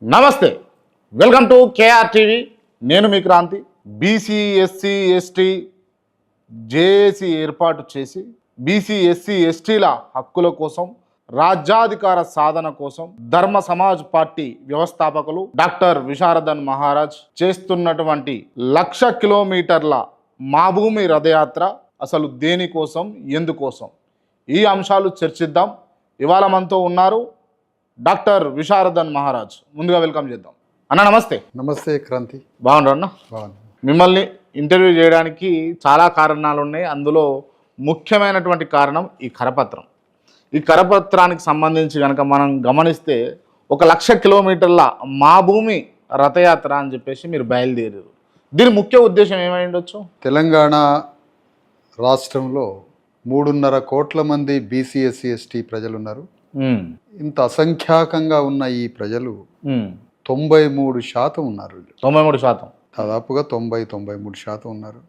నమస్తే, welcome to KR TV. నేను మీ Kranti. BC SC ST JAC ఏర్పాటు చేసి బీసీ ఎస్సీ ఎస్టీల హక్కుల కోసం, రాజ్యాధికార సాధన కోసం ధర్మ సమాజ్ పార్టీ వ్యవస్థాపకులు డాక్టర్ విశారదన్ మహారాజ్ చేస్తున్నటువంటి 1,00,000 కిలోమీటర్ల మా భూమి రథయాత్ర అసలు దేనికోసం, ఎందుకోసం, ఈ అంశాలు చర్చిద్దాం. ఇవాళ మనతో ఉన్నారు డాక్టర్ విశారదన్ మహారాజ్. ముందుగా వెల్కమ్ చేద్దాం. అన్న నమస్తే. నమస్తే క్రాంతి. బాగున్నారు అన్న? బాగుంది. మిమ్మల్ని ఇంటర్వ్యూ చేయడానికి చాలా కారణాలు ఉన్నాయి. అందులో ముఖ్యమైనటువంటి కారణం ఈ కరపత్రం. ఈ కరపత్రానికి సంబంధించి కనుక మనం గమనిస్తే 1,00,000 కిలోమీటర్ల మా భూమి రథయాత్ర అని చెప్పేసి మీరు బయలుదేరారు. దీని ముఖ్య ఉద్దేశం ఏమై ఉండొచ్చు? తెలంగాణ రాష్ట్రంలో 3.5 కోట్ల మంది బీసీ ఎస్సీ ఎస్టీ ప్రజలు ఉన్నారు. ఇంత అసంఖ్యాకంగా ఉన్న ఈ ప్రజలు 93% ఉన్నారు. 93%, దాదాపుగా 90-93% ఉన్నారు.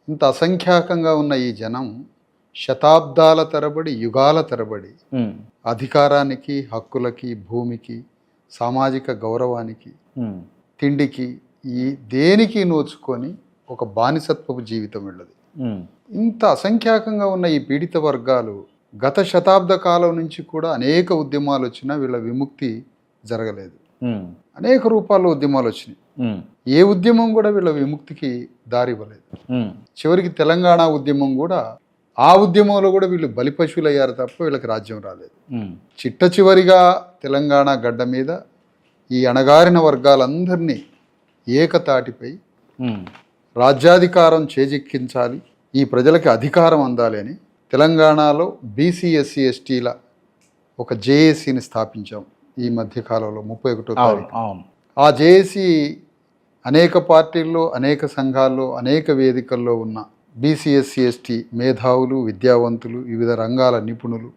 ఇంత అసంఖ్యాకంగా ఉన్న ఈ జనం శతాబ్దాల తరబడి, యుగాల తరబడి అధికారానికి, హక్కులకి, భూమికి, సామాజిక గౌరవానికి, తిండికి, ఈ దేనికి నోచుకొని ఒక బానిసత్వపు జీవితం వెళ్ళదు. ఇంత అసంఖ్యాకంగా ఉన్న ఈ పీడిత వర్గాలు గత శతాబ్ద కాలం నుంచి కూడా అనేక ఉద్యమాలు వచ్చినా వీళ్ళ విముక్తి జరగలేదు. అనేక రూపాల్లో ఉద్యమాలు వచ్చినాయి. ఏ ఉద్యమం కూడా వీళ్ళ విముక్తికి దారి ఇవ్వలేదు. చివరికి తెలంగాణ ఉద్యమం కూడా, ఆ ఉద్యమంలో కూడా వీళ్ళు బలిపశువులు అయ్యారు తప్ప వీళ్ళకి రాజ్యం రాలేదు. చిట్ట చివరిగా తెలంగాణ గడ్డ మీద ఈ అణగారిన వర్గాలందరినీ ఏకతాటిపై రాజ్యాధికారం చేజిక్కించాలి, ఈ ప్రజలకి అధికారం అందాలి అని తెలంగాణలో బీసీ ఎస్సీ ఎస్టీల ఒక జేఏసీని స్థాపించాం ఈ మధ్యకాలంలో 31వ తారీఖు. ఆ జేఏసీ అనేక పార్టీల్లో, అనేక సంఘాల్లో, అనేక వేదికల్లో ఉన్న బీసీ ఎస్సీ ఎస్టీ మేధావులు, విద్యావంతులు, వివిధ రంగాల నిపుణులు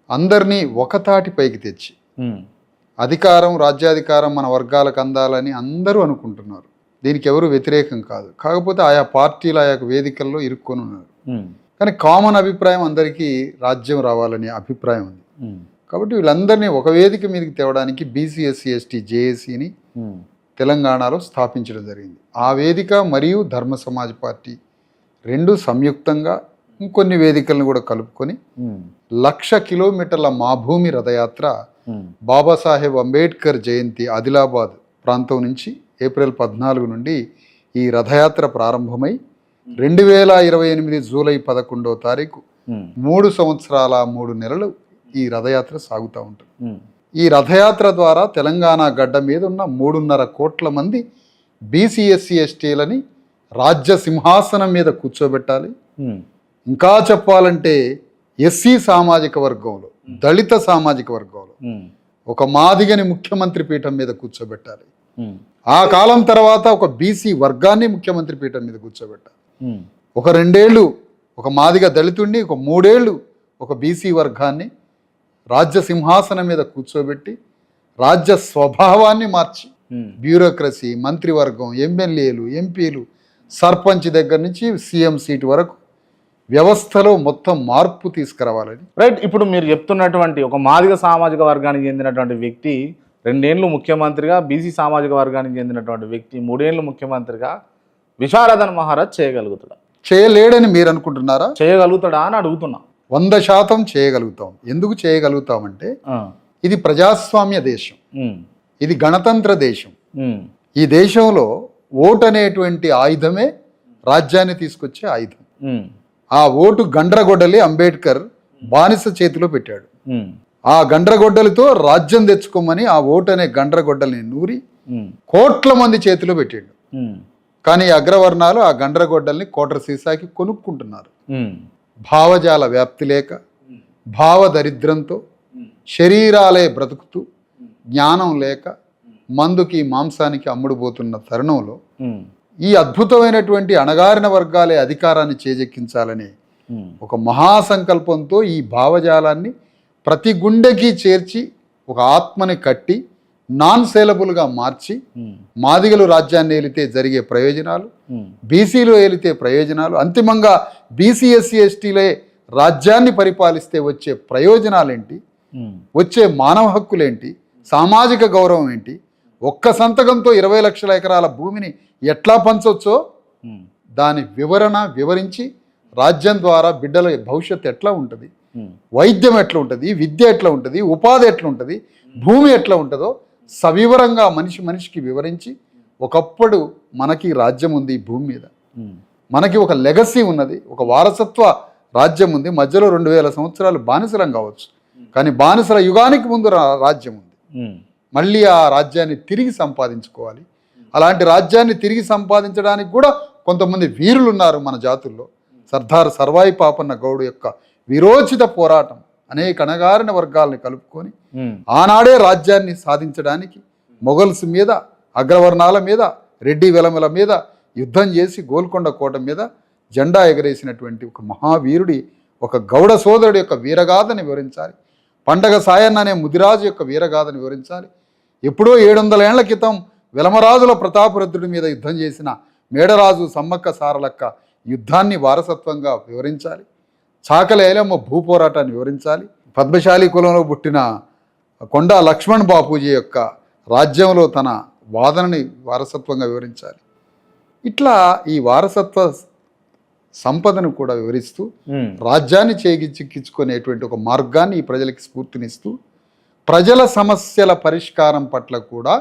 అందరినీ ఒకతాటిపైకి తెచ్చి అధికారం, రాజ్యాధికారం మన వర్గాలకు అందాలని అందరూ అనుకుంటున్నారు. దీనికి ఎవరు వ్యతిరేకం కాదు. కాకపోతే ఆయా పార్టీలు ఆయా వేదికల్లో ఇరుక్కొని ఉన్నారు. కానీ కామన్ అభిప్రాయం అందరికీ రాజ్యం రావాలనే అభిప్రాయం ఉంది. కాబట్టి వీళ్ళందరినీ ఒక వేదిక మీదకి తేవడానికి బీసీ ఎస్సీ ఎస్టీ జేఏసీని తెలంగాణలో స్థాపించడం జరిగింది. ఆ వేదిక మరియు ధర్మ సమాజ్ పార్టీ రెండు సంయుక్తంగా ఇంకొన్ని వేదికలను కూడా కలుపుకొని 1,00,000 కిలోమీటర్ల మా భూమి రథయాత్ర బాబాసాహెబ్ అంబేద్కర్ జయంతి ఆదిలాబాద్ ప్రాంతం నుంచి ఏప్రిల్ 14 నుండి ఈ రథయాత్ర ప్రారంభమై 2028 జూలై 11వ తారీఖు 3 సంవత్సరాల 3 నెలలు ఈ రథయాత్ర సాగుతూ ఉంటుంది. ఈ రథయాత్ర ద్వారా తెలంగాణ గడ్డ మీద ఉన్న 3.5 కోట్ల మంది బీసీ ఎస్సీ ఎస్టీలని రాజ్య సింహాసనం మీద కూర్చోబెట్టాలి. ఇంకా చెప్పాలంటే ఎస్సీ సామాజిక వర్గంలో, దళిత సామాజిక వర్గంలో ఒక మాదిగని ముఖ్యమంత్రి పీఠం మీద కూర్చోబెట్టాలి. ఆ కాలం తర్వాత ఒక బీసీ వర్గాన్ని ముఖ్యమంత్రి పీఠం మీద కూర్చోబెట్టాలి. ఒక 2 ఏళ్ళు ఒక మాదిగ దళితుడిని, ఒక 3 ఏళ్ళు ఒక బీసీ వర్గాన్ని రాజ్య సింహాసనం మీద కూర్చోబెట్టి రాజ్య స్వభావాన్ని మార్చి బ్యూరోక్రసీ, మంత్రివర్గం, ఎమ్మెల్యేలు, ఎంపీలు, సర్పంచ్ దగ్గర నుంచి సీఎం సీటు వరకు వ్యవస్థలో మొత్తం మార్పు తీసుకురావాలని. రైట్. ఇప్పుడు మీరు చెప్తున్నటువంటి ఒక మాదిగ సామాజిక వర్గానికి చెందినటువంటి వ్యక్తి 2 ఏళ్ళు ముఖ్యమంత్రిగా, బీసీ సామాజిక వర్గానికి చెందినటువంటి వ్యక్తి 3 ఏళ్ళు ముఖ్యమంత్రిగా విశారదన్ మహారాజ్ చేయగలుగుతాడా? చేయలేడని మీరు అనుకుంటున్నారా? చేయగలుగుతాడా అని అడుగుతున్నా. 100% చేయగలుగుతాం. ఎందుకు చేయగలుగుతామంటే ఇది ప్రజాస్వామ్య దేశం, ఇది గణతంత్ర దేశం. ఈ దేశంలో ఓటు అనేటువంటి ఆయుధమే రాజ్యాన్ని తీసుకొచ్చే ఆయుధం. ఆ ఓటు గండ్రగొడ్డలి అంబేద్కర్ బానిస చేతిలో పెట్టాడు. ఆ గండ్రగొడ్డలితో రాజ్యం తెచ్చుకోమని ఆ ఓటు అనే గండ్రగొడ్డల్ని నూరి కోట్ల మంది చేతిలో పెట్టాడు. కానీ అగ్రవర్ణాలు ఆ గండ్రగొడ్డల్ని కోటర సీసాకి కొనుక్కుంటున్నారు. భావజాల వ్యాప్తి లేక, భావ దరిద్రంతో శరీరాలే బ్రతుకుతూ, జ్ఞానం లేక మందుకి, మాంసానికి అమ్ముడుపోతున్న తరుణంలో ఈ అద్భుతమైనటువంటి అణగారిన వర్గాలే అధికారాన్ని చేజెక్కించాలని ఒక మహాసంకల్పంతో ఈ భావజాలాన్ని ప్రతి గుండెకి చేర్చి ఒక ఆత్మని కట్టి నాన్ సేలబుల్గా మార్చి మాదిగలు రాజ్యాన్ని ఏలితే జరిగే ప్రయోజనాలు, బీసీలు ఏలితే ప్రయోజనాలు, అంతిమంగా బీసీ ఎస్సీ ఎస్టీలే రాజ్యాన్ని పరిపాలిస్తే వచ్చే ప్రయోజనాలేంటి, వచ్చే మానవ హక్కులేంటి, సామాజిక గౌరవం ఏంటి, ఒక్క సంతకంతో 20 లక్షల ఎకరాల భూమిని ఎట్లా పంచవచ్చో దాని వివరించి రాజ్యం ద్వారా బిడ్డల భవిష్యత్తు ఎట్లా ఉంటుంది, వైద్యం ఎట్లా ఉంటుంది, విద్య ఎట్లా ఉంటుంది, ఉపాధి ఎట్లా ఉంటుంది, భూమి ఎట్లా ఉంటుందో సవివరంగా మనిషికి వివరించి, ఒకప్పుడు మనకి రాజ్యం ఉంది ఈ భూమి మీద, మనకి ఒక లెగసీ ఉన్నది, ఒక వారసత్వ రాజ్యం ఉంది, మధ్యలో 2000 సంవత్సరాలు బానిసలం కావచ్చు, కానీ బానిసల యుగానికి ముందు రాజ్యం ఉంది. మళ్ళీ ఆ రాజ్యాన్ని తిరిగి సంపాదించుకోవాలి. అలాంటి రాజ్యాన్ని తిరిగి సంపాదించడానికి కూడా కొంతమంది వీరులు ఉన్నారు మన జాతుల్లో. సర్దార్ సర్వాయి పాపన్న గౌడ్ యొక్క విరోచిత పోరాటం అనేక అణగారిన వర్గాలని కలుపుకొని ఆనాడే రాజ్యాన్ని సాధించడానికి మొఘల్స్ మీద, అగ్రవర్ణాల మీద, రెడ్డి వెలమల మీద యుద్ధం చేసి గోల్కొండ కోట మీద జెండా ఎగరేసినటువంటి ఒక మహావీరుడి, ఒక గౌడ సోదరుడి యొక్క వీరగాథని వివరించాలి. పండగ సాయన్న అనే ముదిరాజు యొక్క వీరగాథని వివరించాలి. ఎప్పుడో 700 ఏళ్ల క్రితం వెలమరాజుల ప్రతాపరుద్రుడి మీద యుద్ధం చేసిన మేడరాజు సమ్మక్క సారలక్క యుద్ధాన్ని వారసత్వంగా వివరించాలి. చాకలి ఐలమ్మ భూపోరాటాన్ని వివరించాలి. పద్మశాలి కులంలో పుట్టిన కొండా లక్ష్మణ్ బాపూజీ యొక్క రాజ్యంలో తన వాదనని వారసత్వంగా వివరించాలి. ఇట్లా ఈ వారసత్వ సంపదను కూడా వివరిస్తూ రాజ్యాన్ని చేజిక్కించుకునేటువంటి ఒక మార్గాన్ని ఈ ప్రజలకి స్ఫూర్తినిస్తూ ప్రజల సమస్యల పరిష్కారం పట్ల కూడా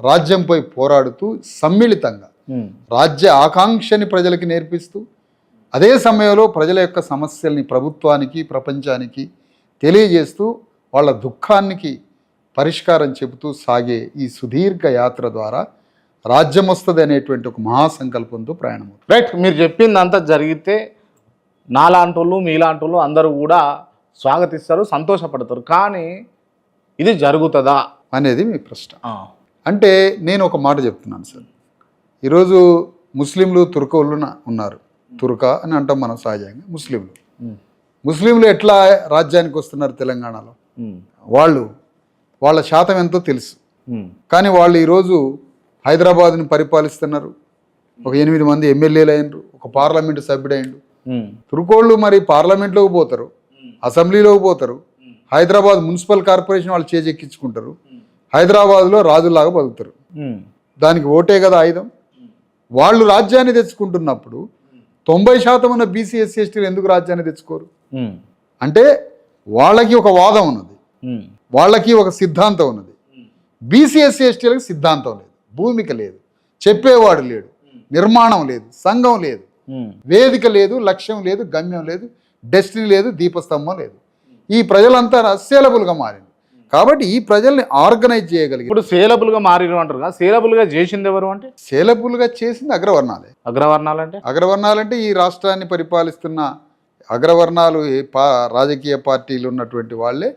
రాజ్యంపై పోరాడుతూ సమ్మిళితంగా రాజ్య ఆకాంక్షని ప్రజలకి నేర్పిస్తూ అదే సమయంలో ప్రజల యొక్క సమస్యల్ని ప్రభుత్వానికి, ప్రపంచానికి తెలియజేస్తూ వాళ్ళ దుఃఖానికి పరిష్కారం చెబుతూ సాగే ఈ సుదీర్ఘ యాత్ర ద్వారా రాజ్యం వస్తుంది అనేటువంటి ఒక మహాసంకల్పంతో ప్రయాణం. రైట్, మీరు చెప్పిందంతా జరిగితే నాలాంటోళ్ళు మీలాంటోళ్ళు అందరూ కూడా స్వాగతిస్తారు, సంతోషపడతారు. కానీ ఇది జరుగుతుందా అనేది మీ ప్రశ్న. అంటే నేను ఒక మాట చెప్తున్నాను సార్. ఈరోజు ముస్లింలు, తుర్కోళ్ళు ఉన్నారు. తుర్కా అని అంటాం మనం సహజంగా. ముస్లింలు ఎట్లా రాజ్యానికి వస్తున్నారు తెలంగాణలో? వాళ్ళ శాతం ఎంతో తెలుసు. కానీ వాళ్ళు ఈరోజు హైదరాబాద్ని పరిపాలిస్తున్నారు. ఒక 8 మంది ఎమ్మెల్యేలు అయినరు, ఒక పార్లమెంటు సభ్యుడు అయిండు. తుర్కోళ్ళు మరి పార్లమెంట్లోకి పోతారు, అసెంబ్లీలోకి పోతారు, హైదరాబాద్ మున్సిపల్ కార్పొరేషన్ వాళ్ళు చేజెక్కించుకుంటారు, హైదరాబాద్లో రాజులాగా బతుకుతారు. దానికి ఓటే కదా ఆయుధం. వాళ్ళు రాజ్యాన్ని తెచ్చుకుంటున్నప్పుడు 90% ఉన్న బీసీ ఎస్సీ ఎస్టీలు ఎందుకు రాజ్యాన్ని తెచ్చుకోరు? అంటే వాళ్ళకి ఒక వాదం ఉన్నది, వాళ్ళకి ఒక సిద్ధాంతం ఉన్నది. బీసీ ఎస్సీ ఎస్టీలకు సిద్ధాంతం లేదు, భూమిక లేదు, చెప్పేవాడు లేడు, నిర్మాణం లేదు, సంఘం లేదు, వేదిక లేదు, లక్ష్యం లేదు, గమ్యం లేదు, డెస్టినీ లేదు, దీపస్తంభం లేదు. ఈ ప్రజలంతా సేలబుల్గా మారింది. కాబట్టి ఈ ప్రజల్ని ఆర్గనైజ్ చేయగలిగి ఇప్పుడు సేలబుల్గా మారిరు అంటారు కదా, సేలబుల్గా చేసింది ఎవరు అంటే? సేలబుల్గా చేసింది అగ్రవర్ణాలే. అగ్రవర్ణాలంటే ఈ రాష్ట్రాన్ని పరిపాలిస్తున్న అగ్రవర్ణాలు, రాజకీయ పార్టీలు ఉన్నటువంటి వాళ్ళే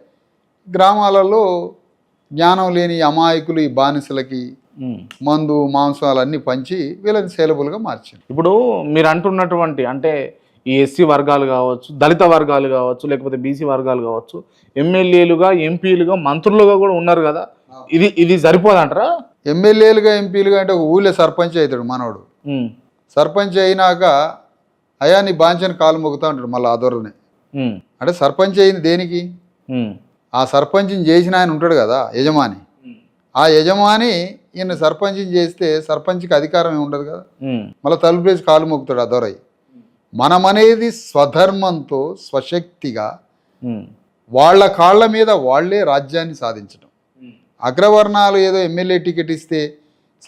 గ్రామాలలో జ్ఞానం లేని అమాయకులు, ఈ బానిసలకి మందు మాంసాలు అన్నీ పంచి వీళ్ళని సేలబుల్గా మార్చారు. ఇప్పుడు మీరు అంటున్నటువంటి అంటే ఈ ఎస్సీ వర్గాలు కావచ్చు, దళిత వర్గాలు కావచ్చు, లేకపోతే బీసీ వర్గాలు కావచ్చు, ఎమ్మెల్యేలుగా, ఎంపీలుగా, మంత్రులుగా కూడా ఉన్నారు కదా. ఇది సరిపోదంటారా? ఎమ్మెల్యేలుగా, ఎంపీలుగా అంటే ఒక ఊళ్ళో సర్పంచ్ అవుతాడు మనోడు. సర్పంచ్ అయినాక అయా నీ బాంచని కాలు మొక్కుతా ఉంటాడు మళ్ళీ ఆదోరనే. అంటే సర్పంచ్ అయింది దేనికి? ఆ సర్పంచ్ని చేసిన ఆయన ఉంటాడు కదా యజమాని. ఆ యజమాని ఈయన సర్పంచ్ని చేస్తే సర్పంచ్కి అధికారం ఏమి ఉండదు కదా, మళ్ళీ తలుపులేసి కాలు మొక్కుతాడు అదోరై. మనమనేది స్వధర్మంతో స్వశక్తిగా వాళ్ళ కాళ్ళ మీద వాళ్లే రాజ్యాన్ని సాధించడం. అగ్రవర్ణాలు ఏదో ఎమ్మెల్యే టికెట్ ఇస్తే,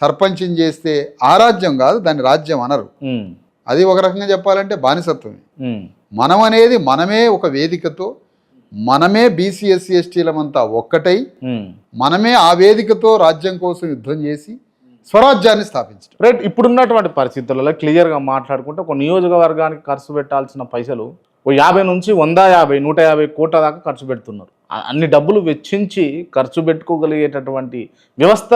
సర్పంచ్ని చేస్తే ఆ రాజ్యం కాదు, దాన్ని రాజ్యం అనరు. అది ఒక రకంగా చెప్పాలంటే బానిసత్వమే. మనం అనేది మనమే ఒక వేదికతో, మనమే బీసీ ఎస్సీ ఎస్టీలమంతా ఒక్కటై మనమే ఆ వేదికతో రాజ్యం కోసం యుద్ధం చేసి స్వరాజ్యాన్ని స్థాపించడం. రైట్, ఇప్పుడున్నటువంటి పరిస్థితులలో క్లియర్గా మాట్లాడుకుంటే ఒక నియోజకవర్గానికి ఖర్చు పెట్టాల్సిన పైసలు 50 నుంచి 150, 150 కోట్ల దాకా ఖర్చు పెడుతున్నారు. అన్ని డబ్బులు వెచ్చించి ఖర్చు పెట్టుకోగలిగేటటువంటి వ్యవస్థ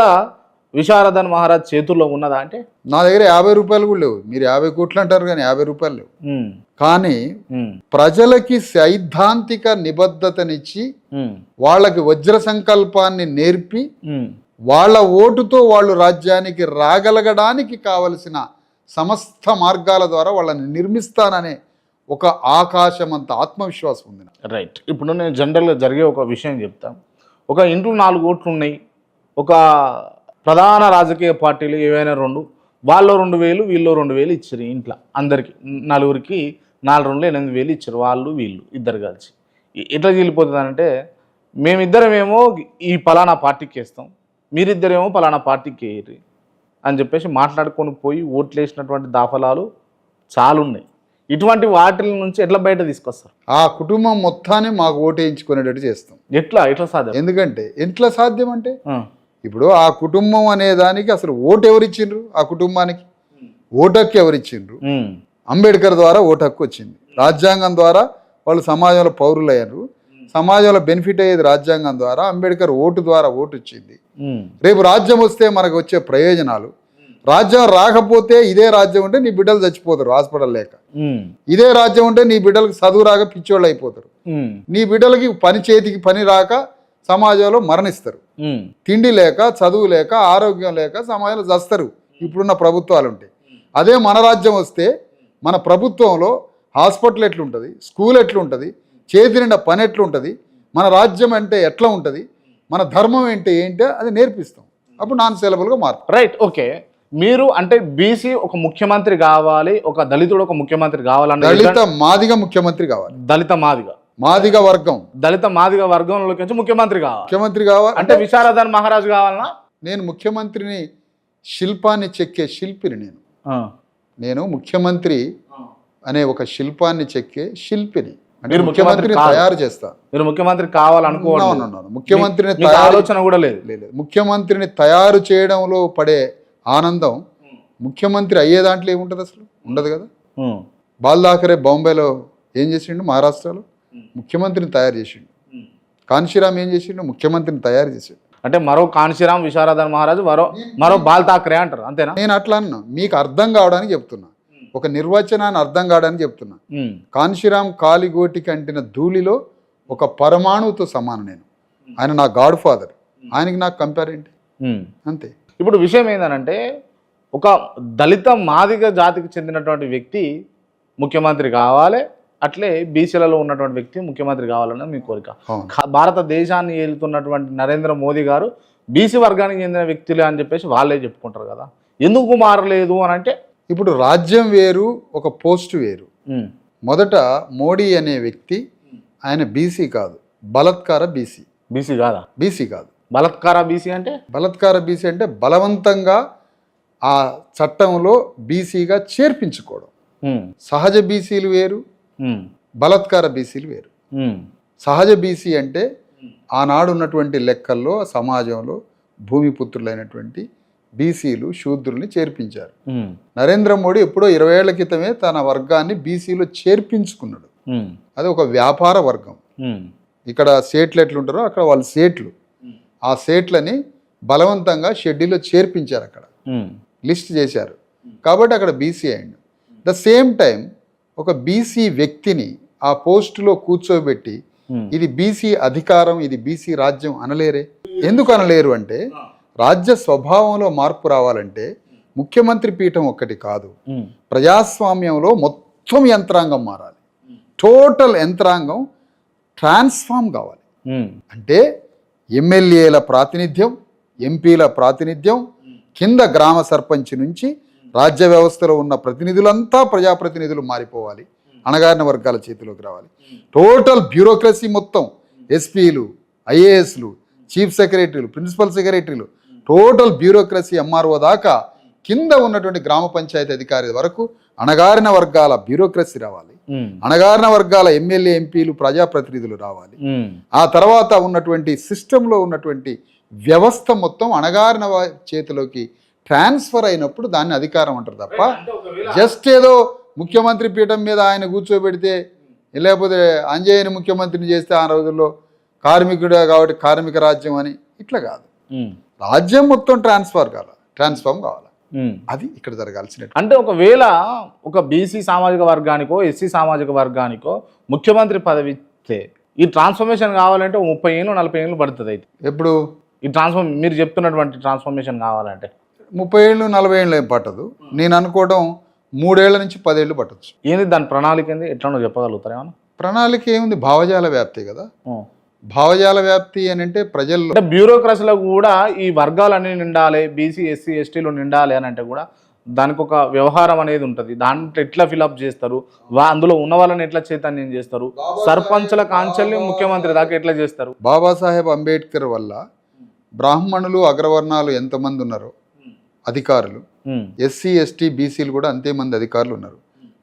విశారదన్ మహారాజ్ చేతుల్లో ఉన్నదా అంటే? నా దగ్గర 50 రూపాయలు కూడా లేవు. మీరు 50 కోట్లు అంటారు కానీ 50 రూపాయలు లేవు. కానీ ప్రజలకి సైద్ధాంతిక నిబద్ధతనిచ్చి వాళ్ళకి వజ్ర సంకల్పాన్ని నేర్పి వాళ్ళ ఓటుతో వాళ్ళు రాజ్యానికి రాగలగడానికి కావలసిన సమస్త మార్గాల ద్వారా వాళ్ళని నిర్మిస్తాననే ఒక ఆకాశమంత ఆత్మవిశ్వాసం ఉంది. రైట్, ఇప్పుడు నేను జనరల్గా జరిగే ఒక విషయం చెప్తాను. ఒక ఇంట్లో 4 ఓట్లు ఉన్నాయి, ఒక ప్రధాన రాజకీయ పార్టీలు ఏవైనా 2, వాళ్ళు 2,000 వీళ్ళు 2,000 ఇచ్చారు ఇంట్లో అందరికి, నలుగురికి 4 2 8,000 ఇచ్చారు, వాళ్ళు వీళ్ళు ఇద్దరు కలిసి. ఎట్లా చీలిపోతుందంటే మేమిద్దరమేమో ఈ పలానా పార్టీకి వేస్తాం, మీరిద్దరేమో పలానా పార్టీకి వేయరు అని చెప్పేసి మాట్లాడుకొని పోయి ఓట్లు వేసినటువంటి దాఫలాలు చాలా ఉన్నాయి. ఇటువంటి వాటి నుంచి ఎట్లా బయట తీసుకొస్తారు? ఆ కుటుంబం మొత్తాన్ని మాకు ఓటేయించుకునేటట్టు చేస్తాం. ఎట్లా సాధ్యం? ఎందుకంటే ఎట్లా సాధ్యం అంటే ఇప్పుడు ఆ కుటుంబం అనే దానికి అసలు ఓటు ఎవరిచ్చిండ్రు? ఆ కుటుంబానికి ఓటు హక్కు ఎవరిచ్చిండ్రు? అంబేద్కర్ ద్వారా ఓటు హక్కు వచ్చింది. రాజ్యాంగం ద్వారా వాళ్ళు సమాజంలో పౌరులు అయ్యారు. సమాజంలో బెనిఫిట్ అయ్యేది రాజ్యాంగం ద్వారా. అంబేద్కర్ ఓటు ద్వారా ఓటు వచ్చింది. రేపు రాజ్యం వస్తే మనకు వచ్చే ప్రయోజనాలు, రాజ్యం రాకపోతే ఇదే రాజ్యం ఉంటే నీ బిడ్డలు చచ్చిపోతారు హాస్పిటల్ లేక, ఇదే రాజ్యం ఉంటే నీ బిడ్డలకు చదువు రాక పిచ్చోళ్ళు అయిపోతారు, నీ బిడ్డలకి పని చేతికి పని రాక సమాజంలో మరణిస్తారు, తిండి లేక చదువు లేక ఆరోగ్యం లేక సమాజంలో చస్తారు ఇప్పుడున్న ప్రభుత్వాలు ఉంటాయి. అదే మన రాజ్యం వస్తే మన ప్రభుత్వంలో హాస్పిటల్ ఎట్లుంటుంది, స్కూల్ ఎట్లుంటుంది, చేతి నిండా పని ఎట్లుంటుంది, మన రాజ్యం అంటే ఎట్లా ఉంటుంది, మన ధర్మం ఏంటి అది నేర్పిస్తాం. అప్పుడు నాన్ సెలబుల్గా మారుతాం. Right, okay. మీరు అంటే బీసీ ఒక ముఖ్యమంత్రి కావాలి, ఒక దళితుడు ఒక ముఖ్యమంత్రి కావాలన్న, దళిత మాదిగ ముఖ్యమంత్రి కావాలి, మాదిగ వర్గం, దళిత మాదిగ వర్గంలోకి వచ్చి ముఖ్యమంత్రి కావాలి అంటే విశారదన్ మహారాజు కావాలన్నా? నేను ముఖ్యమంత్రిని శిల్పాన్ని చెక్కే శిల్పిని. నేను ముఖ్యమంత్రి అనే ఒక శిల్పాన్ని చెక్కే శిల్పిని. అంటే ముఖ్యమంత్రిని తయారు చేస్తా. మీరు ముఖ్యమంత్రి కావాలనుకోవాలి, ముఖ్యమంత్రిని ఆలోచన కూడా లేదు. ముఖ్యమంత్రిని తయారు చేయడంలో పడే ఆనందం ముఖ్యమంత్రి అయ్యే దాంట్లో ఏముంటుంది? అసలు ఉండదు కదా. బాల్దాకరే బాంబేలో ఏం చేసిండు? మహారాష్ట్రలో ముఖ్యమంత్రిని తయారు చేసిండు. కాన్షీరామ్ ఏం చేసిండు? ముఖ్యమంత్రిని తయారు చేసిండు. అంటే మరో కాన్షీరామ్, విశారదన్ మహారాజు, మరో బాల్ ఠాక్రే అంటారు, అంతేనా? నేను అట్లా అన్నా, మీకు అర్థం కావడానికి చెప్తున్నా, ఒక నిర్వచనాన్ని అర్థం కావడానికి చెప్తున్నా. కాన్షీరామ్ కాలిగోటికి అంటిన ధూళిలో ఒక పరమాణువుతో సమానం నేను. ఆయన నా గాడ్ ఫాదర్, ఆయనకి నాకు కంపేర్ ఏంటి? అంతే. ఇప్పుడు విషయం ఏంటంటే ఒక దళిత మాదిగ జాతికి చెందినటువంటి వ్యక్తి ముఖ్యమంత్రి కావాలి, అట్లే బీసీలలో ఉన్నటువంటి వ్యక్తి ముఖ్యమంత్రి కావాలన్నది మీ కోరిక. భారతదేశాన్ని ఏలుతున్నటువంటి నరేంద్ర మోదీ గారు బీసీ వర్గానికి చెందిన వ్యక్తులే అని చెప్పేసి వాళ్ళే చెప్పుకుంటారు కదా, ఎందుకు మారలేదు అని అంటే? ఇప్పుడు రాజ్యం వేరు, ఒక పోస్ట్ వేరు. మొదట మోడీ అనే వ్యక్తి ఆయన బీసీ కాదు, బలత్కార బీసీ. బీసీ కాదా? బీసీ కాదు. బలత్కార బీసీ అంటే? బలత్కార బీసీ అంటే బలవంతంగా ఆ చట్టంలో బీసీగా చేర్పించుకోవడం. సహజ బీసీలు వేరు, బలత్కార బీసీలు వేరు. సహజ బీసీ అంటే ఆనాడు ఉన్నటువంటి లెక్కల్లో సమాజంలో భూమిపుత్రులైనటువంటి బీసీలు శూద్రుల్ని చేర్పించారు. నరేంద్ర మోడీ ఎప్పుడో 20 ఏళ్ల క్రితమే తన వర్గాన్ని బీసీలో చేర్పించుకున్నాడు. అది ఒక వ్యాపార వర్గం. ఇక్కడ సేట్లు ఎట్లుంటారో అక్కడ వాళ్ళు సేట్లు, ఆ సేట్లని బలవంతంగా షెడ్యూల్లో చేర్పించారు, అక్కడ లిస్ట్ చేశారు. కాబట్టి అక్కడ బీసీ అయ్యిండు. ద సేమ్ టైం ఒక బీసీ వ్యక్తిని ఆ పోస్టులో కూర్చోబెట్టి ఇది బీసీ అధికారం, ఇది బీసీ రాజ్యం అనలేరే. ఎందుకు అనలేరు అంటే రాజ్య స్వభావంలో మార్పు రావాలంటే ముఖ్యమంత్రి పీఠం ఒక్కటి కాదు, ప్రజాస్వామ్యంలో మొత్తం యంత్రాంగం మారాలి. టోటల్ యంత్రాంగం ట్రాన్స్ఫార్మ్ కావాలి. అంటే ఎమ్మెల్యేల ప్రాతినిధ్యం, ఎంపీల ప్రాతినిధ్యం, కింద గ్రామ సర్పంచ్ నుంచి రాజ్య వ్యవస్థలో ఉన్న ప్రతినిధులంతా ప్రజాప్రతినిధులు మారిపోవాలి, అణగారిన వర్గాల చేతిలోకి రావాలి. టోటల్ బ్యూరోక్రసీ మొత్తం, ఎస్పీలు, ఐఏఎస్లు, చీఫ్ సెక్రటరీలు, ప్రిన్సిపల్ సెక్రటరీలు, టోటల్ బ్యూరోక్రసీ ఎంఆర్ఓ దాకా కింద ఉన్నటువంటి గ్రామ పంచాయతీ అధికారి వరకు అణగారిన వర్గాల బ్యూరోక్రసీ రావాలి. అణగారిన వర్గాల ఎమ్మెల్యే, ఎంపీలు, ప్రజాప్రతినిధులు రావాలి. ఆ తర్వాత ఉన్నటువంటి సిస్టంలో ఉన్నటువంటి వ్యవస్థ మొత్తం అణగారిన చేతిలోకి ట్రాన్స్ఫర్ అయినప్పుడు దాన్ని అధికారం అంటారు తప్ప జస్ట్ ఏదో ముఖ్యమంత్రి పీఠం మీద ఆయన కూర్చోబెడితే, లేకపోతే అంజయ్యని ముఖ్యమంత్రిని చేస్తే ఆ రోజుల్లో కార్మికుడే కాబట్టి కార్మిక రాజ్యం అని ఇట్లా కాదు. రాజ్యం మొత్తం ట్రాన్స్ఫార్మ్ కావాలి. అది ఇక్కడ జరగాల్సిన. అంటే ఒకవేళ ఒక బీసీ సామాజిక వర్గానికో ఎస్సీ సామాజిక వర్గానికో ముఖ్యమంత్రి పదవి ఇస్తే ఈ ట్రాన్స్ఫర్మేషన్ కావాలంటే 30 ఏళ్ళు 40 ఏళ్ళు పడుతుంది. అయితే ఎప్పుడు ఈ మీరు చెప్తున్నటువంటి ట్రాన్స్ఫర్మేషన్ కావాలంటే 30 ఏళ్ళు 40 ఏళ్ళు ఏం పట్టదు. నేను అనుకోవడం 3 ఏళ్ల నుంచి 10 ఏళ్ళు పట్టచ్చు. ఏంది దాని ప్రణాళిక ఏంది, ఎట్లా చెప్పగలుగుతారు? ఏమన్నా ప్రణాళిక ఏముంది? భావజాల వ్యాప్తి కదా. భావజాల వ్యాప్తి అని అంటే ప్రజల్లో అంటే బ్యూరోక్రసీలో కూడా ఈ వర్గాలన్నీ నిండాలి, బీసీ ఎస్సీ ఎస్టీలు నిండాలి అని అంటే కూడా దానికి ఒక వ్యవహారం అనేది ఉంటుంది. దాంట్లో ఎట్లా ఫిలప్ చేస్తారు, అందులో ఉన్న వాళ్ళని ఎట్లా చైతన్యం చేస్తారు, సర్పంచుల కాంచెల్ని ముఖ్యమంత్రి దాకా ఎట్లా చేస్తారు. బాబాసాహెబ్ అంబేద్కర్ వల్ల బ్రాహ్మణులు అగ్రవర్ణాలు ఎంతమంది ఉన్నారో అధికారులు, ఎస్సీ ఎస్టీ బీసీలు కూడా అంతే మంది అధికారులు ఉన్నారు.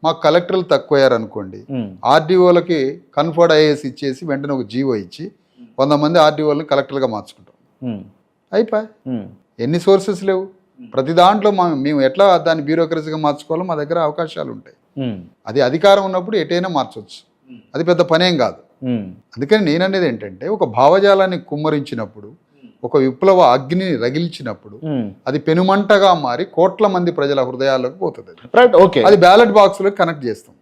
మాకు కలెక్టర్లు తక్కువయ్యారు అనుకోండి, ఆర్డీఓలకి కన్ఫర్డ్ ఐఏఎస్ ఇచ్చేసి వెంటనే ఒక జీవో ఇచ్చి 100 మంది ఆర్డీఓలను కలెక్టర్గా మార్చుకుంటాం. అయిపోయి ఎన్ని సోర్సెస్ లేవు. ప్రతి దాంట్లో మేము ఎట్లా దాన్ని బ్యూరోక్రసీగా మార్చుకోవాలో మా దగ్గర అవకాశాలు ఉంటాయి. అది అధికారం ఉన్నప్పుడు ఎటైనా మార్చవచ్చు, అది పెద్ద పనేం కాదు. అందుకని నేననేది ఏంటంటే ఒక భావజాలాన్ని కుమ్మరించినప్పుడు, ఒక విప్లవ అగ్నిని రగిల్చినప్పుడు అది పెనుమంటగా మారి కోట్ల మంది ప్రజల హృదయాల్లోకి పోతుంది. అది బ్యాలెట్ బాక్స్లోకి కనెక్ట్ చేస్తాం.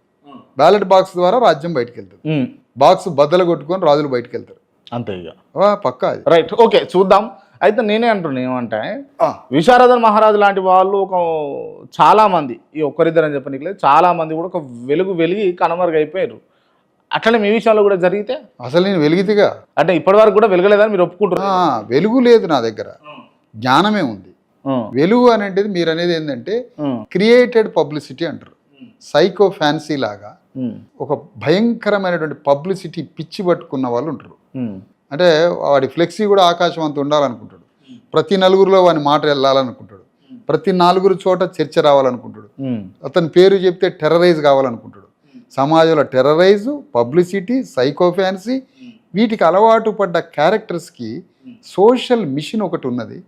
బ్యాలెట్ బాక్స్ ద్వారా రాజ్యం బయటకు వెళ్తుంది. బాక్స్ బద్దలు కొట్టుకొని రాజులు బయటకు వెళ్తారు. అంతే ఇక పక్కా. రైట్, ఓకే, చూద్దాం. అయితే నేనే అంటున్నా ఏమంటే విశారదన్ మహారాజు లాంటి వాళ్ళు చాలా మంది, ఈ ఒక్కరిద్దరని చెప్పనీకి చాలా మంది కూడా ఒక వెలిగి కనుమరుగైపోయారు. అట్లనే మీ విషయంలో కూడా జరిగితే అసలు నేను వెలిగితిగా అంటే ఇప్పటి వరకు కూడా వెలగలేదని మీరు ఒప్పుకుంటారు. వెలుగు లేదు నా దగ్గర, జ్ఞానమే ఉంది. వెలుగు అనేది మీరు అనేది ఏంటంటే క్రియేటెడ్ పబ్లిసిటీ అంటారు. సైకో ఫ్యాన్సీ లాగా ఒక భయంకరమైనటువంటి పబ్లిసిటీ పిచ్చి పట్టుకున్న వాళ్ళు ఉంటారు. అంటే వాడి ఫ్లెక్సీ కూడా ఆకాశం అంత ఉండాలనుకుంటాడు, ప్రతి నలుగురిలో వాడి మాట వెళ్ళాలనుకుంటాడు, ప్రతి 4 చోట చర్చ రావాలనుకుంటాడు, అతని పేరు చెప్తే టెర్రరైజ్ కావాలనుకుంటాడు. సమాజంలో టెర్రరైజ్, పబ్లిసిటీ, సైకో ఫ్యాన్సీ, వీటికి అలవాటు పడ్డ క్యారెక్టర్స్కి సోషల్ మిషన్ ఒకటి ఉన్నది,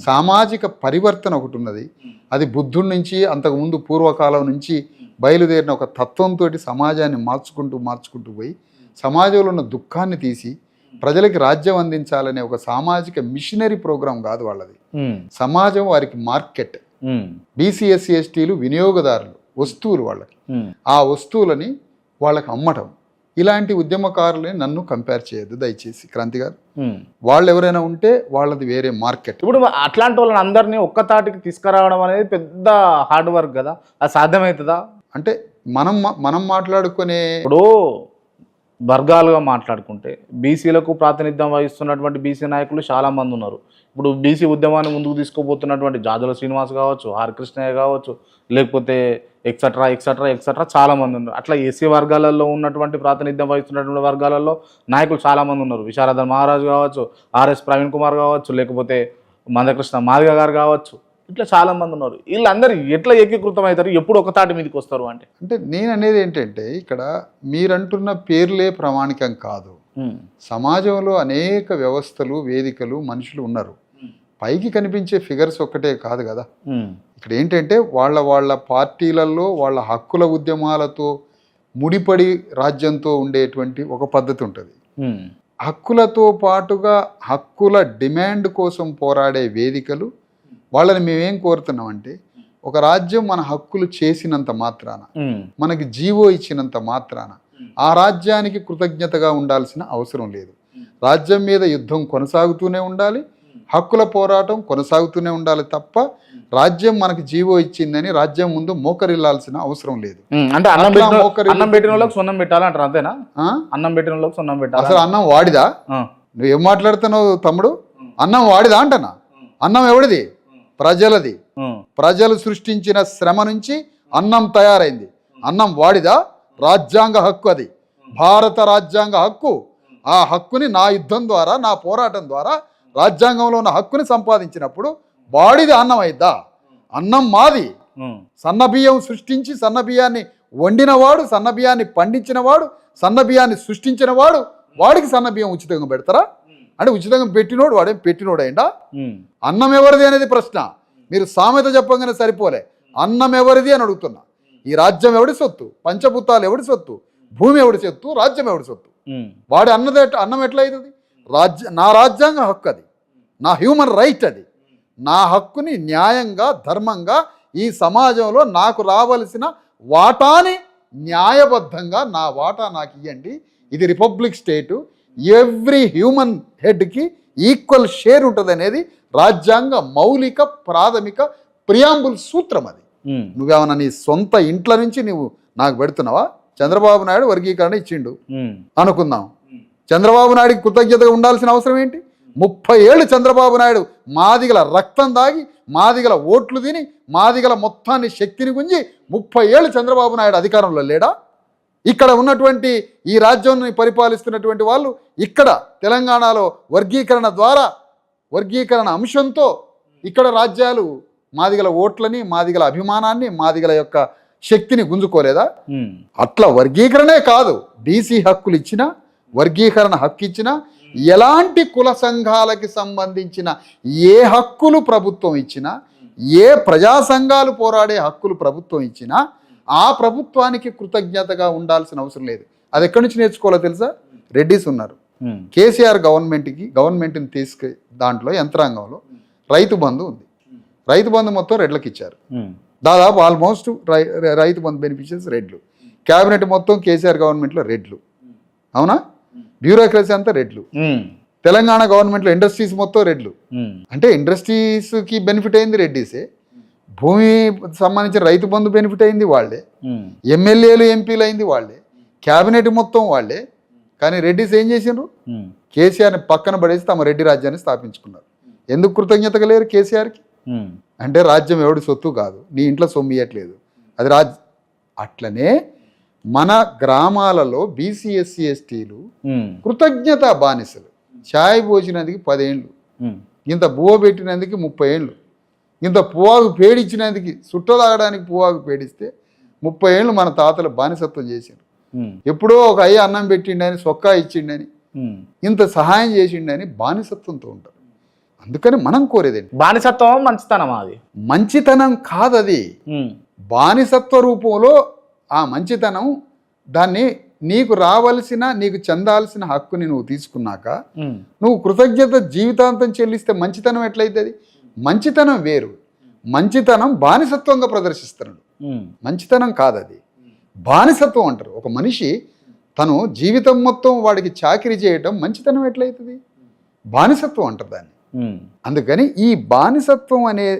సామాజిక పరివర్తన ఒకటి ఉన్నది. అది బుద్ధుడి నుంచి అంతకుముందు పూర్వకాలం నుంచి బయలుదేరిన ఒక తత్వంతో సమాజాన్ని మార్చుకుంటూ పోయి సమాజంలో ఉన్న దుఃఖాన్ని తీసి ప్రజలకి రాజ్యం అందించాలనే ఒక సామాజిక మిషనరీ ప్రోగ్రాం కాదు వాళ్ళది. సమాజం వారికి మార్కెట్. బీసీ ఎస్సీ ఎస్టీలు వినియోగదారులు, వస్తువులు వాళ్ళకి. ఆ వస్తువులని వాళ్ళకి అమ్మటం. ఇలాంటి ఉద్యమకారులని నన్ను కంపేర్ చేయొద్దు దయచేసి క్రాంతి గారు. వాళ్ళు ఎవరైనా ఉంటే వాళ్ళది వేరే మార్కెట్. ఇప్పుడు అట్లాంటి వాళ్ళని అందరినీ ఒక్కతాటికి తీసుకురావడం అనేది పెద్ద హార్డ్ వర్క్ కదా, అది సాధ్యమవుతుందా? అంటే మనం మాట్లాడుకునే ఇప్పుడు వర్గాలుగా మాట్లాడుకుంటే బీసీలకు ప్రాతినిధ్యం వహిస్తున్నటువంటి బీసీ నాయకులు చాలామంది ఉన్నారు. ఇప్పుడు బీసీ ఉద్యమాన్ని ముందుకు తీసుకుపోతున్నటువంటి జాజుల శ్రీనివాస్ కావచ్చు, ఆర్ కృష్ణయ్య కావచ్చు, లేకపోతే ఎక్సెట్రా చాలామంది ఉన్నారు. అట్లా ఎస్సీ వర్గాలలో ఉన్నటువంటి ప్రాతినిధ్యం వహిస్తున్నటువంటి వర్గాలలో నాయకులు చాలామంది ఉన్నారు. విశారదన్ మహారాజు కావచ్చు, ఆర్ఎస్ ప్రవీణ్ కుమార్ కావచ్చు, లేకపోతే మందకృష్ణ మాదిగ గారు కావచ్చు, ఇట్లా చాలామంది ఉన్నారు. వీళ్ళందరూ ఎట్లా ఏకీకృతం అవుతారు, ఎప్పుడు ఒక తాటి మీదకి వస్తారు అంటే నేను అనేది ఏంటంటే ఇక్కడ మీరంటున్న పేర్లే ప్రామాణికం కాదు. సమాజంలో అనేక వ్యవస్థలు, వేదికలు, మనుషులు ఉన్నారు. పైకి కనిపించే ఫిగర్స్ ఒక్కటే కాదు కదా. ఇక్కడ ఏంటంటే వాళ్ళ పార్టీలలో వాళ్ళ హక్కుల ఉద్యమాలతో ముడిపడి రాజ్యంతో ఉండేటువంటి ఒక పద్ధతి ఉంటుంది. హక్కులతో పాటుగా హక్కుల డిమాండ్ కోసం పోరాడే వేదికలు. వాళ్ళని మేమేం కోరుతున్నామంటే ఒక రాజ్యం మన హక్కులు చేసినంత మాత్రాన, మనకి జీవో ఇచ్చినంత మాత్రాన ఆ రాజ్యానికి కృతజ్ఞతగా ఉండాల్సిన అవసరం లేదు. రాజ్యం మీద యుద్ధం కొనసాగుతూనే ఉండాలి, హక్కుల పోరాటం కొనసాగుతూనే ఉండాలి తప్ప రాజ్యం మనకి జీవో ఇచ్చిందని రాజ్యం ముందు మోకరిల్లాల్సిన అవసరం లేదు. అంటే అన్నం పెట్టిన వాళ్ళకి సున్నం పెట్టాలంటారు, అంతేనా? అన్నం పెట్టిన వాళ్ళకి సున్నం పెట్టాలి. అసలు అన్నం వాడిదా? నువ్వేం మాట్లాడుతున్నావు తమ్ముడు? అన్నం వాడిదా అంటనా? అన్నం ఎవడిది? ప్రజలది. ప్రజలు సృష్టించిన శ్రమ నుంచి అన్నం తయారైంది. అన్నం వాడిదా? రాజ్యాంగ హక్కు అది, భారత రాజ్యాంగ హక్కు. ఆ హక్కుని నా యుద్ధం ద్వారా, నా పోరాటం ద్వారా రాజ్యాంగంలో ఉన్న హక్కుని సంపాదించినప్పుడు వాడిది అన్నం అయిద్దా? అన్నం మాది. సన్నబియ్యం సృష్టించి సన్నబియ్యాన్ని వండినవాడు, సన్నబియ్యాన్ని పండించినవాడు, సన్నబియ్యాన్ని సృష్టించినవాడు, వాడికి సన్నబియ్యం ఉచితంగా పెడతారా? అంటే ఉచితంగా పెట్టినోడు వాడేం పెట్టినోడు అయిందా? అన్నం ఎవరిది అనేది ప్రశ్న. మీరు సామెత చెప్పగానే సరిపోలే. అన్నం ఎవరిది అని అడుగుతున్నా. ఈ రాజ్యం ఎవడి సొత్తు? పంచభూతాలు ఎవడి సొత్తు? భూమి ఎవడి సొత్తు? రాజ్యం ఎవడి సొత్తు? వాడి అన్నం ఎట్లా అవుతుంది? నా రాజ్యాంగ హక్కు అది, నా హ్యూమన్ రైట్ అది. నా హక్కుని న్యాయంగా, ధర్మంగా ఈ సమాజంలో నాకు రావలసిన వాటాని న్యాయబద్ధంగా నా వాటా నాకు ఇవ్వండి. ఇది రిపబ్లిక్ స్టేటు. ఎవ్రీ హ్యూమన్ హెడ్కి ఈక్వల్ షేర్ ఉంటుంది అనేది రాజ్యాంగ మౌలిక ప్రాథమిక ప్రియాంబుల్ సూత్రం అది. నువ్వేమన్నా నీ సొంత ఇంట్ల నుంచి నువ్వు నాకు పెడుతున్నావా? చంద్రబాబు నాయుడు వర్గీకరణ ఇచ్చిండు అనుకుందాం. చంద్రబాబు నాయుడికి కృతజ్ఞతగా ఉండాల్సిన అవసరం ఏంటి? 30 ఏళ్ళు చంద్రబాబు నాయుడు మాదిగల రక్తం దాగి, మాదిగల ఓట్లు తిని, మాదిగల మొత్తాన్ని శక్తిని గుంజి 30 ఏళ్ళు చంద్రబాబు నాయుడు అధికారంలో లేడా? ఇక్కడ ఉన్నటువంటి ఈ రాజ్యాన్ని పరిపాలిస్తున్నటువంటి వాళ్ళు ఇక్కడ తెలంగాణలో వర్గీకరణ ద్వారా, వర్గీకరణ అంశంతో ఇక్కడ రాజ్యాలు మాదిగల ఓట్లని, మాదిగల అభిమానాన్ని, మాదిగల యొక్క శక్తిని గుంజుకోలేదా? అట్లా వర్గీకరణే కాదు, బీసీ హక్కులు ఇచ్చినా, వర్గీకరణ హక్కు ఇచ్చినా, ఎలాంటి కుల సంఘాలకి సంబంధించిన ఏ హక్కులు ప్రభుత్వం ఇచ్చినా, ఏ ప్రజా సంఘాలు పోరాడే హక్కులు ప్రభుత్వం ఇచ్చినా ఆ ప్రభుత్వానికి కృతజ్ఞతగా ఉండాల్సిన అవసరం లేదు. అది ఎక్కడి నుంచి నేర్చుకోవాలో తెలుసా? రెడ్డిస్ ఉన్నారు. కేసీఆర్ గవర్నమెంట్ని తీసుకు దాంట్లో యంత్రాంగంలో రైతు బంధు ఉంది. రైతు బంధు మొత్తం రెడ్లకు ఇచ్చారు. దాదాపు ఆల్మోస్ట్ రైతు బంధు బెనిఫిషియరీస్ రెడ్లు. క్యాబినెట్ మొత్తం కేసీఆర్ గవర్నమెంట్లో రెడ్లు. అవునా? బ్యూరోక్రసీ అంతా రెడ్లు. తెలంగాణ గవర్నమెంట్లో ఇండస్ట్రీస్ మొత్తం రెడ్లు. అంటే ఇండస్ట్రీస్కి బెనిఫిట్ అయింది రెడ్డిసే, భూమి సంబంధించిన రైతు బంధు బెనిఫిట్ అయింది వాళ్ళే, ఎమ్మెల్యేలు ఎంపీలు అయింది వాళ్ళే, క్యాబినెట్ మొత్తం వాళ్ళే. కానీ రెడ్డిస్ ఏం చేసిండ్రు? కేసీఆర్ని పక్కన పడేసి తమ రెడ్డి రాజ్యాన్ని స్థాపించుకున్నారు. ఎందుకు కృతజ్ఞతగా లేరు కేసీఆర్కి? అంటే రాజ్యం ఎవడి సొత్తు కాదు, నీ ఇంట్లో సొమ్ము ఇయ్యట్లేదు, అది అట్లనే మన గ్రామాలలో బీసీ ఎస్సీ ఎస్టీలు కృతజ్ఞత బానిసలు. ఛాయ్ పోసినందుకు 10 ఏళ్ళు, ఇంత బువ్వ పెట్టినందుకు 30 ఏళ్ళు, ఇంత పువ్వాకు పేడిచ్చినందుకు, సుట్ట తాగడానికి పువ్వాకు పేడిస్తే 30 ఏళ్ళు మన తాతలు బానిసత్వం చేశారు. ఎప్పుడో ఒక అయ్య అన్నం పెట్టిండని, సొక్కా ఇచ్చిండని, ఇంత సహాయం చేసిండని బానిసత్వంతో ఉంటారు. అందుకని మనం కోరేదేంటి? బానిసత్వం మంచితనం. అది మంచితనం కాదది, బానిసత్వ రూపంలో ఆ మంచితనం. దాన్ని నీకు రావలసిన, నీకు చెందాల్సిన హక్కుని నువ్వు తీసుకున్నాక నువ్వు కృతజ్ఞత జీవితాంతం చెల్లిస్తే మంచితనం ఎట్లయితుంది? మంచితనం వేరు, మంచితనం బానిసత్వంగా ప్రదర్శిస్తున్నాడు. మంచితనం కాదది, బానిసత్వం అంటారు. ఒక మనిషి తను జీవితం మొత్తం వాడికి చాకిరీ చేయటం మంచితనం ఎట్లయితుంది? బానిసత్వం అంటారు దాన్ని. అందుకని ఈ బానిసత్వం అనే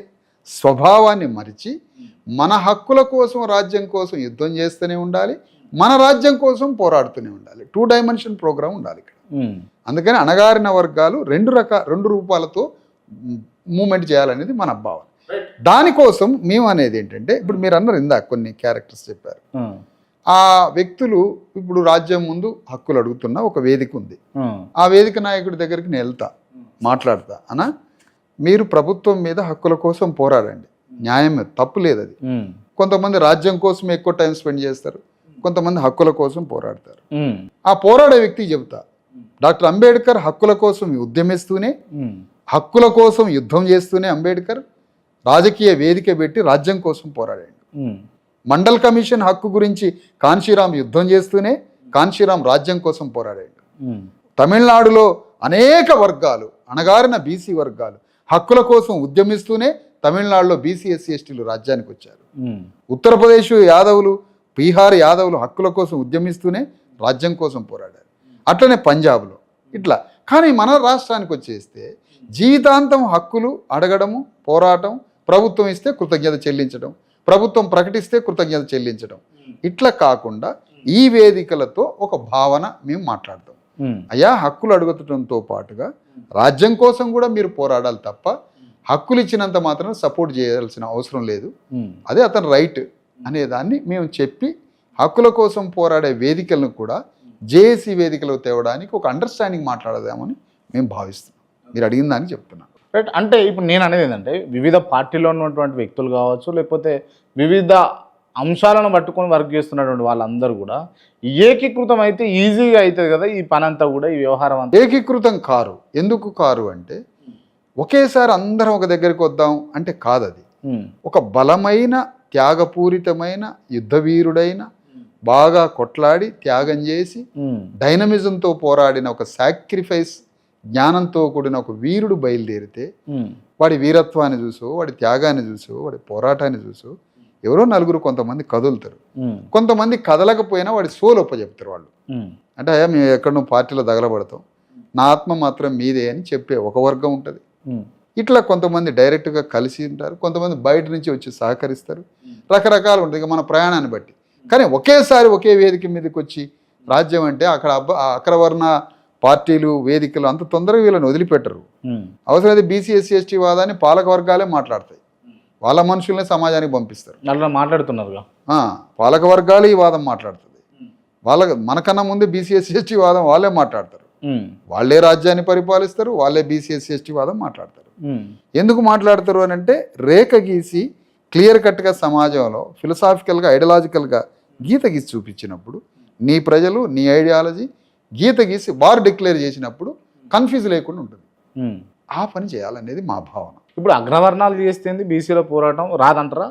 స్వభావాన్ని మరిచి మన హక్కుల కోసం, రాజ్యం కోసం యుద్ధం చేస్తూనే ఉండాలి, మన రాజ్యం కోసం పోరాడుతూనే ఉండాలి. 2 డైమెన్షన్ ప్రోగ్రామ్ ఉండాలి ఇక్కడ. అందుకని అణగారిన వర్గాలు రెండు రూపాలతో మూమెంట్ చేయాలనేది మన భావన. దానికోసం మేము అనేది ఏంటంటే, ఇప్పుడు మీరు అన్నారు ఇందాక కొన్ని క్యారెక్టర్స్ చెప్పారు. ఆ వ్యక్తులు ఇప్పుడు రాజ్యం ముందు హక్కులు అడుగుతున్న ఒక వేదిక ఉంది. ఆ వేదిక నాయకుడి దగ్గరికి నేను వెళ్తా, మాట్లాడతా, అనా మీరు ప్రభుత్వం మీద హక్కుల కోసం పోరాడండి, న్యాయం తప్పు లేదు అది. కొంతమంది రాజ్యం కోసం ఎక్కువ టైం స్పెండ్ చేస్తారు, కొంతమంది హక్కుల కోసం పోరాడతారు. ఆ పోరాడే వ్యక్తికి చెబుతా, డాక్టర్ అంబేద్కర్ హక్కుల కోసం ఉద్యమిస్తూనే, హక్కుల కోసం యుద్ధం చేస్తూనే అంబేద్కర్ రాజకీయ వేదిక పెట్టి రాజ్యం కోసం పోరాడాడు. మండల్ కమిషన్ హక్కు గురించి కాన్షీరామ్ యుద్ధం చేస్తూనే కాన్షీరామ్ రాజ్యం కోసం పోరాడాడు. తమిళనాడులో అనేక వర్గాలు, అణగారిన బీసీ వర్గాలు హక్కుల కోసం ఉద్యమిస్తూనే తమిళనాడులో బీసీ ఎస్సీ ఎస్టీలు రాజ్యానికి వచ్చారు. ఉత్తరప్రదేశ్ యాదవులు, బీహార్ యాదవులు హక్కుల కోసం ఉద్యమిస్తూనే రాజ్యం కోసం పోరాడారు. అట్లనే పంజాబ్లో ఇట్లా. కానీ మన రాష్ట్రానికి వచ్చేస్తే జీవితాంతం హక్కులు అడగడము, పోరాటం, ప్రభుత్వం ఇస్తే కృతజ్ఞత చెల్లించడం, ప్రభుత్వం ప్రకటిస్తే కృతజ్ఞత చెల్లించడం, ఇట్లా కాకుండా ఈ వేదికలతో ఒక భావన మేము మాట్లాడతాం. అయ్యా, హక్కులు అడుగుతుండటంతో పాటుగా రాజ్యం కోసం కూడా మీరు పోరాడాలి తప్ప హక్కులు ఇచ్చినంత మాత్రం సపోర్ట్ చేయాల్సిన అవసరం లేదు, అదే అతని రైట్ అనే దాన్ని మేము చెప్పి హక్కుల కోసం పోరాడే వేదికలను కూడా జేఏసీ వేదికలో తేవడానికి ఒక అండర్స్టాండింగ్ మాట్లాడదామని మేము భావిస్తున్నాం. మీరు అడిగిన దానికి చెప్తున్నాను. రైట్. అంటే ఇప్పుడు నేను అనేది ఏంటంటే, వివిధ పార్టీలో ఉన్నటువంటి వ్యక్తులు కావచ్చు, లేకపోతే వివిధ అంశాలను పట్టుకొని వర్క్ చేస్తున్నటువంటి వాళ్ళందరూ కూడా ఏకీకృతం అయితే ఈజీగా అవుతుంది కదా ఈ పని అంతా కూడా, ఈ వ్యవహారం అంతా. ఏకీకృతం కారు. ఎందుకు కారు అంటే, ఒకేసారి అందరం ఒక దగ్గరికి వద్దాం అంటే కాదు. అది ఒక బలమైన, త్యాగపూరితమైన, యుద్ధవీరుడైన, బాగా కొట్లాడి త్యాగం చేసి డైనమిజంతో పోరాడిన ఒక సాక్రిఫైస్ జ్ఞానంతో కూడిన ఒక వీరుడు బయలుదేరితే వాడి వీరత్వాన్ని చూసో, వాడి త్యాగాన్ని చూసో, వాడి పోరాటాన్ని చూసో ఎవరో నలుగురు కొంతమంది కదులుతారు. కొంతమంది కదలకపోయినా వాడి సోలు ఒప్పచెప్తారు వాళ్ళు. అంటే మేము ఎక్కడో పార్టీలో తగలబడతాం, నా ఆత్మ మాత్రం మీదే అని చెప్పే ఒక వర్గం ఉంటుంది. ఇట్లా కొంతమంది డైరెక్ట్గా కలిసి ఉంటారు, కొంతమంది బయట నుంచి వచ్చి సహకరిస్తారు, రకరకాలు ఉంటుంది మన ప్రయాణాన్ని బట్టి. కానీ ఒకేసారి ఒకే వేదిక మీదకి వచ్చి రాజ్యం అంటే అక్కడ అగ్రవర్ణ పార్టీలు వేదికలు అంత తొందరగా వీళ్ళని వదిలిపెట్టరు. అవసరమైతే బీసీ ఎస్సీ ఎస్టీ వాదాన్ని పాలక వర్గాలే మాట్లాడతాయి, వాళ్ళ మనుషుల్ని సమాజానికి పంపిస్తారు. అట్లా మాట్లాడుతున్నారుగా పాలక వర్గాలు ఈ వాదం మాట్లాడుతుంది. మనకన్నా ముందే బీసీ ఎస్సీ ఎస్టీ వాదం వాళ్ళే మాట్లాడతారు. వాళ్ళే రాజ్యాన్ని పరిపాలిస్తారు, వాళ్ళే బీసీ ఎస్సీ ఎస్టీ వాదం మాట్లాడతారు. ఎందుకు మాట్లాడతారు అని అంటే రేఖ గీసి క్లియర్ కట్గా సమాజంలో ఫిలసాఫికల్గా ఐడియాలజికల్గా గీత గీసి చూపించినప్పుడు నీ ప్రజలు నీ ఐడియాలజీ గీత గీసి వారు డిక్లేర్ చేసినప్పుడు కన్ఫ్యూజ్ లేకుండా ఉంటుంది. ఆ పని చేయాలనేది మా భావన. ఇప్పుడు అగ్రవర్ణాలు చేస్తేంది బీసీల పోరాటం రాదంటారా?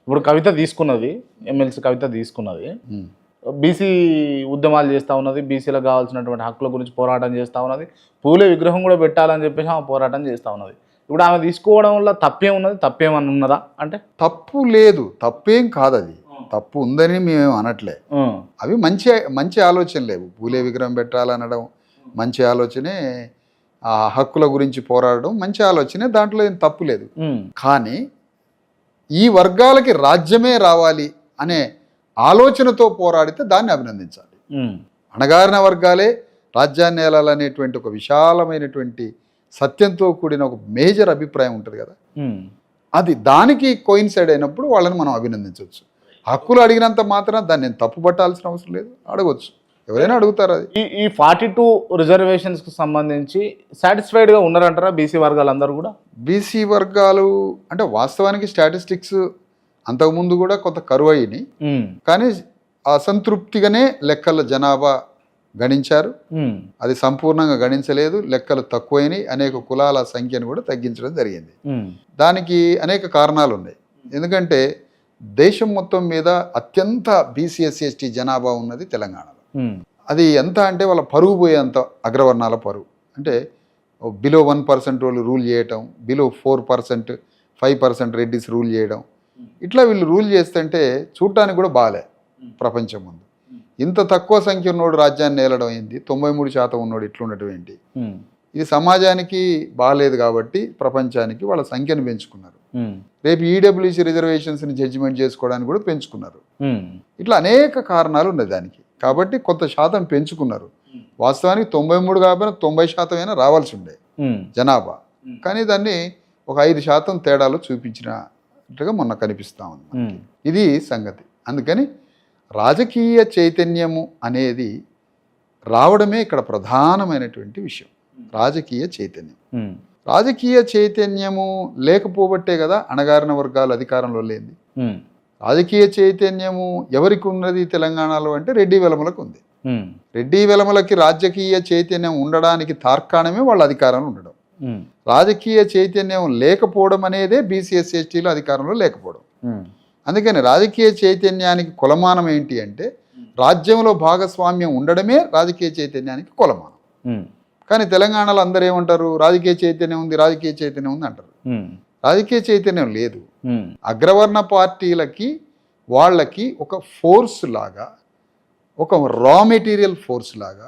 ఇప్పుడు కవిత తీసుకున్నది, ఎమ్మెల్సీ కవిత తీసుకున్నది, బీసీ ఉద్యమాలు చేస్తూ ఉన్నది, బీసీలకు కావాల్సినటువంటి హక్కుల గురించి పోరాటం చేస్తూ ఉన్నది, పూలే విగ్రహం కూడా పెట్టాలని చెప్పేసి ఆమె పోరాటం చేస్తూ ఉన్నది. ఇప్పుడు ఆమె తీసుకోవడం వల్ల తప్పేం ఉన్నది? తప్పేమని ఉన్నదా? అంటే తప్పు లేదు, తప్పేం కాదు. అది తప్పు ఉందని మేమేం అనట్లే. అవి మంచి ఆలోచన లేవు. పూలే విగ్రహం పెట్టాలనడం మంచి ఆలోచనే, ఆ హక్కుల గురించి పోరాడడం మంచి ఆలోచనే, దాంట్లో ఏం తప్పు లేదు. కానీ ఈ వర్గాలకి రాజ్యమే రావాలి అనే ఆలోచనతో పోరాడితే దాన్ని అభినందించాలి. అణగారిన వర్గాలే రాజ్యాన్ని ఏలాలనేటువంటి ఒక విశాలమైనటువంటి సత్యంతో కూడిన ఒక మేజర్ అభిప్రాయం ఉంటుంది కదా, అది దానికి కోయిన్సైడ్ అయినప్పుడు వాళ్ళని మనం అభినందించవచ్చు. హక్కులు అడిగినంత మాత్రం దాన్ని నేను తప్పు పట్టాల్సిన అవసరం లేదు, అడగవచ్చు, ఎవరైనా అడుగుతారు. అది ఈ 42 రిజర్వేషన్స్కి సంబంధించి సాటిస్ఫైడ్గా ఉన్నారంటారా బీసీ వర్గాలందరూ కూడా? బీసీ వర్గాలు అంటే వాస్తవానికి స్టాటిస్టిక్స్ అంతకుముందు కూడా కొంత కరువు అయినాయి, కానీ అసంతృప్తిగానే లెక్కల జనాభా గణించారు. అది సంపూర్ణంగా గణించలేదు, లెక్కలు తక్కువైనాయి, అనేక కులాల సంఖ్యను కూడా తగ్గించడం జరిగింది. దానికి అనేక కారణాలు ఉన్నాయి. ఎందుకంటే దేశం మొత్తం మీద అత్యంత బీసీ ఎస్సీ ఎస్టీ జనాభా ఉన్నది తెలంగాణలో. అది ఎంత అంటే వాళ్ళ పరుగు పోయేంత అగ్రవర్ణాల పరుగు. అంటే బిలో 1% వాళ్ళు రూల్ చేయటం, బిలో 4%, 5% రెడ్డిస్ రూల్ చేయడం, ఇట్లా వీళ్ళు రూల్ చేస్తుంటే చూడటానికి కూడా బాగాలే ప్రపంచం ముందు. ఇంత తక్కువ సంఖ్య ఉన్నోడు రాజ్యాన్ని ఏలడం ఏంటి, 93% ఉన్నోడు ఇట్లుండటం ఏంటి? ఇది సమాజానికి బాగాలేదు కాబట్టి ప్రపంచానికి వాళ్ళ సంఖ్యను పెంచుకున్నారు. రేపు ఈడబ్ల్యూసీ రిజర్వేషన్స్ని జడ్జిమెంట్ చేసుకోవడానికి కూడా పెంచుకున్నారు. ఇట్లా అనేక కారణాలు ఉన్నాయి దానికి. కాబట్టి కొంత శాతం పెంచుకున్నారు. వాస్తవానికి 93 కాకపోయినా 90% అయినా రావాల్సి ఉండే జనాభా, కానీ దాన్ని ఒక 5% తేడాలు చూపించినట్టుగా మొన్న కనిపిస్తా ఉంది. ఇది సంగతి. అందుకని రాజకీయ చైతన్యము అనేది రావడమే ఇక్కడ ప్రధానమైనటువంటి విషయం. రాజకీయ చైతన్యము లేకపోబట్టే కదా అణగారిన వర్గాలు అధికారంలో లేనిది. రాజకీయ చైతన్యము ఎవరికి ఉన్నది తెలంగాణలో అంటే రెడ్డి వెలమలకు ఉంది. రెడ్డి వెలమలకి రాజకీయ చైతన్యం ఉండడానికి తార్కాణమే వాళ్ళ అధికారంలో ఉండడం. రాజకీయ చైతన్యం లేకపోవడం అనేదే బీసీ ఎస్సీ ఎస్టీలు అధికారంలో లేకపోవడం. అందుకని రాజకీయ చైతన్యానికి కొలమానం ఏంటి అంటే రాజ్యంలో భాగస్వామ్యం ఉండడమే రాజకీయ చైతన్యానికి కొలమానం. కానీ తెలంగాణలో అందరూ ఏమంటారు, రాజకీయ చైతన్యం ఉంది అంటారు. రాజకీయ చైతన్యం లేదు. అగ్రవర్ణ పార్టీలకి వాళ్ళకి ఒక ఫోర్స్ లాగా, ఒక రా మెటీరియల్ ఫోర్స్ లాగా,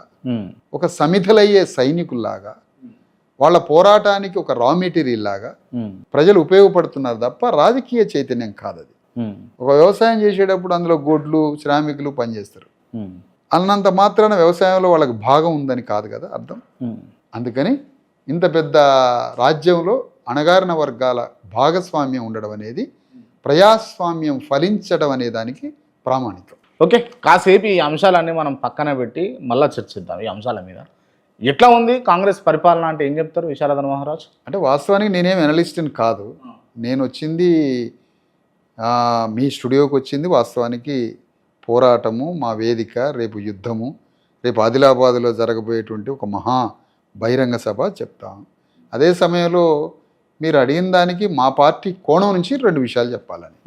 ఒక సమిధలయ్యే సైనికుల్లాగా, వాళ్ళ పోరాటానికి ఒక రా మెటీరియల్ లాగా ప్రజలు ఉపయోగపడుతున్నారు తప్ప రాజకీయ చైతన్యం కాదు అది. ఒక వ్యవసాయం చేసేటప్పుడు అందులో గొడ్లు శ్రామికులు పనిచేస్తారు, అన్నంత మాత్రాన వ్యవసాయంలో వాళ్ళకి భాగం ఉందని కాదు కదా అర్థం. అందుకని ఇంత పెద్ద రాజ్యంలో అణగారిన వర్గాల భాగస్వామ్యం ఉండడం అనేది ప్రజాస్వామ్యం ఫలించడం అనే దానికి ప్రామాణికం. ఓకే, కాసేపు ఈ అంశాలన్నీ మనం పక్కన పెట్టి మళ్ళీ చర్చిద్దాం. ఈ అంశాల మీద ఎట్లా ఉంది కాంగ్రెస్ పరిపాలన అంటే ఏం చెప్తారు విశారదన్ మహారాజ్? అంటే వాస్తవానికి నేనేం అనలిస్ట్ని కాదు, నేను వచ్చింది మీ స్టూడియోకి వచ్చింది వాస్తవానికి పోరాటము, మా వేదిక, రేపు యుద్ధము, రేపు ఆదిలాబాద్లో జరగబోయేటువంటి ఒక మహా బహిరంగ సభ చెప్తాం. అదే సమయంలో మీరు అడిగిన దానికి మా పార్టీ కోణం నుంచి 2 విషయాలు చెప్పాలని,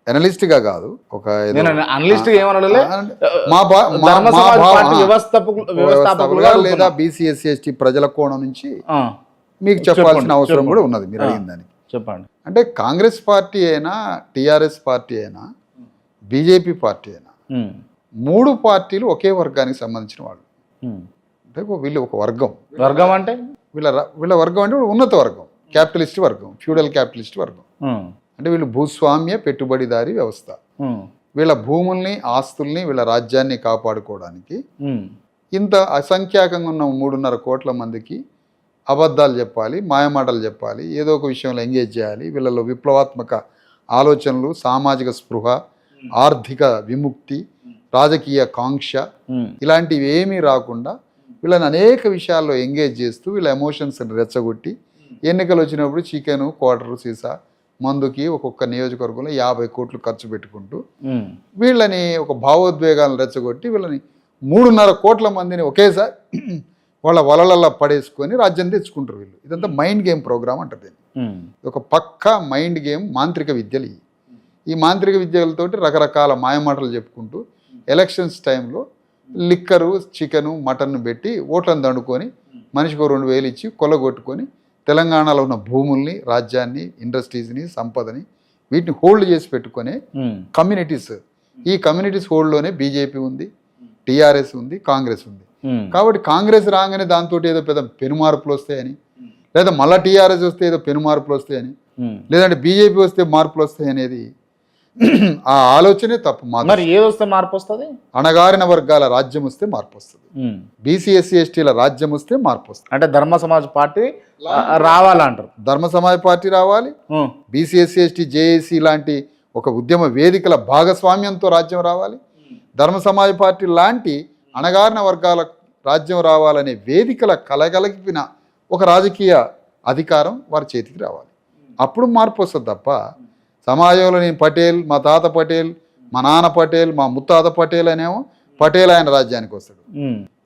అనలిస్ట్గా కాదు. ఒక లేదా బీసీ ఎస్సీ ఎస్టీ ప్రజల కోణం నుంచి మీకు చెప్పాల్సిన అవసరం కూడా ఉన్నది మీరు అడిగిన దానికి. చెప్పండి. అంటే కాంగ్రెస్ పార్టీ అయినా, టీఆర్ఎస్ పార్టీ అయినా, బీజేపీ పార్టీ అయినా 3 పార్టీలు ఒకే వర్గానికి సంబంధించిన వాళ్ళు. అంటే వీళ్ళు ఒక వర్గం అంటే వీళ్ళ వర్గం అంటే ఉన్నత వర్గం, క్యాపిటలిస్ట్ వర్గం, ఫ్యూడల్ క్యాపిటలిస్ట్ వర్గం. అంటే వీళ్ళు భూస్వామ్య పెట్టుబడిదారీ వ్యవస్థ. వీళ్ళ భూముల్ని, ఆస్తుల్ని, వీళ్ళ రాజ్యాన్ని కాపాడుకోవడానికి ఇంత అసంఖ్యాకంగా ఉన్న 3.5 కోట్ల మందికి అబద్ధాలు చెప్పాలి, మాయమాటలు చెప్పాలి, ఏదో ఒక విషయంలో ఎంగేజ్ చేయాలి, వీళ్ళలో విప్లవాత్మక ఆలోచనలు, సామాజిక స్పృహ, ఆర్థిక విముక్తి, రాజకీయ కాంక్ష ఇలాంటివి ఏమీ రాకుండా వీళ్ళని అనేక విషయాల్లో ఎంగేజ్ చేస్తూ వీళ్ళ ఎమోషన్స్ని రెచ్చగొట్టి ఎన్నికలు వచ్చినప్పుడు చికెను, క్వార్టర్ సీసా మందుకి ఒక్కొక్క నియోజకవర్గంలో 50 కోట్లు ఖర్చు పెట్టుకుంటూ వీళ్ళని ఒక భావోద్వేగాలను రెచ్చగొట్టి వీళ్ళని 3.5 కోట్ల మందిని ఒకేసారి వాళ్ళ వలలల్లో పడేసుకొని రాజ్యం తెచ్చుకుంటారు వీళ్ళు. ఇదంతా మైండ్ గేమ్ ప్రోగ్రామ్ అంటారు దీన్ని. ఒక పక్కా మైండ్ గేమ్, మాంత్రిక విద్యలు ఇవి. ఈ మాంత్రిక విద్యలతోటి రకరకాల మాయమాటలు చెప్పుకుంటూ ఎలక్షన్స్ టైంలో లిక్కరు, చికెను, మటన్ను పెట్టి ఓట్లను దండుకొని మనిషికి 2,000 ఇచ్చి కొల్లగొట్టుకొని తెలంగాణలో ఉన్న భూముల్ని, రాజ్యాన్ని, ఇండస్ట్రీస్ని, సంపదని వీటిని హోల్డ్ చేసి పెట్టుకునే కమ్యూనిటీస్. ఈ కమ్యూనిటీస్ హోల్డ్లోనే బీజేపీ ఉంది, టీఆర్ఎస్ ఉంది, కాంగ్రెస్ ఉంది. కాబట్టి కాంగ్రెస్ రాగానే దాంతో ఏదో పెద్ద పెనుమార్పులు వస్తాయని, లేదా మళ్ళీ టీఆర్ఎస్ వస్తే ఏదో పెనుమార్పులు వస్తాయని, లేదంటే బీజేపీ వస్తే మార్పులు వస్తాయి అనేది ఆ ఆలోచనే తప్పు. మరి ఏదొస్తే మార్పు వస్తుంది? అణగారిన వర్గాల రాజ్యం వస్తే మార్పు వస్తుంది. బీసీ ఎస్సీ ఎస్టీల రాజ్యం వస్తే మార్పు వస్తుంది. అంటే ధర్మ సమాజ్ పార్టీ రావాలంటారు. ధర్మ సమాజ్ పార్టీ రావాలి, బీసీ ఎస్సీ ఎస్టీ జేఏసీ లాంటి ఒక ఉద్యమ వేదికల భాగస్వామ్యంతో రాజ్యం రావాలి, ధర్మ సమాజ్ పార్టీ లాంటి అణగారిన వర్గాల రాజ్యం రావాలనే వేదికల కలగలిపిన ఒక రాజకీయ అధికారం వారి చేతికి రావాలి. అప్పుడు మార్పు వస్తుంది తప్ప సమాజంలో నేను పటేల్, మా తాత పటేల్, మా నాన్న పటేల్, మా ముత్తాత పటేల్ అనేమో పటేల్ ఆయన రాజ్యానికి వస్తాడు,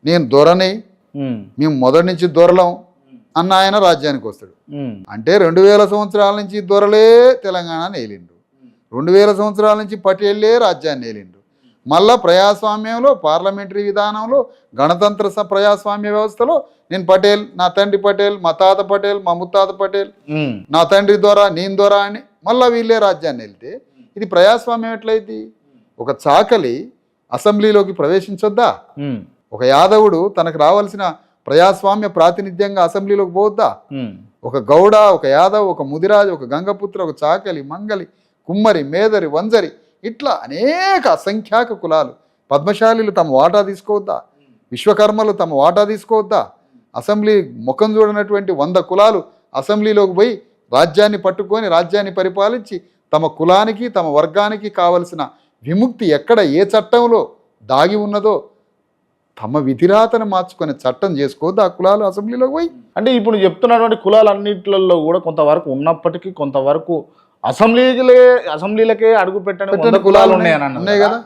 నేను దొరని, మేము మొదటి నుంచి దొరలం అన్న ఆయన రాజ్యానికి వస్తాడు. అంటే 2000 సంవత్సరాల నుంచి దొరలే తెలంగాణ నేలిండు, 2000 సంవత్సరాల నుంచి పటేళ్లే రాజ్యాన్ని నేలిండు. మళ్ళా ప్రజాస్వామ్యంలో, పార్లమెంటరీ విధానంలో, గణతంత్ర ప్రజాస్వామ్య వ్యవస్థలో నేను పటేల్, నా తండ్రి పటేల్, మా తాత పటేల్, మా ముత్తాత పటేల్, నా తండ్రి దొర, నేను దొర అని మళ్ళీ వీళ్ళే రాజ్యాన్ని వెళ్తే ఇది ప్రజాస్వామ్యం ఎట్లయితే? ఒక చాకలి అసెంబ్లీలోకి ప్రవేశించొద్దా? ఒక యాదవుడు తనకు రావాల్సిన ప్రజాస్వామ్య ప్రాతినిధ్యంగా అసెంబ్లీలోకి పోవద్దా? ఒక గౌడ, ఒక యాదవ్, ఒక ముదిరాజు, ఒక గంగపుత్ర, ఒక చాకలి, మంగలి, కుమ్మరి, మేదరి, వంజరి ఇట్లా అనేక అసంఖ్యాక కులాలు, పద్మశాలీలు తమ వాటా తీసుకోవద్దా? విశ్వకర్మలు తమ వాటా తీసుకోవద్దా? అసెంబ్లీ ముఖం చూడనటువంటి 100 కులాలు అసెంబ్లీలోకి పోయి రాజ్యాన్ని పట్టుకొని రాజ్యాన్ని పరిపాలించి తమ కులానికి, తమ వర్గానికి కావలసిన విముక్తి ఎక్కడ ఏ చట్టంలో దాగి ఉన్నదో తమ విధిరాతను మార్చుకునే చట్టం చేసుకోవద్దు ఆ కులాలు అసెంబ్లీలోకి పోయి. అంటే ఇప్పుడు చెప్తున్నటువంటి కులాలన్నింటిలో కూడా కొంతవరకు ఉన్నప్పటికీ కొంతవరకు అసెంబ్లీలకే అడుగు పెట్టిన కులాలు ఉన్నాయి కదా.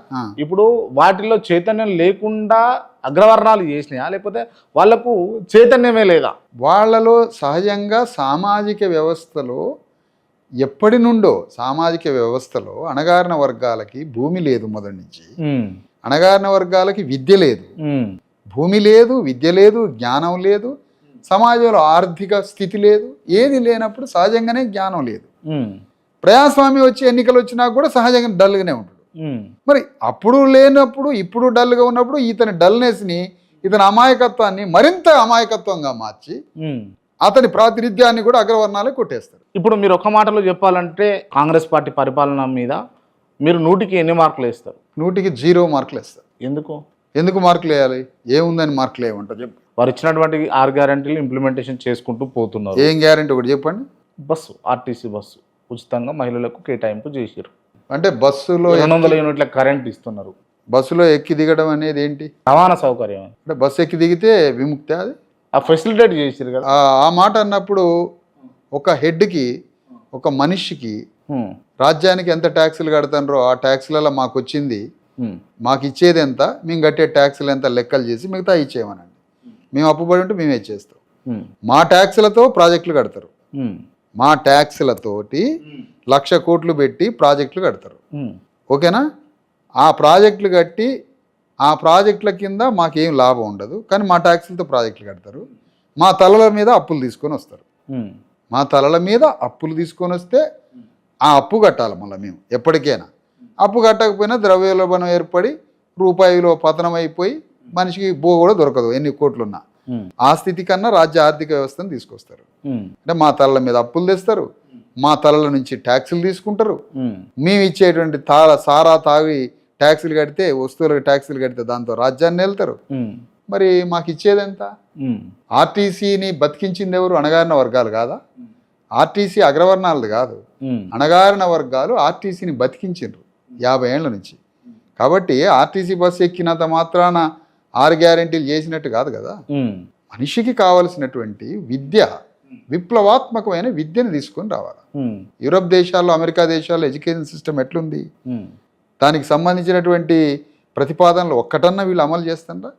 ఇప్పుడు వాటిలో చైతన్యం లేకుండా అగ్రవర్ణాలు చేసినాయా, లేకపోతే వాళ్లకు చైతన్యమే లేదా? వాళ్లలో సహజంగా సామాజిక వ్యవస్థలో ఎప్పటి నుండో సామాజిక వ్యవస్థలో అణగారిన వర్గాలకి భూమి లేదు, మొదటి నుంచి అణగారిన వర్గాలకి విద్య లేదు, భూమి లేదు, విద్య లేదు, జ్ఞానం లేదు, సమాజంలో ఆర్థిక స్థితి లేదు. ఏది లేనప్పుడు సహజంగానే జ్ఞానం లేదు. ప్రజాస్వామ్యం వచ్చి ఎన్నికలు వచ్చినా కూడా సహజంగా డల్గానే ఉంటాడు. మరి అప్పుడు లేనప్పుడు ఇప్పుడు డల్గా ఉన్నప్పుడు ఇతని డల్నెస్ని, ఇతని అమాయకత్వాన్ని మరింత అమాయకత్వంగా మార్చి అతని ప్రాతినిధ్యాన్ని కూడా అగ్రవర్ణాలే కొట్టేస్తారు. ఇప్పుడు మీరు ఒక మాటలో చెప్పాలంటే కాంగ్రెస్ పార్టీ పరిపాలన మీద మీరు 100కి ఎన్ని మార్కులు వేస్తారు? 100కి 0 మార్కులు వేస్తారు. ఎందుకు మార్కులు వేయాలి? ఏముందని మార్కులు వేయమంటారు చెప్పు? వారు ఇచ్చినటువంటి 6 గ్యారెంటీలు ఇంప్లిమెంటేషన్ చేసుకుంటూ పోతున్నారు. ఏం గ్యారెంటీ ఒకటి చెప్పండి. బస్సు, ఆర్టీసీ బస్సు ఉచితంగా మహిళలకు కేటాయింపు చేశారు. అంటే బస్సులో 200 యూనిట్ల కరెంట్ ఇస్తున్నారు. బస్సులో ఎక్కి దిగడం అనేది ఏంటి? రవాణా సౌకర్యం. అంటే బస్సు ఎక్కి దిగితే విముక్తి, అది ఆ ఫెసిలిటేట్ చేశారు కదా. ఆ మాట అన్నప్పుడు ఒక హెడ్కి, ఒక మనిషికి రాజ్యానికి ఎంత ట్యాక్సులు కడతారో ఆ ట్యాక్సులలో మాకు వచ్చింది, మాకు ఇచ్చేది ఎంత, మేము కట్టే ట్యాక్సులు ఎంత లెక్కలు చేసి మిగతా ఇచ్చేయమనండి. మేము అప్పుబడి ఉంటే మేమే ఇచ్చేస్తాం. మా ట్యాక్సులతో ప్రాజెక్టులు కడతారు, మా ట్యాక్సులతోటి 1,00,000 కోట్లు పెట్టి ప్రాజెక్టులు కడతారు. ఓకేనా? ఆ ప్రాజెక్టులు కట్టి ఆ ప్రాజెక్టుల కింద మాకేం లాభం ఉండదు, కానీ మా ట్యాక్సులతో ప్రాజెక్టులు కడతారు. మా తలల మీద అప్పులు తీసుకొని వస్తారు. మా తలల మీద అప్పులు తీసుకొని వస్తే ఆ అప్పు కట్టాలి మళ్ళీ మేము ఎప్పటికైనా. అప్పు కట్టకపోయినా ద్రవ్యోల్బణం ఏర్పడి రూపాయిలో పతనం అయిపోయి మనిషికి బో కూడా దొరకదు ఎన్ని కోట్లున్నా. ఆ స్థితి కన్నా రాజ్య ఆర్థిక వ్యవస్థను తీసుకొస్తారు. అంటే మా తలల మీద అప్పులు తెస్తారు, మా తలల నుంచి ట్యాక్సులు తీసుకుంటారు. మేము ఇచ్చేటువంటి సారా తాగి ట్యాక్సులు కడితే, వస్తువులకు ట్యాక్సులు కడితే దాంతో రాజ్యాన్ని వెళ్తారు. మరి మాకు ఇచ్చేదెంత? ఆర్టీసీని బతికించింది ఎవరు? అణగారిన వర్గాలు కాదా? ఆర్టీసీ అగ్రవర్ణాలది కాదు, అణగారిన వర్గాలు ఆర్టీసీని బతికించిండ్రు 50 ఏళ్ల నుంచి. కాబట్టి ఆర్టీసీ బస్సు ఎక్కినంత మాత్రాన 6 గ్యారెంటీలు చేసినట్టు కాదు కదా. మనిషికి కావలసినటువంటి విద్య, విప్లవాత్మకమైన విద్యను తీసుకొని రావాలి. యూరప్ దేశాల్లో, అమెరికా దేశాల్లో ఎడ్యుకేషన్ సిస్టమ్ ఎట్లుంది, దానికి సంబంధించినటువంటి ప్రతిపాదనలు ఒక్కటన్నా వీళ్ళు అమలు చేస్తారా?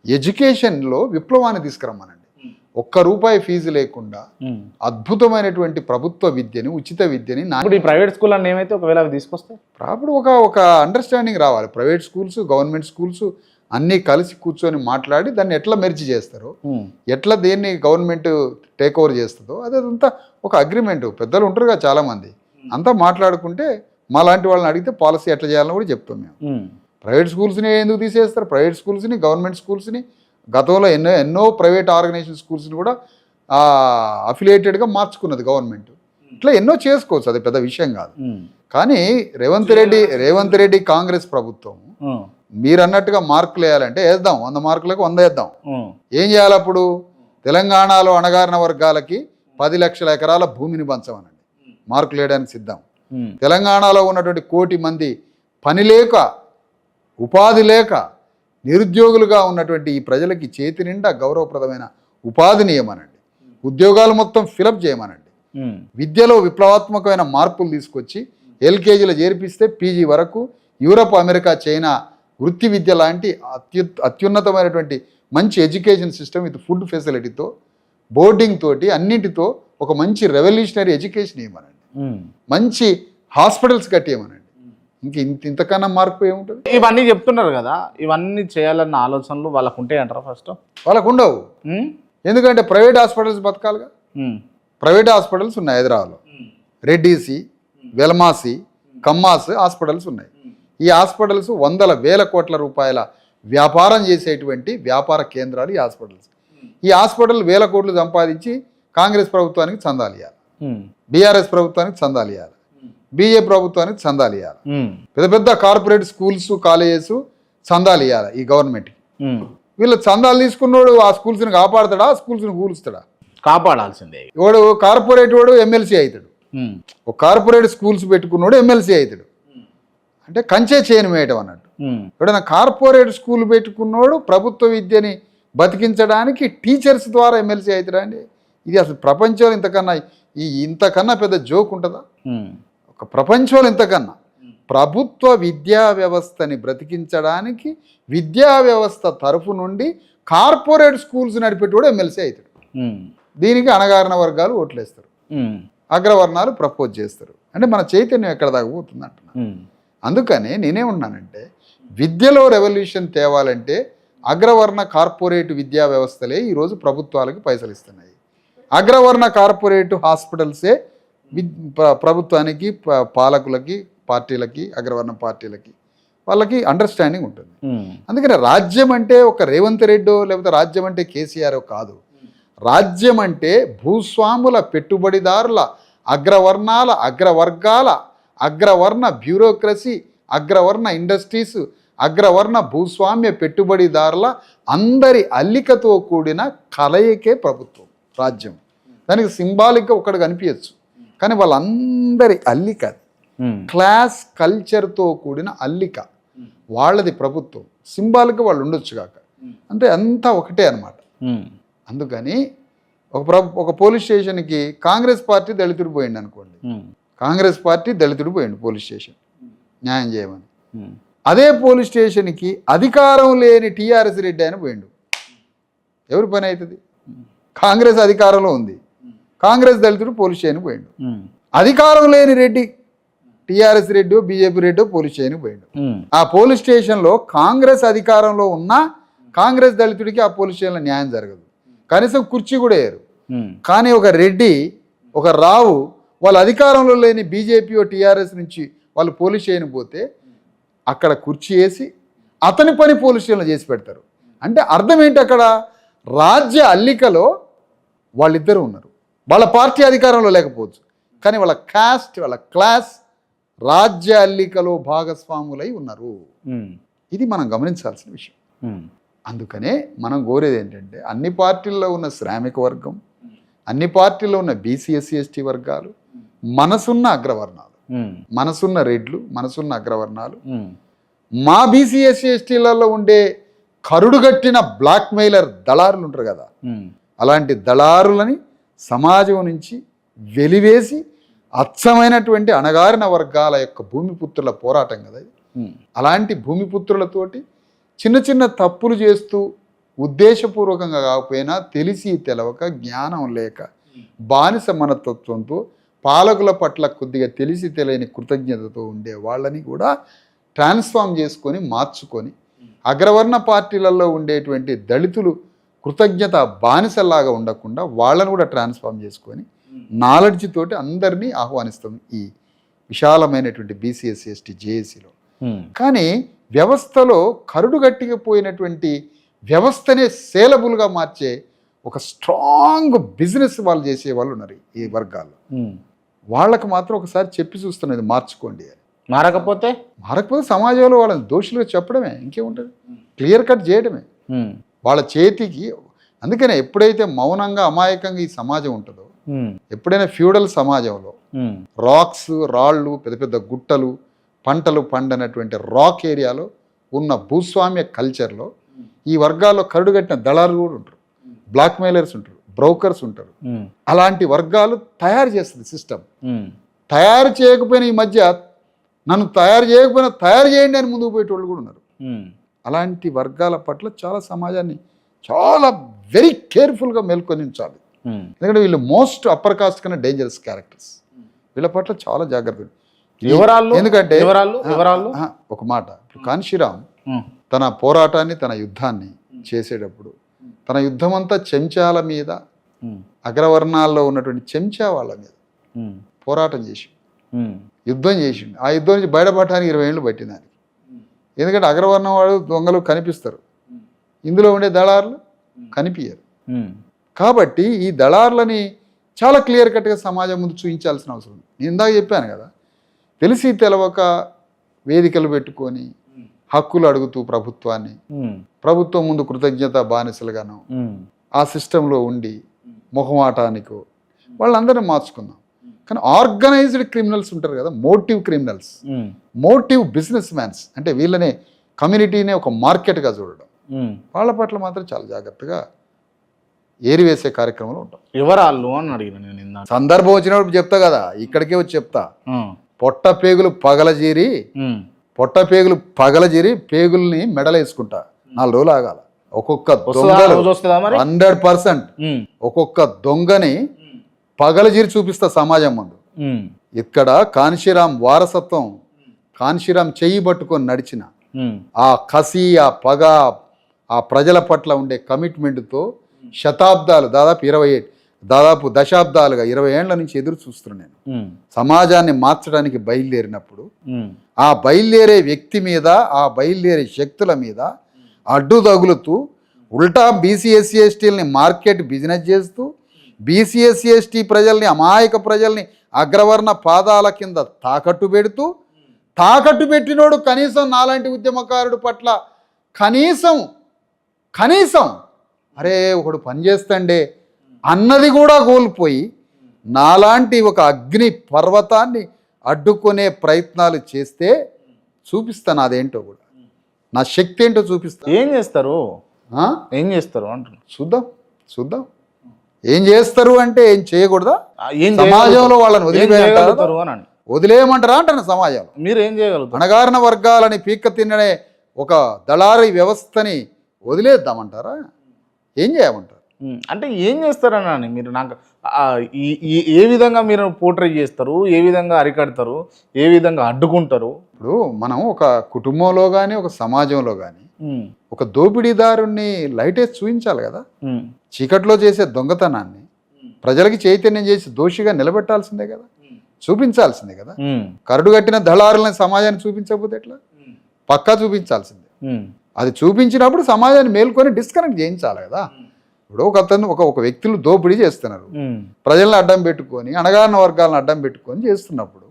ఎడ్యుకేషన్లో విప్లవాన్ని తీసుకురమ్మనండి. ₹1 ఫీజు లేకుండా అద్భుతమైనటువంటి ప్రభుత్వ విద్యని, ఉచిత విద్యని. ఈ ప్రైవేట్ స్కూల్ అని ఏమైతే ఒకవేళ అవి తీసుకొస్తే అప్పుడు ఒక అండర్స్టాండింగ్ రావాలి. ప్రైవేట్ స్కూల్స్, గవర్నమెంట్ స్కూల్స్ అన్నీ కలిసి కూర్చొని మాట్లాడి దాన్ని ఎట్లా మెర్జ్ చేస్తారో, ఎట్లా దేన్ని గవర్నమెంట్ టేక్ ఓవర్ చేస్తుందో అదంతా ఒక అగ్రిమెంట్. పెద్దలు ఉంటారు కదా చాలామంది, అంతా మాట్లాడుకుంటే మా లాంటి వాళ్ళని అడిగితే పాలసీ ఎట్లా చేయాలని కూడా చెప్తాం మేము. ప్రైవేట్ స్కూల్స్ని ఎందుకు తీసేస్తారు? ప్రైవేట్ స్కూల్స్ని, గవర్నమెంట్ స్కూల్స్ని, గతంలో ఎన్నో ప్రైవేట్ ఆర్గనైజేషన్ స్కూల్స్ని కూడా అఫిలియేటెడ్గా మార్చుకున్నది గవర్నమెంట్. ఇట్లా ఎన్నో చేసుకోవచ్చు, అది పెద్ద విషయం కాదు. కానీ రేవంత్ రెడ్డి కాంగ్రెస్ ప్రభుత్వం మీరు అన్నట్టుగా మార్కులు వేయాలంటే వేద్దాం, 100 మార్కులకు 100 వేద్దాం. ఏం చేయాలి అప్పుడు? తెలంగాణలో అణగారిన వర్గాలకి 10 లక్షల ఎకరాల భూమిని పంచమనండి, మార్కులు వేయడానికి సిద్ధం. తెలంగాణలో ఉన్నటువంటి 1 కోటి మంది పని లేక, ఉపాధి లేక, నిరుద్యోగులుగా ఉన్నటువంటి ఈ ప్రజలకి చేతి నిండా గౌరవప్రదమైన ఉపాధిని ఇవ్వమనండి, ఉద్యోగాలు మొత్తం ఫిలప్ చేయమనండి. విద్యలో విప్లవాత్మకమైన మార్పులు తీసుకొచ్చి ఎల్కేజీలో చేర్పిస్తే పీజీ వరకు యూరప్, అమెరికా, చైనా వృత్తి విద్య లాంటి అత్యున్నతమైనటువంటి మంచి ఎడ్యుకేషన్ సిస్టమ్ విత్ ఫుడ్ ఫెసిలిటీతో, బోర్డింగ్ తోటి, అన్నింటితో ఒక మంచి రెవల్యూషనరీ ఎడ్యుకేషన్ ఇవ్వమనండి, మంచి హాస్పిటల్స్ కట్టేయమనండి. ఇంతకన్నా మార్పు ఏముంటుంది? ఇవన్నీ చెప్తున్నారు కదా, ఇవన్నీ చేయాలన్న ఆలోచనలు వాళ్ళకు ఉంటాయి అంటారా? ఫస్ట్ వాళ్ళకు ఉండవు. ఎందుకంటే ప్రైవేట్ హాస్పిటల్స్ బతకాలిగా. ప్రైవేట్ హాస్పిటల్స్ ఉన్నాయి హైదరాబాద్లో, రెడ్డిసి, వెల్మాసి, కమ్మాస్ హాస్పిటల్స్ ఉన్నాయి. ఈ హాస్పిటల్స్ వందల వేల కోట్ల రూపాయల వ్యాపారం చేసేటువంటి వ్యాపార కేంద్రాలు ఈ హాస్పిటల్స్. ఈ హాస్పిటల్ వేల కోట్లు సంపాదించి కాంగ్రెస్ ప్రభుత్వానికి చందాలు ఇవ్వాలి, బీఆర్ఎస్ ప్రభుత్వానికి చందాలు ఇవ్వాలి, బీజేపీ ప్రభుత్వానికి చందాలు ఇవ్వాలి, పెద్ద పెద్ద కార్పొరేట్ స్కూల్స్, కాలేజెస్ చందాలు ఇవ్వాలి ఈ గవర్నమెంట్కి. వీళ్ళు చందాలు తీసుకున్నాడు ఆ స్కూల్స్ని కాపాడుతాడా? ఆ స్కూల్స్ని కూలుస్తాడా? కాపాడాల్సిందే. వాడు కార్పొరేట్ వాడు ఎమ్మెల్సీ అవుతాడు, ఒక కార్పొరేట్ స్కూల్స్ పెట్టుకున్నాడు ఎమ్మెల్సీ అవుతాడు. అంటే కంచే చేయని వేయటం అన్నట్టు. ఎవడైనా కార్పొరేట్ స్కూల్ పెట్టుకున్నాడు ప్రభుత్వ విద్యని బతికించడానికి టీచర్స్ ద్వారా ఎమ్మెల్సీ అవుతాడా అండి? ఇది అసలు ప్రపంచంలో ఇంతకన్నా పెద్ద జోక్ ఉంటుందా? ఒక ప్రపంచంలో ఇంతకన్నా ప్రభుత్వ విద్యా వ్యవస్థని బ్రతికించడానికి విద్యా వ్యవస్థ తరఫు నుండి కార్పొరేట్ స్కూల్స్ నడిపేటోడు ఎమ్మెల్సీ అవుతాడు. దీనికి అణగారిన వర్గాలు ఓట్లేస్తారు, అగ్రవర్ణాలు ప్రపోజ్ చేస్తారు. అంటే మన చైతన్యం ఎక్కడ దాకా పోతుంది అంటున్నా. అందుకని నేనేమన్నానంటే, విద్యలో రెవల్యూషన్ తేవాలంటే అగ్రవర్ణ కార్పొరేట్ విద్యా వ్యవస్థలే ఈరోజు ప్రభుత్వాలకు పైసలు ఇస్తున్నాయి. అగ్రవర్ణ కార్పొరేట్ హాస్పిటల్సే ప్రభుత్వానికి, పాలకులకి, పార్టీలకి, అగ్రవర్ణ పార్టీలకి వాళ్ళకి అండర్స్టాండింగ్ ఉంటుంది. అందుకని రాజ్యం అంటే ఒక రేవంత్ రెడ్డో లేకపోతే రాజ్యం అంటే కేసీఆర్ కాదు. రాజ్యం అంటే భూస్వాముల, పెట్టుబడిదారుల, అగ్రవర్ణాల, అగ్రవర్గాల, అగ్రవర్ణ బ్యూరోక్రసీ, అగ్రవర్ణ ఇండస్ట్రీస్, అగ్రవర్ణ భూస్వామ్య పెట్టుబడిదారుల అందరి అల్లికతో కూడిన కలయికే ప్రభుత్వం, రాజ్యం. దానికి సింబాలిక్గా ఒకటి కనిపించచ్చు, కానీ వాళ్ళందరి అల్లిక, క్లాస్ కల్చర్తో కూడిన అల్లిక వాళ్ళది ప్రభుత్వం. సింబాలిక్గా వాళ్ళు ఉండొచ్చు కాక, అంటే అంతా ఒకటే అనమాట. అందుకని ఒక పోలీస్ స్టేషన్కి కాంగ్రెస్ పార్టీ దళితుడు పోయింది అనుకోండి, కాంగ్రెస్ పార్టీ దళితుడు పోయిండు పోలీస్ స్టేషన్ న్యాయం చేయమని. అదే పోలీస్ స్టేషన్కి అధికారం లేని టీఆర్ఎస్ రెడ్డి ఆయన పోయిండు, ఎవరి పని అవుతుంది? కాంగ్రెస్ అధికారంలో ఉంది, కాంగ్రెస్ దళితుడు పోలీస్ స్టేషన్కి పోయిండు. అధికారం లేని రెడ్డి, టీఆర్ఎస్ రెడ్డో బీజేపీ రెడ్డో పోలీస్ స్టేషన్కి పోయిండు. ఆ పోలీస్ స్టేషన్లో కాంగ్రెస్ అధికారంలో ఉన్న కాంగ్రెస్ దళితుడికి ఆ పోలీస్ స్టేషన్లో న్యాయం జరగదు, కనీసం కుర్చీ కూడా వేయరు. కానీ ఒక రెడ్డి, ఒక రావు వాళ్ళు అధికారంలో లేని బీజేపీ టీఆర్ఎస్ నుంచి వాళ్ళు పోలీస్ స్టేషన్ పోతే అక్కడ కుర్చీ వేసి అతని పని పోలీస్ స్టేషన్లో చేసి పెడతారు. అంటే అర్థం ఏంటి? అక్కడ రాజ్య అల్లికలో వాళ్ళిద్దరూ ఉన్నారు. వాళ్ళ పార్టీ అధికారంలో లేకపోవచ్చు, కానీ వాళ్ళ కాస్ట్, వాళ్ళ క్లాస్ రాజ్య అల్లికలో భాగస్వాములై ఉన్నారు. ఇది మనం గమనించాల్సిన విషయం. అందుకనే మనం కోరేది ఏంటంటే అన్ని పార్టీల్లో ఉన్న శ్రామిక వర్గం, అన్ని పార్టీల్లో ఉన్న బీసీ ఎస్సీ ఎస్టీ వర్గాలు, మనసున్న అగ్రవర్ణాలు, మనసున్న రెడ్లు, మనసున్న అగ్రవర్ణాలు, మా బీసీ ఎస్సీ ఎస్టీలలో ఉండే కరుడుగట్టిన బ్లాక్మెయిలర్ దళారులు ఉంటారు కదా, అలాంటి దళారులని సమాజం నుంచి వెలివేసి అచ్చమైనటువంటి అణగారిన వర్గాల యొక్క భూమిపుత్రుల పోరాటం కదా ఇది. అలాంటి భూమిపుత్రులతోటి చిన్న చిన్న తప్పులు చేస్తూ ఉద్దేశపూర్వకంగా కాకపోయినా తెలిసి తెలవక జ్ఞానం లేక బానిస మనతత్వంతో పాలకుల పట్ల కొద్దిగా తెలిసి తెలియని కృతజ్ఞతతో ఉండే వాళ్ళని కూడా ట్రాన్స్ఫార్మ్ చేసుకొని మార్చుకొని అగ్రవర్ణ పార్టీలలో ఉండేటువంటి దళితులు కృతజ్ఞత బానిసలాగా ఉండకుండా వాళ్ళను కూడా ట్రాన్స్ఫార్మ్ చేసుకొని నాలెడ్జ్ తోటి అందరినీ ఆహ్వానిస్తాం ఈ విశాలమైనటువంటి బీసీఎస్సీ ఎస్టీ జేఏసీలో. కానీ వ్యవస్థలో కరుడు గట్టిపోయినటువంటి వ్యవస్థనే సేలబుల్గా మార్చే ఒక స్ట్రాంగ్ బిజినెస్ వాళ్ళు చేసే వాళ్ళు ఉన్నారు ఈ వర్గాల్లో. వాళ్ళకు మాత్రం ఒకసారి చెప్పి చూస్తున్నది మార్చుకోండి అని. మారకపోతే సమాజంలో వాళ్ళని దోషులుగా చెప్పడమే, ఇంకేముంటుంది, క్లియర్ కట్ చేయడమే వాళ్ళ చేతికి. అందుకనే ఎప్పుడైతే మౌనంగా అమాయకంగా ఈ సమాజం ఉంటుందో, ఎప్పుడైనా ఫ్యూడల్ సమాజంలో రాక్స్, రాళ్ళు, పెద్ద పెద్ద గుట్టలు, పంటలు పండనటువంటి రాక్ ఏరియాలో ఉన్న భూస్వామ్య కల్చర్లో ఈ వర్గాల్లో కరుడుగట్టిన దళారులు కూడా ఉంటారు, బ్లాక్మెయిలర్స్ ఉంటారు, బ్రోకర్స్ ఉంటారు. అలాంటి వర్గాలు తయారు చేస్తుంది సిస్టమ్. తయారు చేయకపోయినా ఈ మధ్య నన్ను తయారు చేయకపోయినా తయారు చేయండి అని ముందుకు పోయేటోళ్ళు కూడా ఉన్నారు. అలాంటి వర్గాల పట్ల చాలా సమాజాన్ని చాలా వెరీ కేర్ఫుల్గా మేల్కొనించాలి. ఎందుకంటే వీళ్ళు మోస్ట్ అప్పర్ కాస్ట్ కన్నా డేంజరస్ క్యారెక్టర్స్. వీళ్ళ పట్ల చాలా జాగ్రత్త. ఎందుకంటే ఒక మాట, ఇప్పుడు కాన్షీరామ్ తన పోరాటాన్ని, తన యుద్ధాన్ని చేసేటప్పుడు తన యుద్ధం అంతా చెంచాల మీద, అగ్రవర్ణాల్లో ఉన్నటువంటి చెంచా వాళ్ళ మీద పోరాటం చేసి యుద్ధం చేసిండు. ఆ యుద్ధం నుంచి బయటపడటానికి 20 ఏళ్ళు పట్టింది దానికి. ఎందుకంటే అగ్రవర్ణం వాడు దొంగలు కనిపిస్తారు, ఇందులో ఉండే దళారులు కనిపించరు. కాబట్టి ఈ దళారులని చాలా క్లియర్ కట్గా సమాజం ముందు చూపించాల్సిన అవసరం ఉంది. నేను ఇందాక చెప్పాను కదా, తెలిసి తెలవక వేదికలు పెట్టుకొని హక్కులు అడుగుతూ ప్రభుత్వం ముందు కృతజ్ఞత బానిసలుగాను ఆ సిస్టంలో ఉండి మొహమాటానికో వాళ్ళందరినీ మార్చుకుందాం. కానీ ఆర్గనైజ్డ్ క్రిమినల్స్ ఉంటారు కదా, motive criminals, motive business mans, అంటే వీళ్ళనే కమ్యూనిటీనే ఒక మార్కెట్గా చూడడం, వాళ్ళ పట్ల మాత్రం చాలా జాగ్రత్తగా ఏరివేసే కార్యక్రమంలో ఉంటాం. ఎవరాళ్ళు అని అడిగిన నేను. సందర్భం వచ్చినప్పుడు చెప్తా కదా, ఇక్కడికే వచ్చి చెప్తా. పొట్ట పేగులు పగలజీరి పేగుల్ని మెడలేసుకుంటా 4 రోజులు ఆగాల. ఒక్కొక్క దొంగలు 100% ఒక్కొక్క దొంగని పగలజీరి చూపిస్తా సమాజం ముందు. ఇక్కడ కాన్షీరామ్ వారసత్వం, కాన్షీరామ్ చెయ్యి పట్టుకొని నడిచిన ఆ కసి, ఆ పగ, ఆ ప్రజల పట్ల ఉండే కమిట్మెంట్తో శతాబ్దాలు, దాదాపు దశాబ్దాలుగా 20 ఏళ్ల నుంచి ఎదురు చూస్తున్నాను నేను. సమాజాన్ని మార్చడానికి బయలుదేరినప్పుడు ఆ బయలుదేరే వ్యక్తి మీద, ఆ బయలుదేరే శక్తుల మీద అడ్డు తగులుతూ ఉల్టా బీసీ ఎస్సీ ఎస్టీలని మార్కెట్ బిజినెస్ చేస్తూ బీసీ ఎస్సీ ఎస్టీ ప్రజల్ని, అమాయక ప్రజల్ని అగ్రవర్ణ పాదాల కింద తాకట్టు పెట్టినోడు కనీసం నాలాంటి ఉద్యమకారుడు పట్ల కనీసం అరే ఒకడు పనిచేస్తండే అన్నది కూడా కోల్పోయి నాలాంటి ఒక అగ్ని పర్వతాన్ని అడ్డుకునే ప్రయత్నాలు చేస్తే చూపిస్తాను అదేంటో కూడా, నా శక్తి ఏంటో చూపిస్తాను. ఏం చేస్తారు అంటున్నా. చూద్దాం ఏం చేస్తారు అంటే ఏం చేయకూడదా? సమాజంలో వాళ్ళని వదిలేయమంటారా అంటాను. సమాజంలో మీరు ఏం చేయగలుగుతారు? అణగారిన వర్గాలని పీక్క తిననే ఒక దళారీ వ్యవస్థని వదిలేద్దామంటారా? ఏం చేయమంటారు? అంటే ఏం చేస్తారని మీరు నాకు ఏ విధంగా మీరు పోర్ట్రేట్ చేస్తారు, ఏ విధంగా అరికడతారు, ఏ విధంగా అడ్డుకుంటారు? ఇప్పుడు మనం ఒక కుటుంబంలో కానీ ఒక సమాజంలో కానీ ఒక దోపిడీదారుణ్ణి లైటేసి చూపించాలి కదా. చీకట్లో చేసే దొంగతనాన్ని ప్రజలకి చైతన్యం చేసి దోషిగా నిలబెట్టాల్సిందే కదా, చూపించాల్సిందే కదా. కరడు కట్టిన దళారులని సమాజాన్ని చూపించకపోతే ఎట్లా? పక్కా చూపించాల్సిందే. అది చూపించినప్పుడు సమాజాన్ని మేల్కొని డిస్కనెక్ట్ చేయించాలి కదా. ఇప్పుడు ఒక వ్యక్తులు దోపిడీ చేస్తున్నారు, ప్రజలను అడ్డం పెట్టుకొని, అణగారిన వర్గాలను అడ్డం పెట్టుకొని చేస్తున్నప్పుడు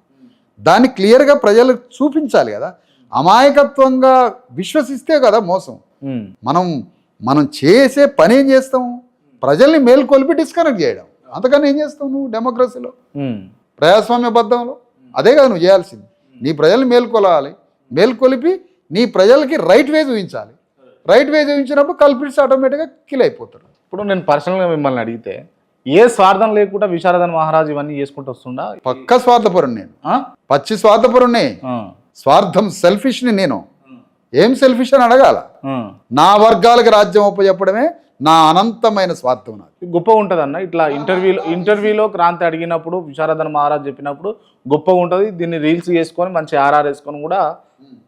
దాన్ని క్లియర్గా ప్రజలకు చూపించాలి కదా. అమాయకత్వంగా విశ్వసిస్తే కదా మోసం. మనం మనం చేసే పని ఏం చేస్తాము? ప్రజల్ని మేల్కొల్పి డిస్కనెక్ట్ చేయడం. అంతకన్నా ఏం చేస్తావు నువ్వు డెమోక్రసీలో, ప్రజాస్వామ్యబద్ధంలో? అదే కదా నువ్వు చేయాల్సింది. నీ ప్రజల్ని మేల్కొలాలి, మేల్కొలిపి నీ ప్రజలకి రైట్ వే చూపించాలి. రైట్ వే చూపించినప్పుడు కల్పిట్స్ ఆటోమేటిక్గా కిల్ అయిపోతారు. ఇప్పుడు నేను పర్సనల్గా మిమ్మల్ని అడిగితే ఏ స్వార్థం లేకుండా విశారదన్ మహారాజ్ ఇవన్నీ చేసుకుంటూ వస్తుండా? పక్క స్వార్థపరుడు నేను, పచ్చి స్వార్థపరుణ్ణి. స్వార్థం సెల్ఫిష్ని నేను. ఏం సెల్ఫిష్ అని అడగాల? నా వర్గాలకు రాజ్యం ఒప్పచెప్పడమే నా అనంతమైన స్వార్థం. నాకు గొప్పగా ఉంటుంది అన్న. ఇట్లా ఇంటర్వ్యూలో క్రాంతి అడిగినప్పుడు విశారదన్ మహారాజ్ చెప్పినప్పుడు గొప్పగా ఉంటుంది. దీన్ని రీల్స్ చేసుకొని మంచి ఆర్ఆర్ వేసుకొని కూడా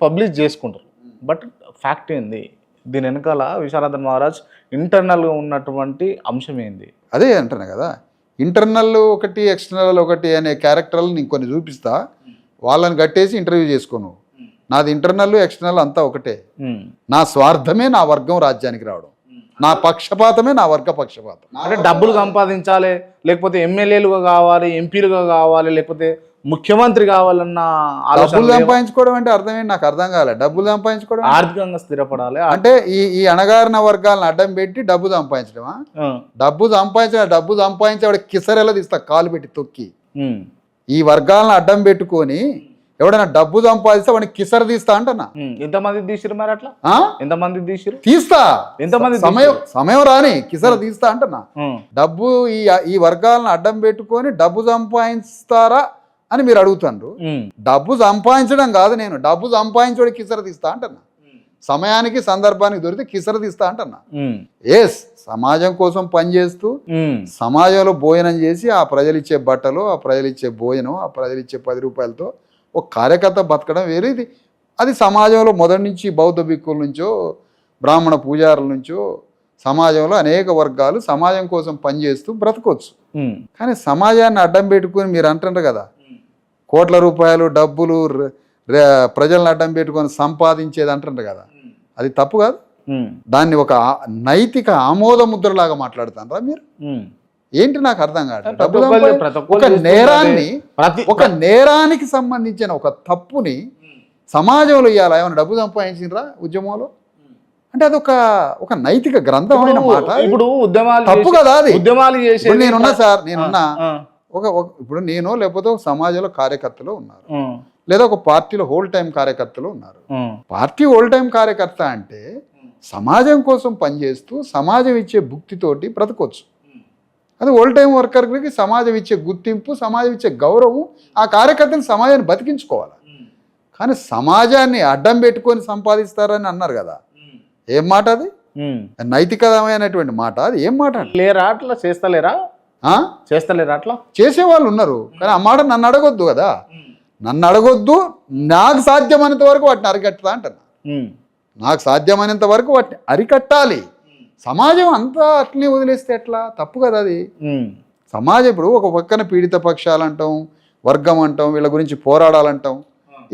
పబ్లిష్ చేసుకుంటారు. బట్ ఫ్యాక్ట్ ఏంది దీని వెనకాల? విశారదన్ మహారాజ్ ఇంటర్నల్గా ఉన్నటువంటి అంశం ఏంది? అదే అంటున్నా కదా, ఇంటర్నల్ ఒకటి ఎక్స్టర్నల్ ఒకటి అనే క్యారెక్టర్లు నేను కొన్ని చూపిస్తా, వాళ్ళని కట్టేసి ఇంటర్వ్యూ చేసుకోను. నాది ఇంటర్నల్ ఎక్స్టర్నల్ అంతా ఒకటే. నా స్వార్థమే నా వర్గం రాజ్యానికి రావడం, నా పక్షపాతమే నా వర్గ పక్షపాతం. అంటే డబ్బులు సంపాదించాలి, లేకపోతే ఎమ్మెల్యేలుగా కావాలి, ఎంపీలుగా కావాలి, లేకపోతే ముఖ్యమంత్రి కావాలన్న డబ్బులు సంపాదించుకోవడం అంటే అర్థం ఏంటి? నాకు అర్థం కాలేదు. డబ్బులు సంపాదించుకోవడం ఆర్థికంగా స్థిరపడాలి అంటే ఈ అణగారిన వర్గాలను అడ్డం పెట్టి డబ్బు సంపాదించడమా? డబ్బు సంపాదించేవాడు కిసరెలా తీస్తా కాలు పెట్టి తొక్కి. ఈ వర్గాలను అడ్డం పెట్టుకొని ఎవడైనా డబ్బు సంపాదిస్తే వాడిని కిసర తీస్తా అంటనా? ఎంతమంది తీసిరు మరి? అట్లా ఎంతమంది తీసిరు? తీస్తా. ఎంతమంది? సమయం రాని కిసర తీస్తా అంటనా? డబ్బు ఈ వర్గాలను అడ్డం పెట్టుకొని డబ్బు సంపాదిస్తారా అని మీరు అడుగుతాండ్రు. డబ్బు సంపాదించడం కాదు, నేను డబ్బు సంపాదించడం కిసర తీస్తా అంటన్నా. సమయానికి సందర్భానికి దొరికితే కిసర తీస్తా అంటన్నా. ఎస్, సమాజం కోసం పనిచేస్తూ సమాజంలో భోజనం చేసి ఆ ప్రజలు ఇచ్చే బట్టలు, ఆ ప్రజలు ఇచ్చే భోజనం, ఆ ప్రజలు ఇచ్చే 10 రూపాయలతో ఒక కార్యకర్త బతకడం వేరేది. అది సమాజంలో మొదటి నుంచి బౌద్ధ భిక్కుల నుంచో బ్రాహ్మణ పూజారుల నుంచో సమాజంలో అనేక వర్గాలు సమాజం కోసం పనిచేస్తూ బ్రతకొచ్చు. కానీ సమాజాన్ని అడ్డం పెట్టుకొని మీరు అంటారు కదా, కోట్ల రూపాయలు డబ్బులు ప్రజలను అడ్డం పెట్టుకొని సంపాదించేది అంటారు కదా, అది తప్పు కాదు. దాన్ని ఒక నైతిక ఆమోద ముద్రలాగా మాట్లాడుతారా మీరు? ఏంటి నాకు అర్థం కాదు. ఒక నేరానికి సంబంధించిన ఒక తప్పుని సమాజంలో ఇవ్వాలా? ఏమైనా డబ్బు సంపాదించినరా ఉద్యమంలో? అంటే అది ఒక నైతిక గ్రంథమైన మాట. ఇప్పుడు ఉద్యమాలు తప్పు కదా అది. ఉద్యమాలు చేసి నేనున్నా సార్, నేనున్నా ఇప్పుడు నేను లేకపోతే ఒక సమాజంలో కార్యకర్తలు ఉన్నారు, లేదా ఒక పార్టీలో హోల్ టైం కార్యకర్తలు ఉన్నారు. పార్టీ హోల్ టైం కార్యకర్త అంటే సమాజం కోసం పనిచేస్తూ సమాజం ఇచ్చే భుక్తితోటి బ్రతకొచ్చు. అది హోల్ టైం వర్కర్కి సమాజం ఇచ్చే గుర్తింపు, సమాజం ఇచ్చే గౌరవం, ఆ కార్యకర్తని సమాజాన్ని బతికించుకోవాలి. కానీ సమాజాన్ని అడ్డం పెట్టుకొని సంపాదిస్తారని అన్నారు కదా, ఏం మాట అది? నైతికమైనటువంటి మాట అది? ఏం మాట? లేరా అట్లా? చేస్తలేరా? అట్లా చేసేవాళ్ళు ఉన్నారు, కానీ ఆ మాట నన్ను అడగొద్దు కదా. నన్ను అడగొద్దు. నాకు సాధ్యమైనంత వరకు వాటిని అరికట్టా అంటున్నా. నాకు సాధ్యమైనంత వరకు వాటిని అరికట్టాలి. సమాజం అంతా అట్లనే వదిలేస్తే ఎట్లా? తప్పు కదా అది. సమాజం ఇప్పుడు ఒక పక్కన పీడిత పక్షాలు అంటాం, వర్గం అంటాం, వీళ్ళ గురించి పోరాడాలంటాం.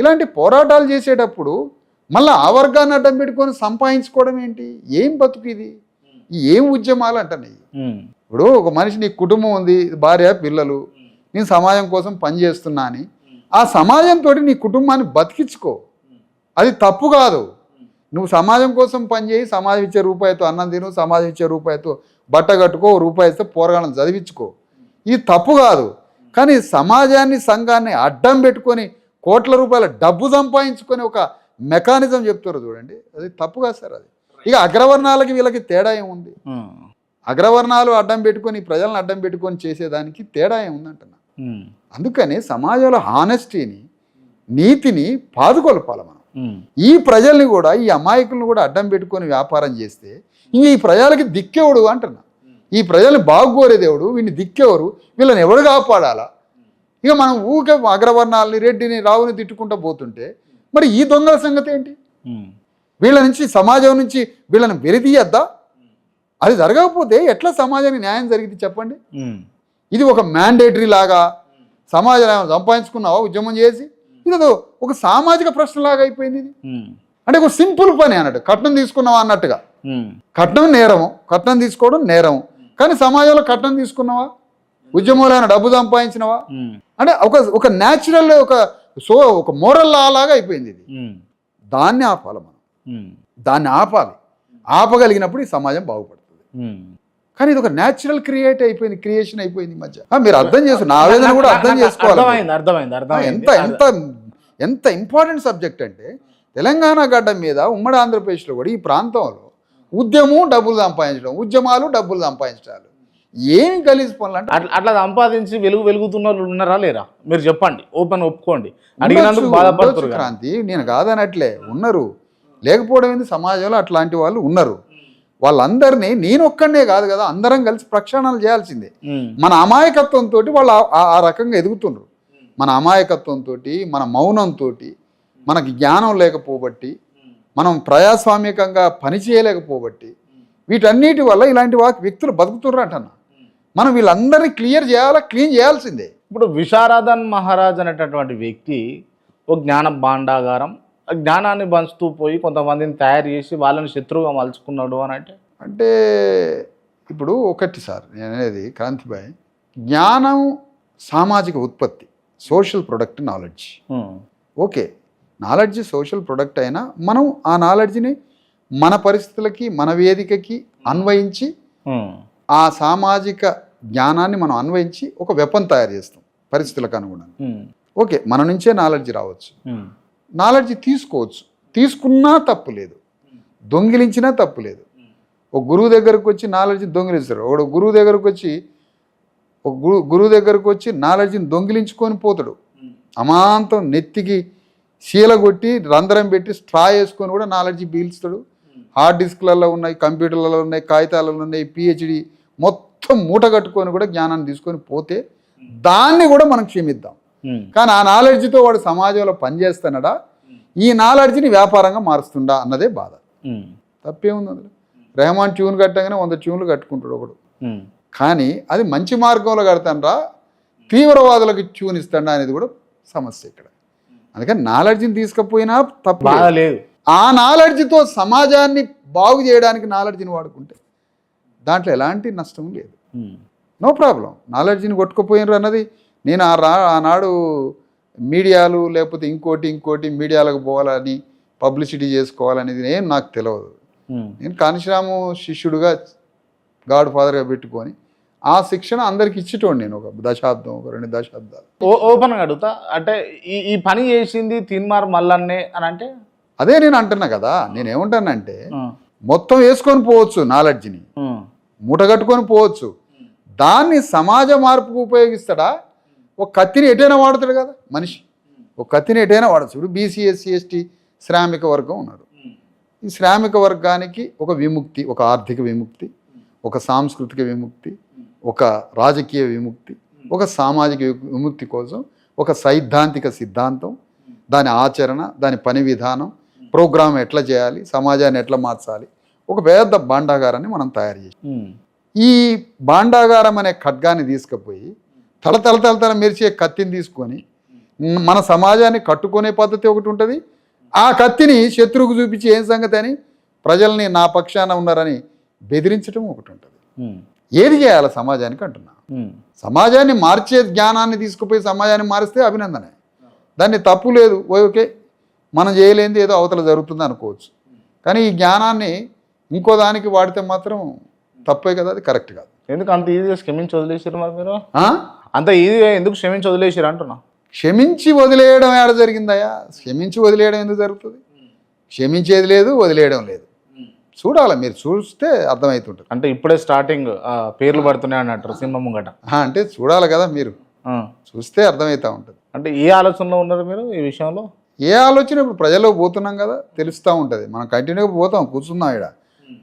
ఇలాంటి పోరాటాలు చేసేటప్పుడు మళ్ళీ ఆ వర్గాన్ని అడ్డం పెట్టుకొని సంపాదించుకోవడం ఏంటి? ఏం బతుకు ఇది? ఏం ఉద్యమాలు అంటున్నాయి? ఇప్పుడు ఒక మనిషి, నీ కుటుంబం ఉంది, భార్య పిల్లలు, నేను సమాజం కోసం పనిచేస్తున్నా అని ఆ సమాజంతో నీ కుటుంబాన్ని బతికించుకో. అది తప్పు కాదు. నువ్వు సమాజం కోసం పనిచేయి, సమాజం ఇచ్చే రూపాయితో అన్నం తిను, సమాజం ఇచ్చే రూపాయితో బట్ట కట్టుకో, రూపాయి ఇస్తే పోరగాళ్ళని చదివించుకో. ఇది తప్పు కాదు. కానీ సమాజాన్ని, సంఘాన్ని అడ్డం పెట్టుకొని కోట్ల రూపాయల డబ్బు సంపాదించుకొని ఒక మెకానిజం చెప్తారు చూడండి, అది తప్పు కాదు సార్. అది ఇక అగ్రవర్ణాలకి వీళ్ళకి తేడా ఏముంది? అగ్రవర్ణాలు అడ్డం పెట్టుకొని ప్రజలను అడ్డం పెట్టుకొని చేసేదానికి తేడా ఏముందంటున్నా. అందుకని సమాజంలో హానెస్టీని, నీతిని పాదుకొల్పాలి మనం. ఈ ప్రజల్ని కూడా, ఈ అమాయకులను కూడా అడ్డం పెట్టుకొని వ్యాపారం చేస్తే ఇంక ఈ ప్రజలకి దిక్కెవడు అంటున్నా. ఈ ప్రజల్ని బాగుకోరేదేవుడు, వీడిని దిక్కెవరు, వీళ్ళని ఎవడు కాపాడాలా? ఇక మనం ఊకే అగ్రవర్ణాలని, రెడ్డిని, రావుని తిట్టుకుంటూ పోతుంటే మరి ఈ దొంగల సంగతి ఏంటి? వీళ్ళ నుంచి, సమాజం నుంచి వీళ్ళని వెలితీయద్దా? అది జరగకపోతే ఎట్లా సమాజానికి న్యాయం జరిగింది చెప్పండి? ఇది ఒక మ్యాండేటరీ లాగా సమాజం సంపాదించుకున్నావా ఉద్యమం చేసి, ఇది ఒక సామాజిక ప్రశ్నలాగా అయిపోయింది. ఇది అంటే ఒక సింపుల్ పని అన్నట్టు, కట్నం తీసుకున్నావా అన్నట్టుగా. కట్నం నేరము, కట్నం తీసుకోవడం నేరము. కానీ సమాజంలో కట్నం తీసుకున్నావా, ఉద్యమంలో డబ్బు సంపాదించినవా అంటే ఒక న్యాచురల్ ఒక మోరల్ లా లాగా అయిపోయింది ఇది. దాన్ని ఆపాలి మనం, దాన్ని ఆపాలి. ఆపగలిగినప్పుడు ఈ సమాజం బాగుపడుతుంది. కానీ ఇది ఒక న్యాచురల్ క్రియేషన్ అయిపోయింది ఈ మధ్య. మీరు అర్థం చేసుకో, నా ఆవేదన కూడా అర్థం చేసుకోవాలి. ఎంత ఎంత ఎంత ఇంపార్టెంట్ సబ్జెక్ట్ అంటే తెలంగాణ గడ్డ మీద ఉమ్మడి ఆంధ్రప్రదేశ్లో కూడా ఈ ప్రాంతంలో ఉద్యమాలు డబ్బులు సంపాదించాలి. ఏమి గలీజ్ పనులు అంటే అట్లా సంపాదించి వెలుగుతున్న వాళ్ళు ఉన్నారా లేరా మీరు చెప్పండి, ఒప్పుకోండి. అడిగినందుకు బాధపడుతున్నారు క్రాంతి, నేను కాదనట్లే, ఉన్నారు. లేకపోవడం ఏంది, సమాజంలో అట్లాంటి వాళ్ళు ఉన్నారు. వాళ్ళందరినీ నేను ఒక్కడనే కాదు కదా, అందరం కలిసి ప్రక్షాళన చేయాల్సిందే. మన అమాయకత్వంతో వాళ్ళు ఆ రకంగా ఎదుగుతున్నారు. మన అమాయకత్వంతో, మన మౌనంతో, మనకి జ్ఞానం లేకపోబట్టి, మనం ప్రజాస్వామికంగా పనిచేయలేకపోబట్టి, వీటన్నిటి వల్ల ఇలాంటి వ్యక్తులు బతుకుతున్నారు అంటన్నా. మనం వీళ్ళందరినీ క్లీన్ చేయాల్సిందే. ఇప్పుడు విశారదన్ మహారాజ్ అనేటటువంటి వ్యక్తి ఒక జ్ఞాన భాండాగారం, జ్ఞానాన్ని పంచుతూ పోయి కొంతమందిని తయారు చేసి వాళ్ళని శత్రువుగా మలుచుకున్నాడు అని అంటే ఇప్పుడు ఒకటి సార్ నేను అనేది క్రాంతిభాయ్, జ్ఞానం సామాజిక ఉత్పత్తి, social product knowledge. Okay, knowledge social product అయినా మనం ఆ నాలెడ్జ్ని మన పరిస్థితులకి, మన వేదికకి అన్వయించి, ఆ సామాజిక జ్ఞానాన్ని మనం అన్వయించి ఒక వెపన్ తయారు చేస్తాం పరిస్థితులకు అనుగుణంగా. ఓకే, మన నుంచే నాలెడ్జ్ రావచ్చు, నాలెడ్జ్ తీసుకోవచ్చు, తీసుకున్నా తప్పు లేదు, దొంగిలించినా తప్పు లేదు. ఒక గురువు దగ్గరకు వచ్చి నాలెడ్జ్ని దొంగిలిస్తారు, ఒక గురువు దగ్గరకు వచ్చి నాలెడ్జ్ని దొంగిలించుకొని పోతాడు. అమాంతం నెత్తికి శీలగొట్టి రంధ్రం పెట్టి స్ట్రా వేసుకొని కూడా నాలెడ్జ్ పీల్స్తాడు. హార్డ్ డిస్క్లలో ఉన్నాయి, కంప్యూటర్లలో ఉన్నాయి, కాగితాలలో ఉన్నాయి, పిహెచ్డి మొత్తం మూట కట్టుకొని కూడా జ్ఞానాన్ని తీసుకొని పోతే దాన్ని కూడా మనం క్షమిద్దాం. కానీ ఆ నాలెడ్జ్తో వాడు సమాజంలో పనిచేస్తున్నాడా, ఈ నాలెడ్జ్ని వ్యాపారంగా మారుస్తుండా అన్నదే బాధ. తప్పేముంది అందులో? రెహమాన్ ట్యూన్ కట్టగానే 100 ట్యూన్లు కట్టుకుంటాడు ఒకడు. కానీ అది మంచి మార్గంలో కడతానరా, తీవ్రవాదులకు ట్యూన్ ఇస్తాడా అనేది కూడా సమస్య ఇక్కడ. అందుకని నాలెడ్జ్ని తీసుకుపోయినా తప్పు లేదు. ఆ నాలెడ్జ్తో సమాజాన్ని బాగు చేయడానికి నాలెడ్జ్ని వాడుకుంటే దాంట్లో ఎలాంటి నష్టం లేదు, నో ప్రాబ్లం. నాలెడ్జ్ని కొట్టుకుపోయినారు అన్నది నేను ఆనాడు మీడియాలు లేకపోతే ఇంకోటి మీడియాలకు పోవాలని, పబ్లిసిటీ చేసుకోవాలనేది నాకు తెలియదు. నేను కానిశ్రాము శిష్యుడుగా, గాడ్ ఫాదర్గా పెట్టుకొని ఆ శిక్షణ అందరికి ఇచ్చేటోండి నేను, ఒక 2 దశాబ్దాలు. ఓపెన్గా అడుగుతా, అంటే ఈ పని చేసింది తీన్మార్ మల్లన్నే అని అంటే అదే నేను అంటున్నా కదా. నేనేమంటానంటే మొత్తం వేసుకొని పోవచ్చు, నాలెడ్జ్ని మూటగట్టుకొని పోవచ్చు, దాన్ని సమాజ మార్పుకు ఉపయోగిస్తాడా? ఒక కత్తిని ఎటైనా వాడతాడు కదా మనిషి, ఒక కత్తిని ఎటైనా వాడచ్చు. ఇప్పుడు బీసీ ఎస్సీ ఎస్టీ శ్రామిక వర్గం ఉన్నారు. ఈ శ్రామిక వర్గానికి ఒక విముక్తి, ఒక ఆర్థిక విముక్తి, ఒక సాంస్కృతిక విముక్తి, ఒక రాజకీయ విముక్తి, ఒక సామాజిక విముక్తి కోసం ఒక సైద్ధాంతిక సిద్ధాంతం, దాని ఆచరణ, దాని పని విధానం, ప్రోగ్రామ్ ఎట్లా చేయాలి, సమాజాన్ని ఎట్లా మార్చాలి, ఒక పెద్ద భాండాగారాన్ని మనం తయారు చేసాం. ఈ భాండాగారం అనే ఖడ్గాన్ని తీసుకుపోయి తల మెరిచే కత్తిని తీసుకొని మన సమాజాన్ని కట్టుకునే పద్ధతి ఒకటి ఉంటుంది. ఆ కత్తిని శత్రువుకు చూపించి ఏం సంగతి అని ప్రజల్ని నా పక్షాన ఉన్నారని బెదిరించడం ఒకటి ఉంటుంది. ఏది చేయాలి సమాజానికి అంటున్నా. సమాజాన్ని మార్చే జ్ఞానాన్ని తీసుకుపోయి సమాజాన్ని మారిస్తే అభినందనే, దాన్ని తప్పు లేదు. ఓకే, మనం చేయలేనిది ఏదో అవతల జరుగుతుంది అనుకోవచ్చు. కానీ ఈ జ్ఞానాన్ని ఇంకో దానికి వాడితే మాత్రం తప్పే కదా, అది కరెక్ట్ కాదు. ఎందుకు అంత ఈజీగా క్షమించి వదిలేసారు మరి మీరు? అంత ఈజీగా ఎందుకు క్షమించి వదిలేసారు అంటున్నా? క్షమించి వదిలేయడం ఏడ జరిగిందయా? క్షమించి వదిలేయడం ఎందుకు జరుగుతుంది? క్షమించేది లేదు, వదిలేయడం లేదు. చూడాలి, మీరు చూస్తే అర్థమవుతుంటుంది. అంటే ఇప్పుడే స్టార్టింగ్ పేర్లు పడుతున్నాయి అన్నట్టు సినిమా ముంగట. అంటే చూడాలి కదా, మీరు చూస్తే అర్థమవుతూ ఉంటుంది. అంటే ఏ ఆలోచనలో ఉన్నారు మీరు ఈ విషయంలో? ఏ ఆలోచన? ఇప్పుడు ప్రజల్లోకి పోతున్నాం కదా, తెలుస్తూ ఉంటుంది. మనం కంటిన్యూగా పోతాం, కూర్చున్నాం ఇక్కడ.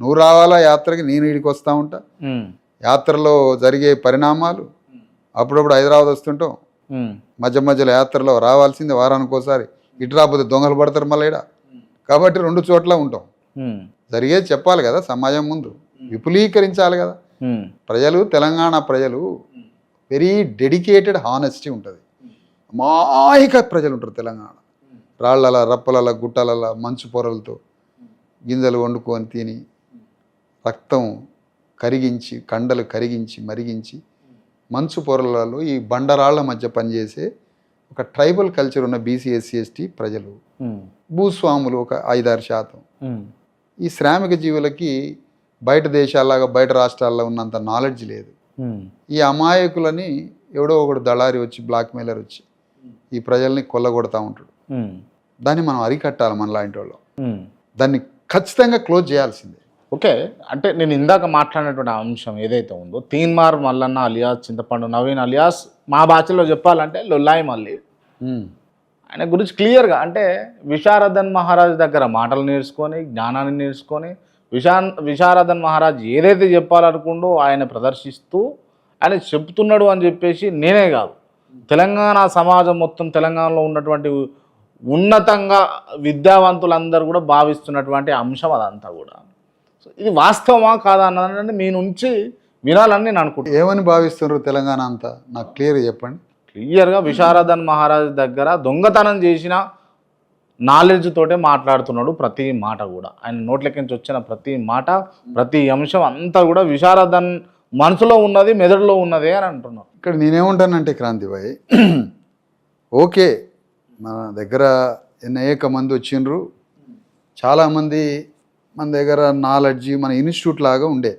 నువ్వు రావాలా యాత్రకి, నేను ఇడికి వస్తూ ఉంటా. యాత్రలో జరిగే పరిణామాలు, అప్పుడప్పుడు హైదరాబాద్ వస్తుంటాం, మధ్యలో యాత్రలో రావాల్సింది వారానికి ఒకసారి, ఇటు రాకపోతే దొంగలు పడతారు మళ్ళీ ఇక్కడ. కాబట్టి 2 చోట్ల ఉంటాం. జరిగేది చెప్పాలి కదా సమాజం ముందు, విపులీకరించాలి కదా. ప్రజలు, తెలంగాణ ప్రజలు వెరీ డెడికేటెడ్, హానెస్టీ ఉంటుంది. అమాయక ప్రజలు ఉంటారు తెలంగాణ. రాళ్ళల, రప్పల, గుట్టల, మంచు పొరలతో గింజలు వండుకొని తిని, రక్తం కరిగించి, కండలు కరిగించి మరిగించి, మంచు పొరలలో ఈ బండరాళ్ల మధ్య పనిచేసే ఒక ట్రైబల్ కల్చర్ ఉన్న బీసీ ఎస్సీ ఎస్టీ ప్రజలు, భూస్వాములు ఒక 5-6%. ఈ శ్రామిక జీవులకి బయట దేశాల్లాగా బయట రాష్ట్రాల్లో ఉన్నంత నాలెడ్జ్ లేదు. ఈ అమాయకులని ఎవడో ఒకడు దళారి వచ్చి బ్లాక్మెయిలర్ వచ్చి ఈ ప్రజల్ని కొల్లగొడతా ఉంటాడు. దాన్ని మనం అరికట్టాలి మనలాంటి వాళ్ళు. దాన్ని ఖచ్చితంగా క్లోజ్ చేయాల్సిందే. ఓకే, అంటే నేను ఇందాక మాట్లాడినటువంటి అంశం ఏదైతే ఉందో తీన్మార్ మల్లన్న అలియాస్ చింతపండు నవీన్ అలియాస్ మా భాషలో చెప్పాలంటే లొల్లాయి మల్లి, ఆయన గురించి క్లియర్గా అంటే విశారదన్ మహారాజ్ దగ్గర మాటలు నేర్చుకొని జ్ఞానాన్ని నేర్చుకొని విశారదన్ మహారాజ్ ఏదైతే చెప్పాలనుకుండో ఆయన ప్రదర్శిస్తూ ఆయన చెప్తున్నాడు అని చెప్పేసి నేనే కాదు, తెలంగాణ సమాజం మొత్తం తెలంగాణలో ఉన్నటువంటి ఉన్నతంగా విద్యావంతులందరూ కూడా భావిస్తున్నటువంటి అంశం అదంతా కూడా. సో ఇది వాస్తవమా కాదా అన్నది మీ నుంచి వినాలని నేను అనుకుంటున్నాను. ఏమని భావిస్తున్నారు తెలంగాణ అంతా నాకు క్లియర్గా చెప్పండి. క్లియర్గా విశారదన్ మహారాజ్ దగ్గర దొంగతనం చేసిన నాలెడ్జ్ తోటే మాట్లాడుతున్నాడు. ప్రతి మాట కూడా ఆయన నోట్లకించి వచ్చిన ప్రతి మాట ప్రతి అంశం అంతా కూడా విశారదన్ మనసులో ఉన్నది మెదడులో ఉన్నదే అని అంటున్నాను. ఇక్కడ నేనేమంటానంటే క్రాంతిభాయ్, ఓకే మన దగ్గర అనేక మంది వచ్చిండ్రు, చాలామంది మన దగ్గర నాలెడ్జ్ మన ఇన్స్టిట్యూట్ లాగా ఉండే,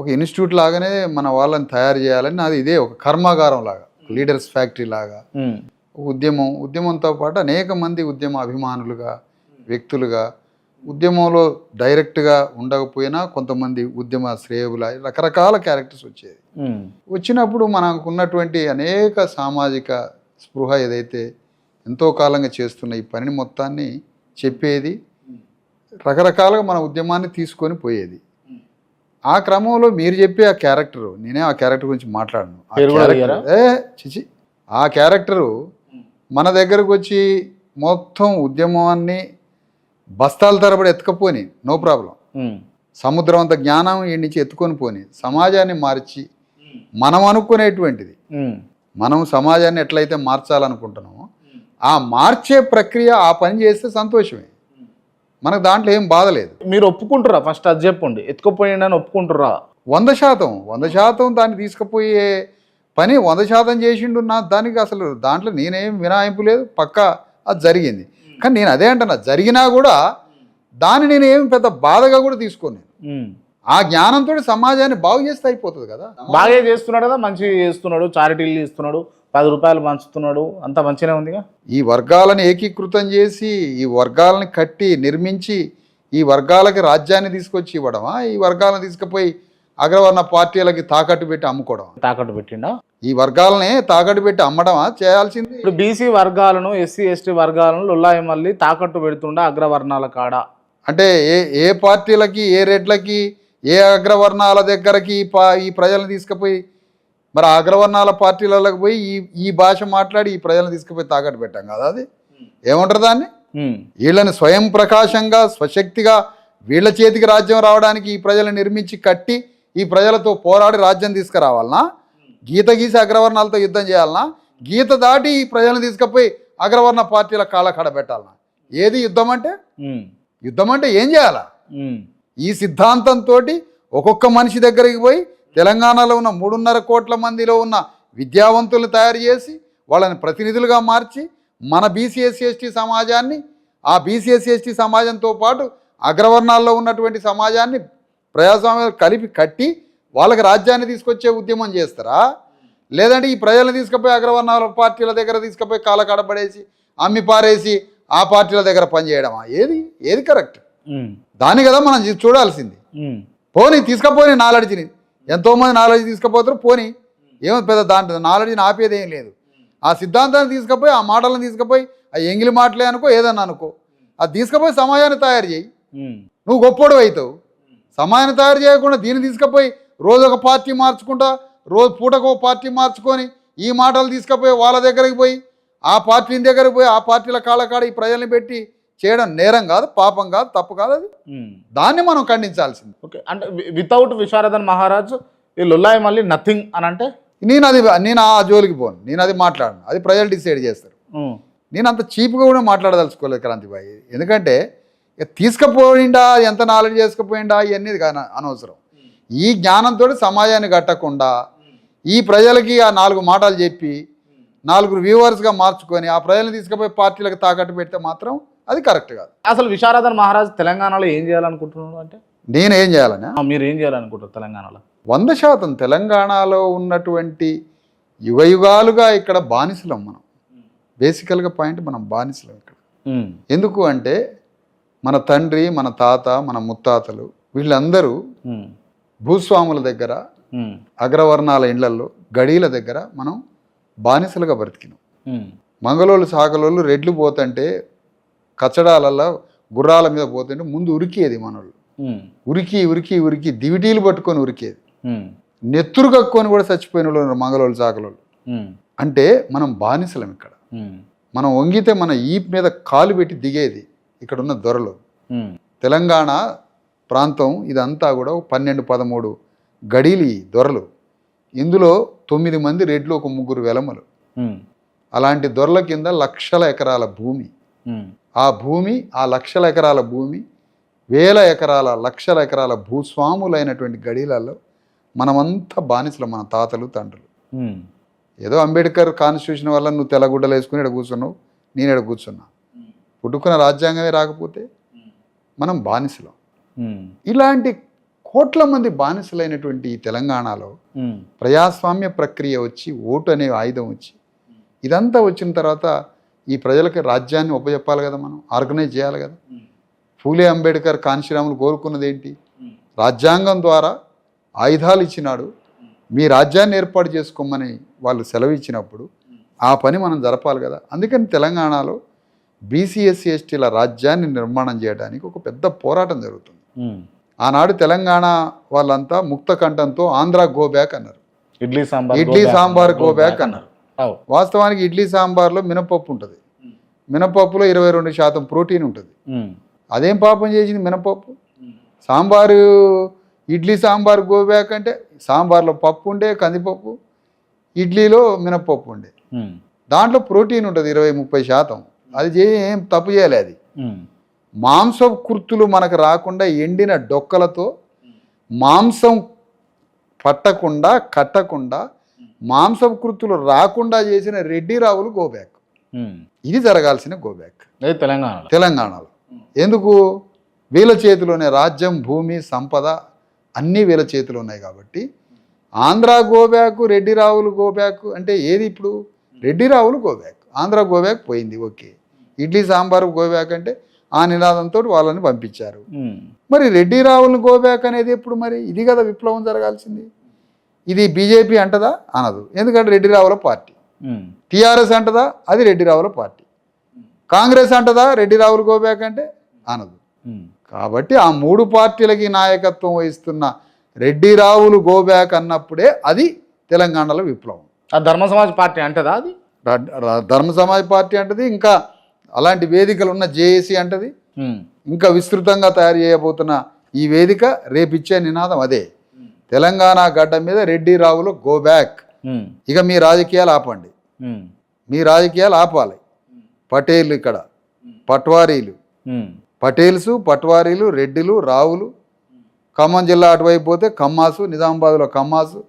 ఒక ఇన్స్టిట్యూట్ లాగానే మన వాళ్ళని తయారు చేయాలని నాది ఇదే ఒక కర్మాగారం లాగా, లీడర్స్ ఫ్యాక్టరీ లాగా ఉద్యమంతో పాటు అనేక మంది ఉద్యమ అభిమానులుగా వ్యక్తులుగా ఉద్యమంలో డైరెక్ట్గా ఉండకపోయినా కొంతమంది ఉద్యమ శ్రేయబుల రకరకాల క్యారెక్టర్స్ వచ్చేది. వచ్చినప్పుడు మనకు ఉన్నటువంటి అనేక సామాజిక స్పృహ ఏదైతే ఎంతో కాలంగా చేస్తున్న ఈ పనిని మొత్తాన్ని చెప్పేది, రకరకాలుగా మన ఉద్యమాన్ని తీసుకొని పోయేది. ఆ క్రమంలో మీరు చెప్పే ఆ క్యారెక్టరు, నేనే ఆ క్యారెక్టర్ గురించి మాట్లాడను, ఆ క్యారెక్టరు మన దగ్గరకు వచ్చి మొత్తం ఉద్యమాన్ని బస్తాల తరబడి ఎత్తుకపోని నో ప్రాబ్లం, సముద్రం అంత జ్ఞానం ఈ నుంచి ఎత్తుకొని పోని సమాజాన్ని మార్చి మనం అనుకునేటువంటిది, మనం సమాజాన్ని ఎట్లయితే మార్చాలనుకుంటున్నామో ఆ మార్చే ప్రక్రియ ఆ పని చేస్తే సంతోషమే, మనకు దాంట్లో ఏం బాధ లేదు. మీరు ఒప్పుకుంటారా? ఫస్ట్ అది చెప్పండి, ఎత్తుకుపోయిందని ఒప్పుకుంటారా? 100% దాన్ని తీసుకుపోయే పని 100% చేసిండు. దానికి అసలు దాంట్లో నేనేం మినహాయింపు లేదు, పక్కా అది జరిగింది. కానీ నేను అదే అంటున్నా, జరిగినా కూడా దాన్ని నేనేం పెద్ద బాధగా కూడా తీసుకోను. ఆ జ్ఞానంతో సమాజాన్ని బాగు చేస్తే అయిపోతుంది కదా. బాగా చేస్తున్నాడు కదా, మంచిగా చేస్తున్నాడు, చారిటీలు ఇస్తున్నాడు, 10 రూపాయలు పంచుతున్నాడు, అంత మంచిగానే ఉందిగా. ఈ వర్గాలను ఏకీకృతం చేసి ఈ వర్గాలని కట్టి నిర్మించి ఈ వర్గాలకి రాజ్యాన్ని తీసుకొచ్చి ఇవ్వడమా, ఈ వర్గాలను తీసుకుపోయి అగ్రవర్ణ పార్టీలకి తాకట్టు పెట్టి అమ్ముకోవడం? తాకట్టు పెట్టిండా? ఈ వర్గాలనే తాకట్టు పెట్టి అమ్మడమా చేయాల్సింది? ఇప్పుడు బీసీ వర్గాలను ఎస్సీ ఎస్టీ వర్గాలను లొల్లాయి మళ్ళీ తాకట్టు పెడుతుండ అగ్రవర్ణాల కాడ. అంటే ఏ పార్టీలకి ఏ రేట్లకి ఏ అగ్రవర్ణాల దగ్గరకి ఈ ప్రజలను తీసుకుపోయి మరి అగ్రవర్ణాల పార్టీలకు పోయి ఈ భాష మాట్లాడి ఈ ప్రజలను తీసుకుపోయి తాకట్టు పెట్టాం కదా. అది ఏమంటారు దాన్ని? వీళ్ళని స్వయం ప్రకాశంగా స్వశక్తిగా వీళ్ళ చేతికి రాజ్యం రావడానికి ఈ ప్రజలను నిర్మించి కట్టి ఈ ప్రజలతో పోరాడి రాజ్యం తీసుకురావాలనా? గీత గీసి అగ్రవర్ణాలతో యుద్ధం చేయాలనా? గీత దాటి ఈ ప్రజలను తీసుకుపోయి అగ్రవర్ణ పార్టీల కాళ్ళ కడబెట్టాలనా? ఏది యుద్ధం అంటే? యుద్ధం అంటే ఏం చేయాలా? ఈ సిద్ధాంతంతో ఒక్కొక్క మనిషి దగ్గరికి పోయి తెలంగాణలో ఉన్న 3.5 కోట్ల మందిలో ఉన్న విద్యావంతులను తయారు చేసి వాళ్ళని ప్రతినిధులుగా మార్చి మన బీసీ ఎస్సీ ఎస్టీ సమాజాన్ని, ఆ బీసీ ఎస్సీ ఎస్టీ సమాజంతో పాటు అగ్రవర్ణాల్లో ఉన్నటువంటి సమాజాన్ని ప్రజాస్వామ్యం కలిపి కట్టి వాళ్ళకి రాజ్యాన్ని తీసుకొచ్చే ఉద్యమం చేస్తారా? లేదంటే ఈ ప్రజలను తీసుకుపోయి అగ్రవర్ణాల పార్టీల దగ్గర తీసుకుపోయి కాళ్ళ కడబడేసి అమ్మి పారేసి ఆ పార్టీల దగ్గర పనిచేయడమా? ఏది కరెక్ట్? దాన్ని కదా మనం చూడాల్సింది. పోనీ తీసుకపోయి నాలెడ్జ్ని, ఎంతోమంది నాలెడ్జ్ తీసుకుపోతారు, పోనీ ఏమో పెద్ద దాంట్లో నాలెడ్జ్ని ఆపేది ఏం లేదు. ఆ సిద్ధాంతాన్ని తీసుకుపోయి ఆ మాటలను తీసుకుపోయి ఆ ఎంగిలి మాటలే అనుకో ఏదన్నా అనుకో, అది తీసుకుపోయి సమాజాన్ని తయారు చేయి, నువ్వు గొప్పోడు అవుతావు. సమాజాన్ని తయారు చేయకుండా దీన్ని తీసుకుపోయి రోజు ఒక పార్టీ మార్చుకుంటా, రోజు పూటకు పార్టీ మార్చుకొని ఈ మాటలు తీసుకుపోయి వాళ్ళ దగ్గరికి పోయి ఆ పార్టీని దగ్గరికి పోయి ఆ పార్టీల కాళ్ళకాడ ఈ ప్రజల్ని పెట్టి చేయడం నేరం కాదు, పాపం కాదు, తప్పు కాదు. అది దాన్ని మనం ఖండించాల్సింది. ఓకే, అంటే వితౌట్ విశారదన్ మహారాజ్ ఈ లొల్లాయి మళ్ళీ నథింగ్ అని అంటే నేను ఆ జోలికి పోను, నేను అది మాట్లాడను, అది ప్రజలు డిసైడ్ చేస్తారు. నేను అంత చీప్గా కూడా మాట్లాడదలుచుకోలేదు క్రాంతిభాయ్. ఎందుకంటే తీసుకుపోయిండా, ఎంత నాలెడ్జ్ చేసుకుపోయిండా ఇవన్నీ అనవసరం. ఈ జ్ఞానంతో సమాజాన్ని కట్టకుండా ఈ ప్రజలకి ఆ 4 మాటలు చెప్పి 4 వ్యూవర్స్గా మార్చుకొని ఆ ప్రజలను తీసుకుపోయి పార్టీలకు తాకట్టు పెడితే మాత్రం అది కరెక్ట్ కాదు. అసలు విశారదన్ మహారాజ్ తెలంగాణలో ఏం చేయాలనుకుంటున్నారు అంటే నేనేం చేయాలని మీరు ఏం చేయాలనుకుంటారు తెలంగాణలో? 100% తెలంగాణలో ఉన్నటువంటి యుగాలుగా ఇక్కడ బానిసలం మనం. బేసికల్గా పాయింట్ మనం బానిసలం ఇక్కడ. ఎందుకు అంటే మన తండ్రి, మన తాత, మన ముత్తాతలు వీళ్ళందరూ భూస్వాముల దగ్గర, అగ్రవర్ణాల ఇండ్లల్లో, గడీల దగ్గర మనం బానిసలుగా బ్రతికినాం. మంగళోళ్ళు సాగలోళ్ళు రెడ్లు పోతుంటే కచ్చడాలల్లో గుర్రాల మీద పోతుంటే ముందు ఉరికేది మనోళ్ళు. ఉరికి ఉరికి ఉరికి దివిటీలు పట్టుకొని ఉరికేది. నెత్తురు కక్కుని కూడా చచ్చిపోయిన వాళ్ళు మంగళోళ్ళు సాగలోళ్ళు. అంటే మనం బానిసలం ఇక్కడ. మనం వంగితే మన ఈప్ మీద కాలు పెట్టి దిగేది ఇక్కడ ఉన్న దొరలు. తెలంగాణ ప్రాంతం ఇదంతా కూడా 12-13 గడీలు ఈ దొరలు. ఇందులో 9 మంది రెడ్లు, 1 3 వెలమలు. అలాంటి దొరల కింద లక్షల ఎకరాల భూమి. ఆ భూమి, ఆ లక్షల ఎకరాల భూమి, వేల ఎకరాల, లక్షల ఎకరాల భూస్వాములైనటువంటి గడీలలో మనమంతా బానిసలు, మన తాతలు, తండ్రులు. ఏదో అంబేద్కర్ కాన్స్టిట్యూషన్ వల్ల నువ్వు తెల్లగుడ్డలు వేసుకుని ఇక్కడ కూర్చున్నావు, నేను ఇక్కడ కూర్చున్నా. పుట్టుకున్న రాజ్యాంగమే రాకపోతే మనం బానిసలం. ఇలాంటి కోట్ల మంది బానిసలైనటువంటి ఈ తెలంగాణలో ప్రజాస్వామ్య ప్రక్రియ వచ్చి, ఓటు అనే ఆయుధం వచ్చి, ఇదంతా వచ్చిన తర్వాత ఈ ప్రజలకి రాజ్యాన్ని ఉపజెప్పాలి కదా, మనం ఆర్గనైజ్ చేయాలి కదా. ఫూలే అంబేద్కర్ కాంశీరాములు కోరుకున్నది ఏంటి? రాజ్యాంగం ద్వారా ఆయుధాలు ఇచ్చినాడు, మీ రాజ్యాన్ని ఏర్పాటు చేసుకోమని వాళ్ళు సెలవు ఇచ్చినప్పుడు ఆ పని మనం జరపాలి కదా. అందుకని తెలంగాణలో బీసీ ఎస్సీ ఎస్టీల రాజ్యాన్ని నిర్మాణం చేయడానికి ఒక పెద్ద పోరాటం జరుగుతుంది. ఆనాడు తెలంగాణ వాళ్ళంతా ముక్త కంఠంతో ఆంధ్ర గో బ్యాక్ అన్నారు. ఇడ్లీ సాంబార్ గో బ్యాక్ అన్నారు. వాస్తవానికి ఇడ్లీ సాంబార్లో మినపప్పు ఉంటుంది. మినపప్పులో 22% ప్రోటీన్ ఉంటుంది. అదేం పాపం చేసింది మినపప్పు? సాంబారు, ఇడ్లీ సాంబార్ గో బ్యాక్ అంటే సాంబార్లో పప్పు ఉండే, కందిపప్పు, ఇడ్లీలో మినపప్పు ఉండే. దాంట్లో ప్రోటీన్ ఉంటుంది 20-30%. అది ఏం తప్పు చేయాలి. అది మాంసం కుర్తులు మనకు రాకుండా ఎండిన డొక్కలతో మాంసం పట్టకుండా, కట్టకుండా, మాంసం కృతులు రాకుండా చేసిన రెడ్డి రావులు గోబ్యాక్. ఇది జరగాల్సిన గోబ్యాక్ తెలంగాణలో. ఎందుకు? వీళ్ళ చేతిలోనే రాజ్యం, భూమి, సంపద అన్నీ వీళ్ళ చేతిలో ఉన్నాయి కాబట్టి ఆంధ్ర గోబ్యాక్, రెడ్డి రావులు గోబ్యాక్ అంటే ఏది? ఇప్పుడు రెడ్డి రావులు గోబ్యాక్, ఆంధ్ర గోబ్యాక్ పోయింది. ఓకే, ఇడ్లీ సాంబార్ గోబ్యాక్ అంటే ఆ నినాదంతో వాళ్ళని పంపించారు. మరి రెడ్డి రావులను గోబ్యాక్ అనేది ఎప్పుడు? మరి ఇది కదా విప్లవం జరగాల్సింది. ఇది బీజేపీ అంటదా? అనదు. ఎందుకంటే రెడ్డి రావుల పార్టీ. టీఆర్ఎస్ అంటదా? అది రెడ్డి రావుల పార్టీ. కాంగ్రెస్ అంటదా రెడ్డి రావులు గోబ్యాక్ అంటే? అనదు. కాబట్టి ఆ 3 పార్టీలకి నాయకత్వం వహిస్తున్న రెడ్డి రావులు గోబ్యాక్ అన్నప్పుడే అది తెలంగాణలో విప్లవం. ఆ ధర్మ సమాజ్ పార్టీ అంటదా? అది ధర్మ సమాజ్ పార్టీ అంటది. ఇంకా అలాంటి వేదికలు ఉన్న జేఏసీ అంటది. ఇంకా విస్తృతంగా తయారు చేయబోతున్న ఈ వేదిక రేపిచ్చే నినాదం అదే. తెలంగాణ గడ్డ మీద రెడ్డి రావులు గోబ్యాక్. ఇక మీ రాజకీయాలు ఆపండి, మీ రాజకీయాలు ఆపాలి. పటేళ్ళు ఇక్కడ, పట్వారీలు, పటేల్సు, పట్వారీలు, రెడ్డిలు, రావులు. ఖమ్మం జిల్లా అటువైపు పోతే కమ్మాసు, నిజామాబాద్లో కమ్మాసు.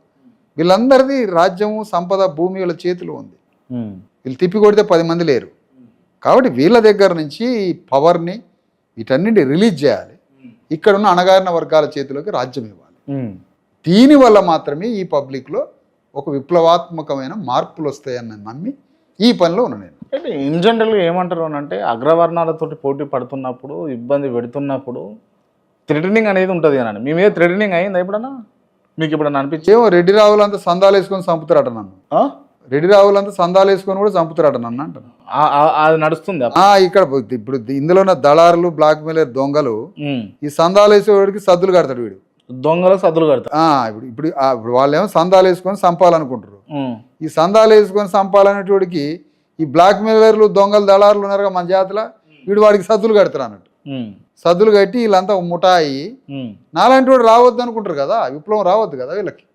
వీళ్ళందరిది రాజ్యము, సంపద, భూమి వీళ్ళ చేతిలో ఉంది. వీళ్ళు తిప్పి కొడితే 10 మంది లేరు. కాబట్టి వీళ్ళ దగ్గర నుంచి పవర్ని వీటన్నింటి రిలీజ్ చేయాలి. ఇక్కడున్న అణగారిన వర్గాల చేతిలోకి రాజ్యం ఇవ్వాలి. దీనివల్ల మాత్రమే ఈ పబ్లిక్లో ఒక విప్లవాత్మకమైన మార్పులు వస్తాయని నమ్మి ఈ పనిలో ఉన్నా నేను. అంటే ఇన్ జనరల్గా ఏమంటారు అని అంటే అగ్రవర్ణాలతోటి పోటీ పడుతున్నప్పుడు, ఇబ్బంది పెడుతున్నప్పుడు థ్రెటనింగ్ అనేది ఉంటుంది అని. మీ మీద థ్రెటనింగ్ అయిందా ఎప్పుడన్నా? మీకు ఎప్పుడన్నా అనిపించి? ఏమో రెడ్డి రావులంతా సందాలు వేసుకొని చంపుతారట నన్ను. రెడ్డి రావులంతా సందాలు వేసుకొని కూడా చంపుతారట నన్ను అంటాను. అది నడుస్తుంది ఇక్కడ. ఇప్పుడు ఇందులో ఉన్న దళారులు, బ్లాక్ మెయిలర్, దొంగలు ఈ సందాలు వేసేవాడికి సద్దులు కడతాడు వీడు. దొంగలు సద్దులు కడతారు. ఇప్పుడు వాళ్ళేమో సందాలు వేసుకొని చంపాలనుకుంటారు. ఈ సందాలు వేసుకొని చంపాలనేటోడికి ఈ బ్లాక్ మెయిలర్లు, దొంగలు, దళారులు ఉన్నారుగా మన జాతిలో, వీడు వాడికి సద్దులు కడతారు అన్నట్టు. సద్దులు కట్టి వీళ్ళంతా ముఠాయి నాలాంటి వాడు రావద్దు అనుకుంటారు కదా, విప్లవం రావద్దు కదా వీళ్ళకి.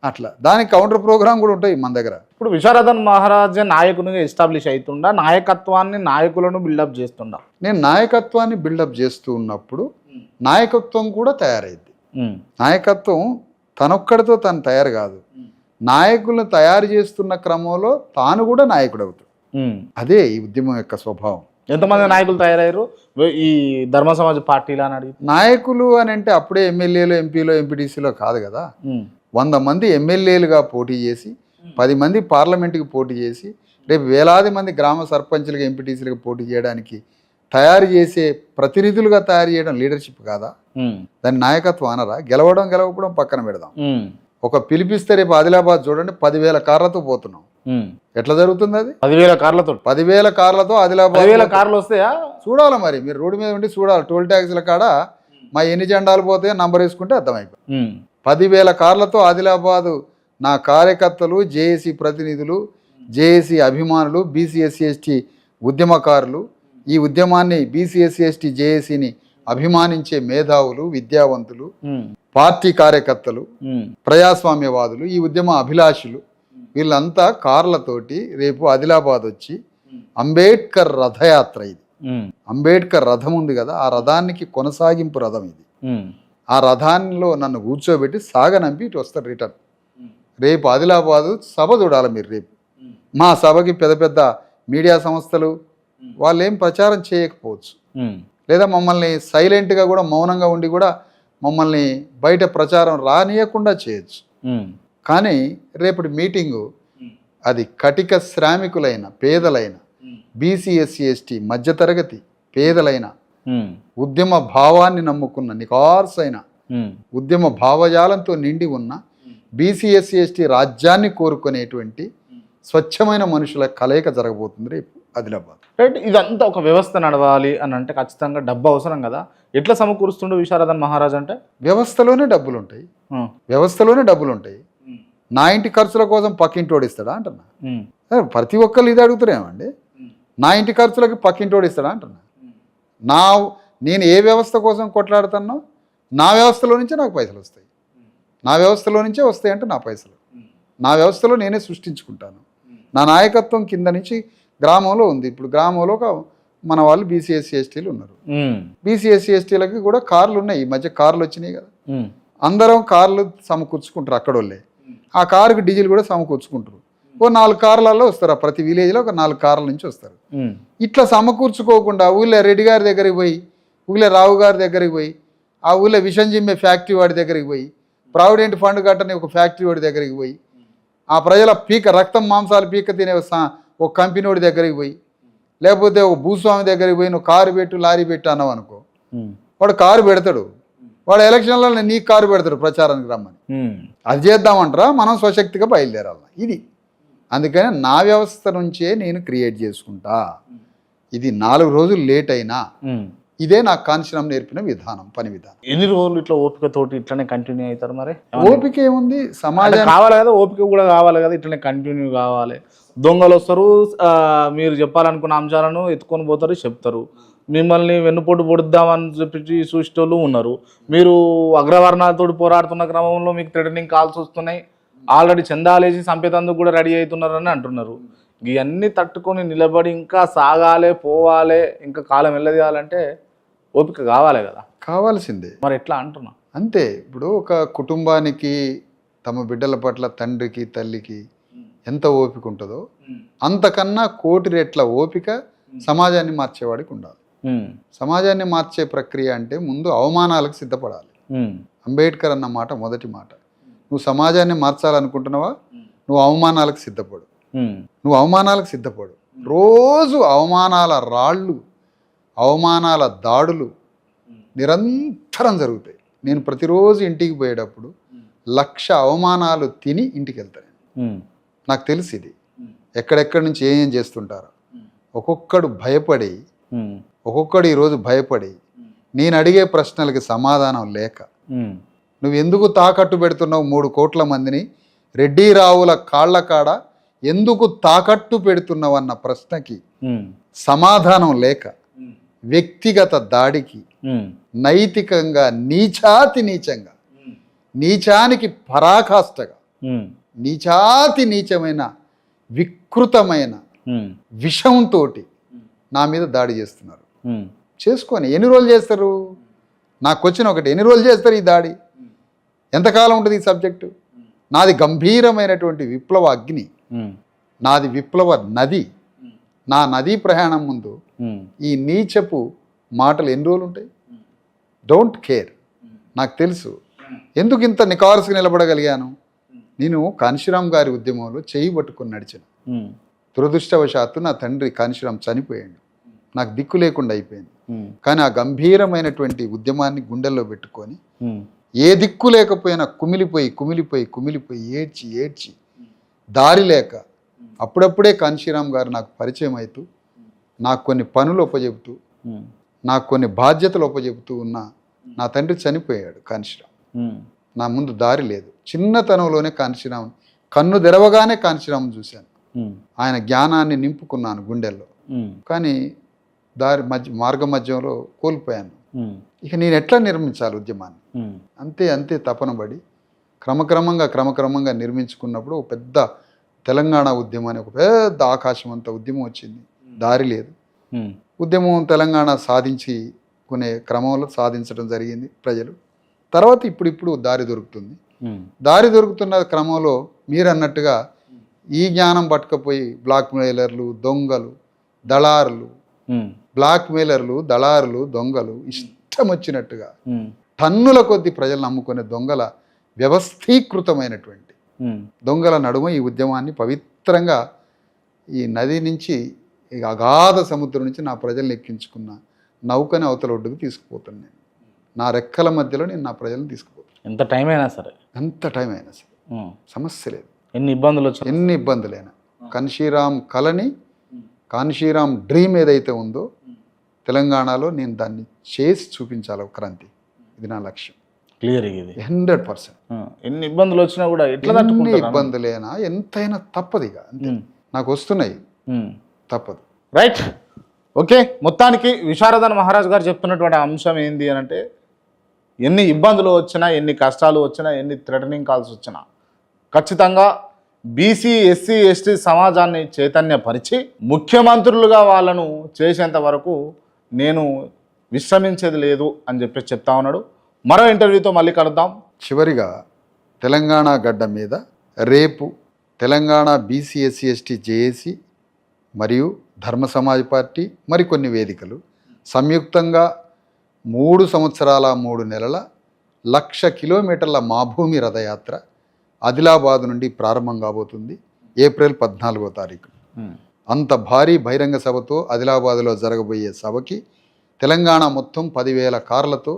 అట్లా దానికి కౌంటర్ ప్రోగ్రామ్ కూడా ఉంటాయి మన దగ్గర. ఇప్పుడు విశారదన్ మహారాజా నాయకునిగా ఎస్టాబ్లిష్ అవుతుండా, నాయకత్వాన్ని, నాయకులను బిల్డప్ చేస్తుండా? నేను నాయకత్వాన్ని బిల్డప్ చేస్తూ ఉన్నప్పుడు నాయకత్వం కూడా తయారైంది. నాయకత్వం తనొక్కడితో తను తయారు కాదు. నాయకులను తయారు చేస్తున్న క్రమంలో తాను కూడా నాయకుడు అవుతాడు. అదే ఈ ఉద్యమం యొక్క స్వభావం. ఎంతమంది నాయకులు తయారయ్యారు ఈ ధర్మ సమాజ్ పార్టీలో అని అడిగి? నాయకులు అని అంటే అప్పుడే ఎమ్మెల్యేలు, ఎంపీలో, ఎంపీటీసీలో కాదు కదా. 100 మంది ఎమ్మెల్యేలుగా పోటీ చేసి, 10 మంది పార్లమెంటుకి పోటీ చేసి, రేపు వేలాది మంది గ్రామ సర్పంచులుగా, ఎంపీటీసీలుగా పోటీ చేయడానికి తయారు చేసే ప్రతినిధులుగా తయారు చేయడం లీడర్షిప్ కాదా? దాని నాయకత్వం అనరా? గెలవకపోవడం పక్కన పెడదాం. ఒక పిలిపిస్తే రేపు ఆదిలాబాద్ చూడండి 10,000 కార్లతో పోతున్నాం. ఎట్లా జరుగుతుంది అది? 10,000 కార్లతో 10,000 కార్లతో ఆదిలాబాద్ 10,000 కార్లు వస్తాయా? చూడాలి మరి, మీరు రోడ్డు మీద ఉండి చూడాలి. టోల్ ట్యాక్స్ల కాడ మా ఎన్ని జెండాలు పోతే నంబర్ వేసుకుంటే అర్థమైపోయి. 10,000 కార్లతో ఆదిలాబాదు నా కార్యకర్తలు, జేఏసీ ప్రతినిధులు, జేఏసీ అభిమానులు, బీసీ ఎస్సీ ఎస్టీ ఉద్యమకారులు, ఈ ఉద్యమాన్ని బీసీ ఎస్సీ ఎస్టీ జేఏసీని అభిమానించే మేధావులు, విద్యావంతులు, పార్టీ కార్యకర్తలు, ప్రజాస్వామ్యవాదులు, ఈ ఉద్యమ అభిలాషులు, వీళ్ళంతా కార్లతోటి రేపు ఆదిలాబాద్ వచ్చి అంబేద్కర్ రథయాత్ర, ఇది అంబేద్కర్ రథం ఉంది కదా, ఆ రథానికి కొనసాగింపు రథం ఇది. ఆ రథాల్లో నన్ను కూర్చోబెట్టి సాగనంపి ఇటు వస్తారు రిటర్న్. రేపు ఆదిలాబాదు సభ చూడాలి మీరు. రేపు మా సభకి పెద్ద పెద్ద మీడియా సంస్థలు వాళ్ళు ఏం ప్రచారం చేయకపోవచ్చు, లేదా మమ్మల్ని సైలెంట్గా కూడా మౌనంగా ఉండి కూడా మమ్మల్ని బయట ప్రచారం రానియకుండా చేయొచ్చు. కానీ రేపటి మీటింగు అది కటిక శ్రామికులైన, పేదలైన, బీసీ ఎస్సీ ఎస్టీ మధ్యతరగతి పేదలైన, ఉద్యమ భావాన్ని నమ్ముకున్న నికార్సైన, ఉద్యమ భావజాలంతో నిండి ఉన్న బీసీ ఎస్సీ ఎస్టీ రాజ్యాన్ని కోరుకునేటువంటి స్వచ్ఛమైన మనుషుల కలయిక జరగబోతుంది రేపు ఆదిలాబాద్. రైట్. ఇదంతా ఒక వ్యవస్థ నడవాలి అని అంటే ఖచ్చితంగా డబ్బు అవసరం కదా. ఎట్లా సమకూరుస్తుండే విశారదన్ మహారాజ్ అంటే? వ్యవస్థలోనే డబ్బులు ఉంటాయి, వ్యవస్థలోనే డబ్బులు ఉంటాయి. నా ఇంటి ఖర్చుల కోసం పక్కింటోడు ఇస్తాడా అంటున్నా. ప్రతి ఒక్కళ్ళు ఇది అడుగుతారేమండి, నా ఇంటి ఖర్చులకి పక్కింటోడు ఇస్తాడా అంటున్నా. నేను ఏ వ్యవస్థ కోసం కొట్లాడుతానో నా వ్యవస్థలో నుంచే నాకు పైసలు వస్తాయి, నా వ్యవస్థలో నుంచే వస్తాయి అంటే నా పైసలు నా వ్యవస్థలో నేనే సృష్టించుకుంటాను. నా నాయకత్వం కింద నుంచి గ్రామంలో ఉంది. ఇప్పుడు గ్రామంలో మన వాళ్ళు బీసీ ఎస్సీ ఎస్టీలు ఉన్నారు. బీసీ ఎస్సీ ఎస్టీలకి కూడా కార్లు ఉన్నాయి. ఈ మధ్య కార్లు వచ్చినాయి కదా, అందరం కార్లు సమకూర్చుకుంటారు అక్కడ వాళ్ళే. ఆ కారుకి డీజిల్ కూడా సమకూర్చుకుంటారు. ఓ 4 కార్లలో వస్తారు, ప్రతి విలేజ్లో ఒక 4 కార్ల నుంచి వస్తారు. ఇట్లా సమకూర్చుకోకుండా ఊళ్ళో రెడ్డి గారి దగ్గరికి పోయి, ఊళ్ళో రావు గారి దగ్గరికి పోయి, ఆ ఊళ్ళో విషం జిమ్మే ఫ్యాక్టరీ వాడి దగ్గరికి పోయి, ప్రావిడెంట్ ఫండ్ కట్టని ఒక ఫ్యాక్టరీ వాడి దగ్గరికి పోయి, ఆ ప్రజల రక్తం మాంసాలు పీక తినే ఒక కంపెనీ వాడి దగ్గరికి పోయి, లేకపోతే ఒక భూస్వామి దగ్గరికి పోయి నువ్వు కారు పెట్టు, లారీ పెట్టు అన్నావు అనుకో, వాడు కారు పెడతాడు. వాడు ఎలక్షన్లలో నీకు కారు పెడతాడు ప్రచారానికి రమ్మని. అది చేద్దామంటారా? మనం స్వశక్తిగా బయలుదేరాలి. ఇది అందుకని నా వ్యవస్థ నుంచే నేను క్రియేట్ చేసుకుంటా. ఇది 4 రోజులు లేట్ అయినా ఇదే నాకు కాంచనం నేర్పిన విధానం, పని విధానం. ఎన్ని రోజులు ఇట్లా ఓపికతోటి ఇట్లనే కంటిన్యూ అవుతారు? మరి ఓపిక ఏముంది, సమాజం కావాలి కదా, ఓపిక కూడా కావాలి కదా, ఇట్లనే కంటిన్యూ కావాలి. దొంగలు వస్తారు, మీరు చెప్పాలనుకున్న అంశాలను ఎత్తుకొని పోతారు, చెప్తారు. మిమ్మల్ని వెన్నుపోటు పొడుద్దామని చెప్పి చూసేటోళ్ళు ఉన్నారు. మీరు అగ్రవర్ణాలతో పోరాడుతున్న క్రమంలో మీకు థ్రెటనింగ్ కాల్స్ వస్తున్నాయి. ఆల్రెడీ చందాలేసి చంపేతందుకు కూడా రెడీ అవుతున్నారని అంటున్నారు. ఇవన్నీ తట్టుకొని నిలబడి ఇంకా సాగాలి, పోవాలి, ఇంకా కాలం వెళ్ళదీయాలంటే ఓపిక కావాలి కదా. కావాల్సిందే. మరి ఎట్లా అంటున్నా అంతే. ఇప్పుడు ఒక కుటుంబానికి తమ బిడ్డల పట్ల తండ్రికి, తల్లికి ఎంత ఓపిక ఉంటుందో అంతకన్నా 1,000 రెట్ల ఓపిక సమాజాన్ని మార్చేవాడికి ఉండాలి. సమాజాన్ని మార్చే ప్రక్రియ అంటే ముందు అవమానాలకు సిద్ధపడాలి. అంబేద్కర్ అన్న మాట మొదటి మాట. నువ్వు సమాజాన్ని మార్చాలనుకుంటున్నావా, నువ్వు అవమానాలకు సిద్ధపడు. నువ్వు అవమానాలకు సిద్ధపడు. రోజు అవమానాల రాళ్ళు, అవమానాల దాడులు నిరంతరం జరుగుతాయి. నేను ప్రతిరోజు ఇంటికి పోయేటప్పుడు 1,00,000 అవమానాలు తిని ఇంటికి వెళ్తాను. నాకు తెలుసు ఇది ఎక్కడెక్కడి నుంచి ఏం చేస్తుంటారో. ఒక్కొక్కడు భయపడి, ఒక్కొక్కడు ఈరోజు భయపడి నేను అడిగే ప్రశ్నలకి సమాధానం లేక, నువ్వు ఎందుకు తాకట్టు పెడుతున్నావు 3 కోట్ల మందిని, రెడ్డి రావుల కాళ్ల కాడ ఎందుకు తాకట్టు పెడుతున్నావు అన్న ప్రశ్నకి సమాధానం లేక, వ్యక్తిగత దాడికి, నైతికంగా నీచాతి నీచంగా, నీచానికి పరాకాష్ఠగా, నీచాతి నీచమైన వికృతమైన విషంతో నా మీద దాడి చేస్తున్నారు. చేసుకొని ఎన్ని రోజులు చేస్తారు? నాకు వచ్చిన ఒకటి, ఎన్ని రోజులు చేస్తారు ఈ దాడి? ఎంతకాలం ఉంటుంది ఈ సబ్జెక్టు? నాది గంభీరమైనటువంటి విప్లవ అగ్ని, నాది విప్లవ నది. నా నదీ ప్రయాణం ముందు ఈ నీచపు మాటలు ఎన్ని రోజులు ఉంటాయి? Don't care. నాకు తెలుసు ఎందుకు ఇంత నికార్సుగా నిలబడగలిగాను. నేను కాన్షీరామ్ గారి ఉద్యమంలో చేయి పట్టుకొని నడిచాను. దురదృష్టవశాత్తు నా తండ్రి కాన్షీరామ్ చనిపోయాడు, నాకు దిక్కు లేకుండా అయిపోయింది. కానీ ఆ గంభీరమైనటువంటి ఉద్యమాన్ని గుండెల్లో పెట్టుకొని ఏ దిక్కు లేకపోయినా కుమిలిపోయి ఏడ్చి దారి లేక అప్పుడప్పుడే కాన్షీరామ్ గారు నాకు పరిచయం అవుతూ నాకు కొన్ని పనులు ఒప్పజెపుతూ నాకు కొన్ని బాధ్యతలు ఒప్పజెపుతూ ఉన్న నా తండ్రి చనిపోయాడు కాన్షీరామ్. నా ముందు దారి లేదు. చిన్నతనంలోనే కాన్షీరామ్, కన్ను తెరవగానే కాన్షీరామ్ చూశాను. ఆయన జ్ఞానాన్ని నింపుకున్నాను గుండెల్లో. కానీ మార్గ మధ్యంలో కోల్పోయాను. ఇక నేను ఎట్లా నిర్మించాలి ఉద్యమాన్ని? అంతే తపన పడి క్రమక్రమంగా నిర్మించుకున్నప్పుడు ఒక పెద్ద తెలంగాణ ఉద్యమం అని ఒక పెద్ద ఆకాశం అంతా ఉద్యమం వచ్చింది. దారి లేదు. ఉద్యమం తెలంగాణ సాధించుకునే క్రమంలో సాధించడం జరిగింది ప్రజలు. తర్వాత ఇప్పుడు దారి దొరుకుతుంది. దారి దొరుకుతున్న క్రమంలో మీరు అన్నట్టుగా ఈ జ్ఞానం పట్టుకపోయి బ్లాక్ మెయిలర్లు, దొంగలు, దళారులు, దొంగలు ఇష్టం వచ్చినట్టుగా టన్నుల కొద్ది ప్రజలను నమ్ముకునే దొంగల వ్యవస్థీకృతమైనటువంటి దొంగల నడుమ ఈ ఉద్యమాన్ని పవిత్రంగా ఈ నది నుంచి అగాధ సముద్రం నుంచి నా ప్రజల్ని ఎక్కించుకున్న నౌకని అవతల ఒడ్డుకు తీసుకుపోతాను. నేను నా రెక్కల మధ్యలో నేను నా ప్రజలను తీసుకుపోతాను. ఎంత టైం అయినా సరే సమస్య లేదు. ఎన్ని ఇబ్బందులైనా కాన్షీరామ్ కళని, కాన్షీరామ్ డ్రీమ్ ఏదైతే ఉందో తెలంగాణలో నేను దాన్ని చేసి చూపించాలి. ఒక క్రాంతి, ఇది నా లక్ష్యం. క్లియర్. ఇది 100%. ఎన్ని ఇబ్బందులు వచ్చినా కూడా ఎన్ని ఇబ్బందులైనా ఎంతైనా తప్పదు. ఇక అంతే, నాకు వస్తున్నాయి, తప్పదు. రైట్. ఓకే, మొత్తానికి విశారదన్ మహారాజ్ గారు చెప్తున్నటువంటి అంశం ఏంది అని అంటే, ఎన్ని ఇబ్బందులు వచ్చినా, ఎన్ని కష్టాలు వచ్చినా, ఎన్ని థ్రెటనింగ్ కాల్స్ వచ్చినా ఖచ్చితంగా బీసీ, ఎస్సీ, ఎస్టీ సమాజాన్ని చైతన్యపరిచి ముఖ్యమంత్రులుగా వాళ్ళను చేసేంత వరకు నేను విశ్రమించేది లేదు అని చెప్పి చెప్తా ఉన్నాడు. మరో ఇంటర్వ్యూతో మళ్ళీ కలుద్దాం. చివరిగా తెలంగాణ గడ్డ మీద రేపు Telangana BC, SC, ST JAC మరియు ధర్మ సమాజ్ పార్టీ మరికొన్ని వేదికలు సంయుక్తంగా 3 సంవత్సరాల 3 నెలల 1,00,000 కిలోమీటర్ల మా భూమి రథయాత్ర ఆదిలాబాద్ నుండి ప్రారంభం కాబోతుంది. ఏప్రిల్ 14వ తారీఖు. అంత భారీ బహిరంగ సభతో ఆదిలాబాద్లో జరగబోయే సభకి తెలంగాణ మొత్తం 10,000 కార్లతో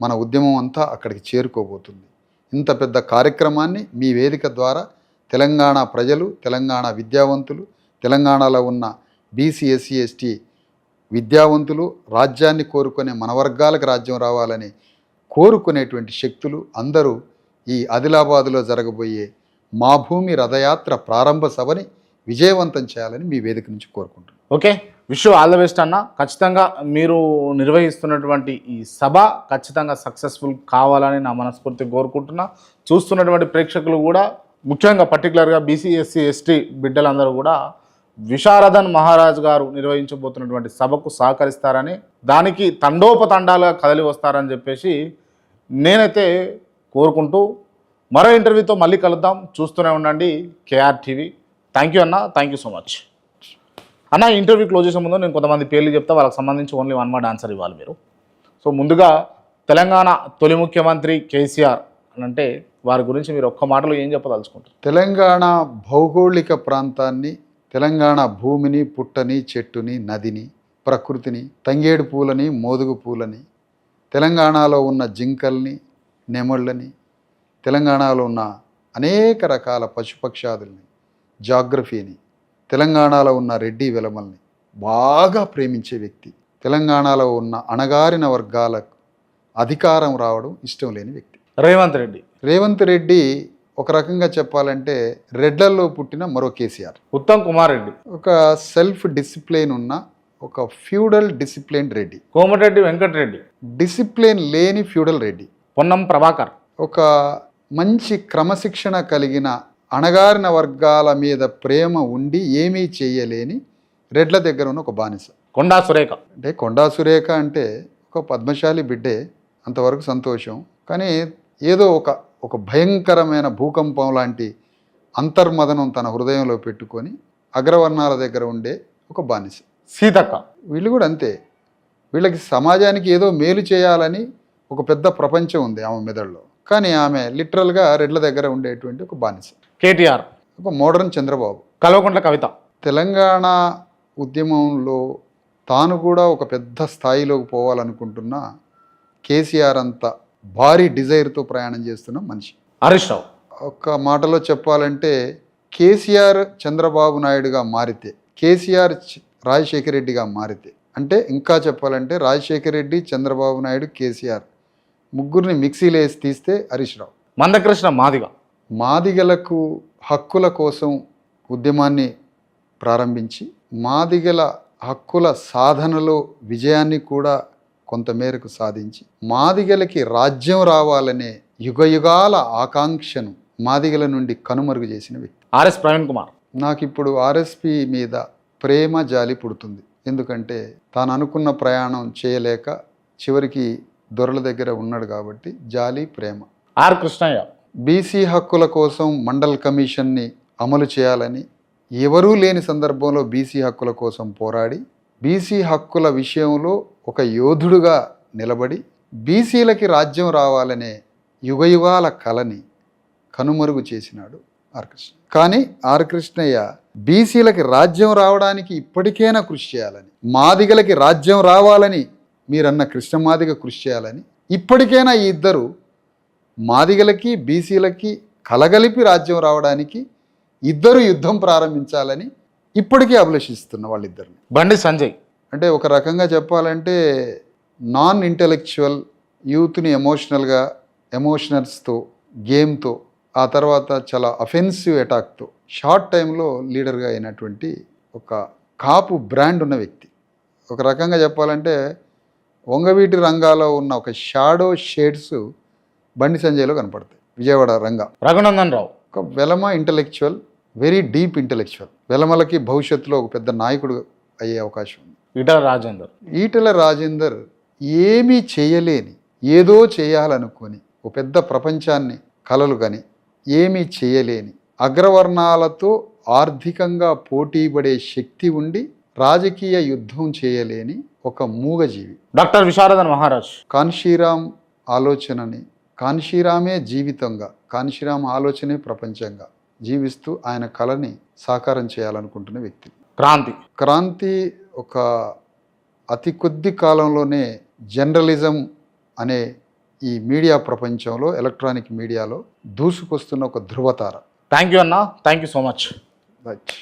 మన ఉద్యమం అంతా అక్కడికి చేరుకోబోతుంది. ఇంత పెద్ద కార్యక్రమాన్ని మీ వేదిక ద్వారా తెలంగాణ ప్రజలు, తెలంగాణ విద్యావంతులు, తెలంగాణలో ఉన్న బీసీ, ఎస్సీ, ఎస్టీ విద్యావంతులు, రాజ్యాన్ని కోరుకునే మన వర్గాలకు రాజ్యం రావాలని కోరుకునేటువంటి శక్తులు అందరూ ఈ ఆదిలాబాదులో జరగబోయే మా భూమి రథయాత్ర ప్రారంభ సభని విజయవంతం చేయాలని మీ వేదిక నుంచి కోరుకుంటున్నాను. Okay, wish all the best అన్న. ఖచ్చితంగా మీరు నిర్వహిస్తున్నటువంటి ఈ సభ ఖచ్చితంగా సక్సెస్ఫుల్ కావాలని నా మనస్ఫూర్తిగా కోరుకుంటున్నా. చూస్తున్నటువంటి ప్రేక్షకులు కూడా, ముఖ్యంగా పర్టికులర్గా బీసీ, ఎస్సీ, ఎస్టీ బిడ్డలందరూ కూడా విశారదన్ మహారాజ్ గారు నిర్వహించబోతున్నటువంటి సభకు సహకరిస్తారని, దానికి తండోపతండాలుగా కదలి వస్తారని చెప్పేసి నేనైతే కోరుకుంటూ మరో ఇంటర్వ్యూతో మళ్ళీ కలుద్దాం. చూస్తూనే ఉండండి కేఆర్ టీవీ. థ్యాంక్ యూ అన్న, థ్యాంక్ యూ సో మచ్ అన్న. ఇంటర్వ్యూ క్లోజ్ చేసే ముందు నేను కొంతమంది పేర్లు చెప్తా, వాళ్ళకి సంబంధించి ఓన్లీ 1 వర్డ్ ఆన్సర్ ఇవ్వాలి మీరు. సో ముందుగా తెలంగాణ తొలి ముఖ్యమంత్రి కేసీఆర్ అని అంటే వారి గురించి మీరు ఒక్క మాటలో ఏం చెప్పదలుచుకుంటారు? తెలంగాణ భౌగోళిక ప్రాంతాన్ని, తెలంగాణ భూమిని, పుట్టని, చెట్టుని, నదిని, ప్రకృతిని, తంగేడు పూలని, మోదుగు పూలని, తెలంగాణలో ఉన్న జింకల్ని, నెమళ్ళని, తెలంగాణలో ఉన్న అనేక రకాల పశుపక్షాదుల్ని, జాగ్రఫీని, తెలంగాణలో ఉన్న రెడ్డి వెలమల్ని బాగా ప్రేమించే వ్యక్తి. తెలంగాణలో ఉన్న అణగారిన వర్గాలకు అధికారం రావడం ఇష్టం లేని వ్యక్తి రేవంత్ రెడ్డి. ఒక రకంగా చెప్పాలంటే రెడ్లల్లో పుట్టిన మరో కేసీఆర్. ఉత్తమ్ కుమార్ రెడ్డి ఒక సెల్ఫ్ డిసిప్లిన్ ఉన్న ఒక feudal discipline Reddy. Komatireddy Venkatreddy discipline లేని ఫ్యూడల్ రెడ్డి. పొన్నం ప్రభాకర్ ఒక మంచి క్రమశిక్షణ కలిగిన అణగారిన వర్గాల మీద ప్రేమ ఉండి ఏమీ చేయలేని రెడ్ల దగ్గర ఉన్న ఒక బానిస. కొండా సురేఖ. అంటే కొండా సురేఖ అంటే ఒక పద్మశాలి బిడ్డే, అంతవరకు సంతోషం. కానీ ఏదో ఒక ఒక భయంకరమైన భూకంపం లాంటి అంతర్మదనం తన హృదయంలో పెట్టుకొని అగ్రవర్ణాల దగ్గర ఉండే ఒక బానిస. సీతక్క వీళ్ళు కూడా అంతే. వీళ్ళకి సమాజానికి ఏదో మేలు చేయాలని ఒక పెద్ద ప్రపంచం ఉంది ఆమె మెదడులో, కానీ ఆమె లిటరల్గా రెడ్ల దగ్గర ఉండేటువంటి ఒక బానిస. కేటీఆర్ ఒక మోడర్న్ చంద్రబాబు. కల్వకుంట్ల కవిత తెలంగాణ ఉద్యమంలో తాను కూడా ఒక పెద్ద స్థాయిలోకి పోవాలనుకుంటున్న కేసీఆర్ అంత భారీ డిజైర్తో ప్రయాణం చేస్తున్న మనిషి. హరీష్ రావు ఒక్క మాటలో చెప్పాలంటే కేసీఆర్ చంద్రబాబు నాయుడుగా మారితే, కేసీఆర్ రాజశేఖర రెడ్డిగా మారితే, అంటే ఇంకా చెప్పాలంటే రాజశేఖర రెడ్డి, చంద్రబాబు నాయుడు, కేసీఆర్ ముగ్గురిని మిక్సీలో వేసి తీస్తే హరీష్ రావు. మందకృష్ణ మాదిగ మాదిగలకు హక్కుల కోసం ఉద్యమాన్ని ప్రారంభించి మాదిగల హక్కుల సాధనలో విజయాన్ని కూడా కొంతమేరకు సాధించి మాదిగలకి రాజ్యం రావాలనే యుగయుగాల ఆకాంక్షను మాదిగల నుండి కనుమరుగు చేసిన వ్యక్తి. ఆర్ఎస్ ప్రవీణ్ కుమార్. నాకు ఇప్పుడు ఆర్ఎస్పి మీద ప్రేమ జాలి పుడుతుంది. ఎందుకంటే తాను అనుకున్న ప్రయాణం చేయలేక చివరికి దొరల దగ్గర ఉన్నాడు కాబట్టి జాలి, ప్రేమ. ఆర్ కృష్ణయ్య. బీసీ హక్కుల కోసం మండల్ కమిషన్ని అమలు చేయాలని ఎవరూ లేని సందర్భంలో బీసీ హక్కుల కోసం పోరాడి బీసీ హక్కుల విషయంలో ఒక యోధుడుగా నిలబడి బీసీలకి రాజ్యం రావాలనే యుగయుగాల కళని కనుమరుగు చేసినాడు ఆర్ కృష్ణ. కానీ ఆర్ కృష్ణయ్య బీసీలకి రాజ్యం రావడానికి ఇప్పటికైనా కృషి చేయాలని, మాదిగలకి రాజ్యం రావాలని మీరన్న కృష్ణ మాదిగ కృషి చేయాలని, ఇప్పటికైనా ఈ ఇద్దరు మాదిగలకి బీసీలకి కలగలిపి రాజ్యం రావడానికి ఇద్దరు యుద్ధం ప్రారంభించాలని ఇప్పటికీ అభిలషిస్తున్న వాళ్ళిద్దరిని. బండి సంజయ్. అంటే ఒక రకంగా చెప్పాలంటే నాన్ ఇంటెలెక్చువల్ యూత్ని ఎమోషనల్స్తో గేమ్తో ఆ తర్వాత చాలా అఫెన్సివ్ అటాక్తో షార్ట్ టైంలో లీడర్గా అయినటువంటి ఒక కాపు బ్రాండ్ ఉన్న వ్యక్తి. ఒక రకంగా చెప్పాలంటే వంగవీటి రంగాలో ఉన్న ఒక షాడో షేడ్స్ బండి సంజయ్లో కనపడతాయి. విజయవాడ రంగా. రఘునందన్ రావు. ఒక Velama intellectual, very deep intellectual. వెలమలకి భవిష్యత్తులో ఒక పెద్ద నాయకుడు అయ్యే అవకాశం ఉంది. ఈటెల రాజేందర్ ఏమీ చేయలేని, ఏదో చేయాలనుకొని ఒక పెద్ద ప్రపంచాన్ని కలలు కని ఏమీ చేయలేని, అగ్రవర్ణాలతో ఆర్థికంగా పోటీపడే శక్తి ఉండి రాజకీయ యుద్ధం చేయలేని ఒక మూగజీవి. డాక్టర్ విశారదన్ మహారాజ్. కాన్షీరామ్ ఆలోచనని, కాన్షీరామే జీవితంగా, కాన్షీరామ్ ఆలోచనే ప్రపంచంగా జీవిస్తూ ఆయన కళని సాకారం చేయాలనుకుంటున్న వ్యక్తి. క్రాంతి ఒక అతి కొద్ది కాలంలోనే జర్నలిజం అనే ఈ మీడియా ప్రపంచంలో, ఎలక్ట్రానిక్ మీడియాలో దూసుకొస్తున్న ఒక ధృవతార. థ్యాంక్ యూ అన్న, thank you so much. Right.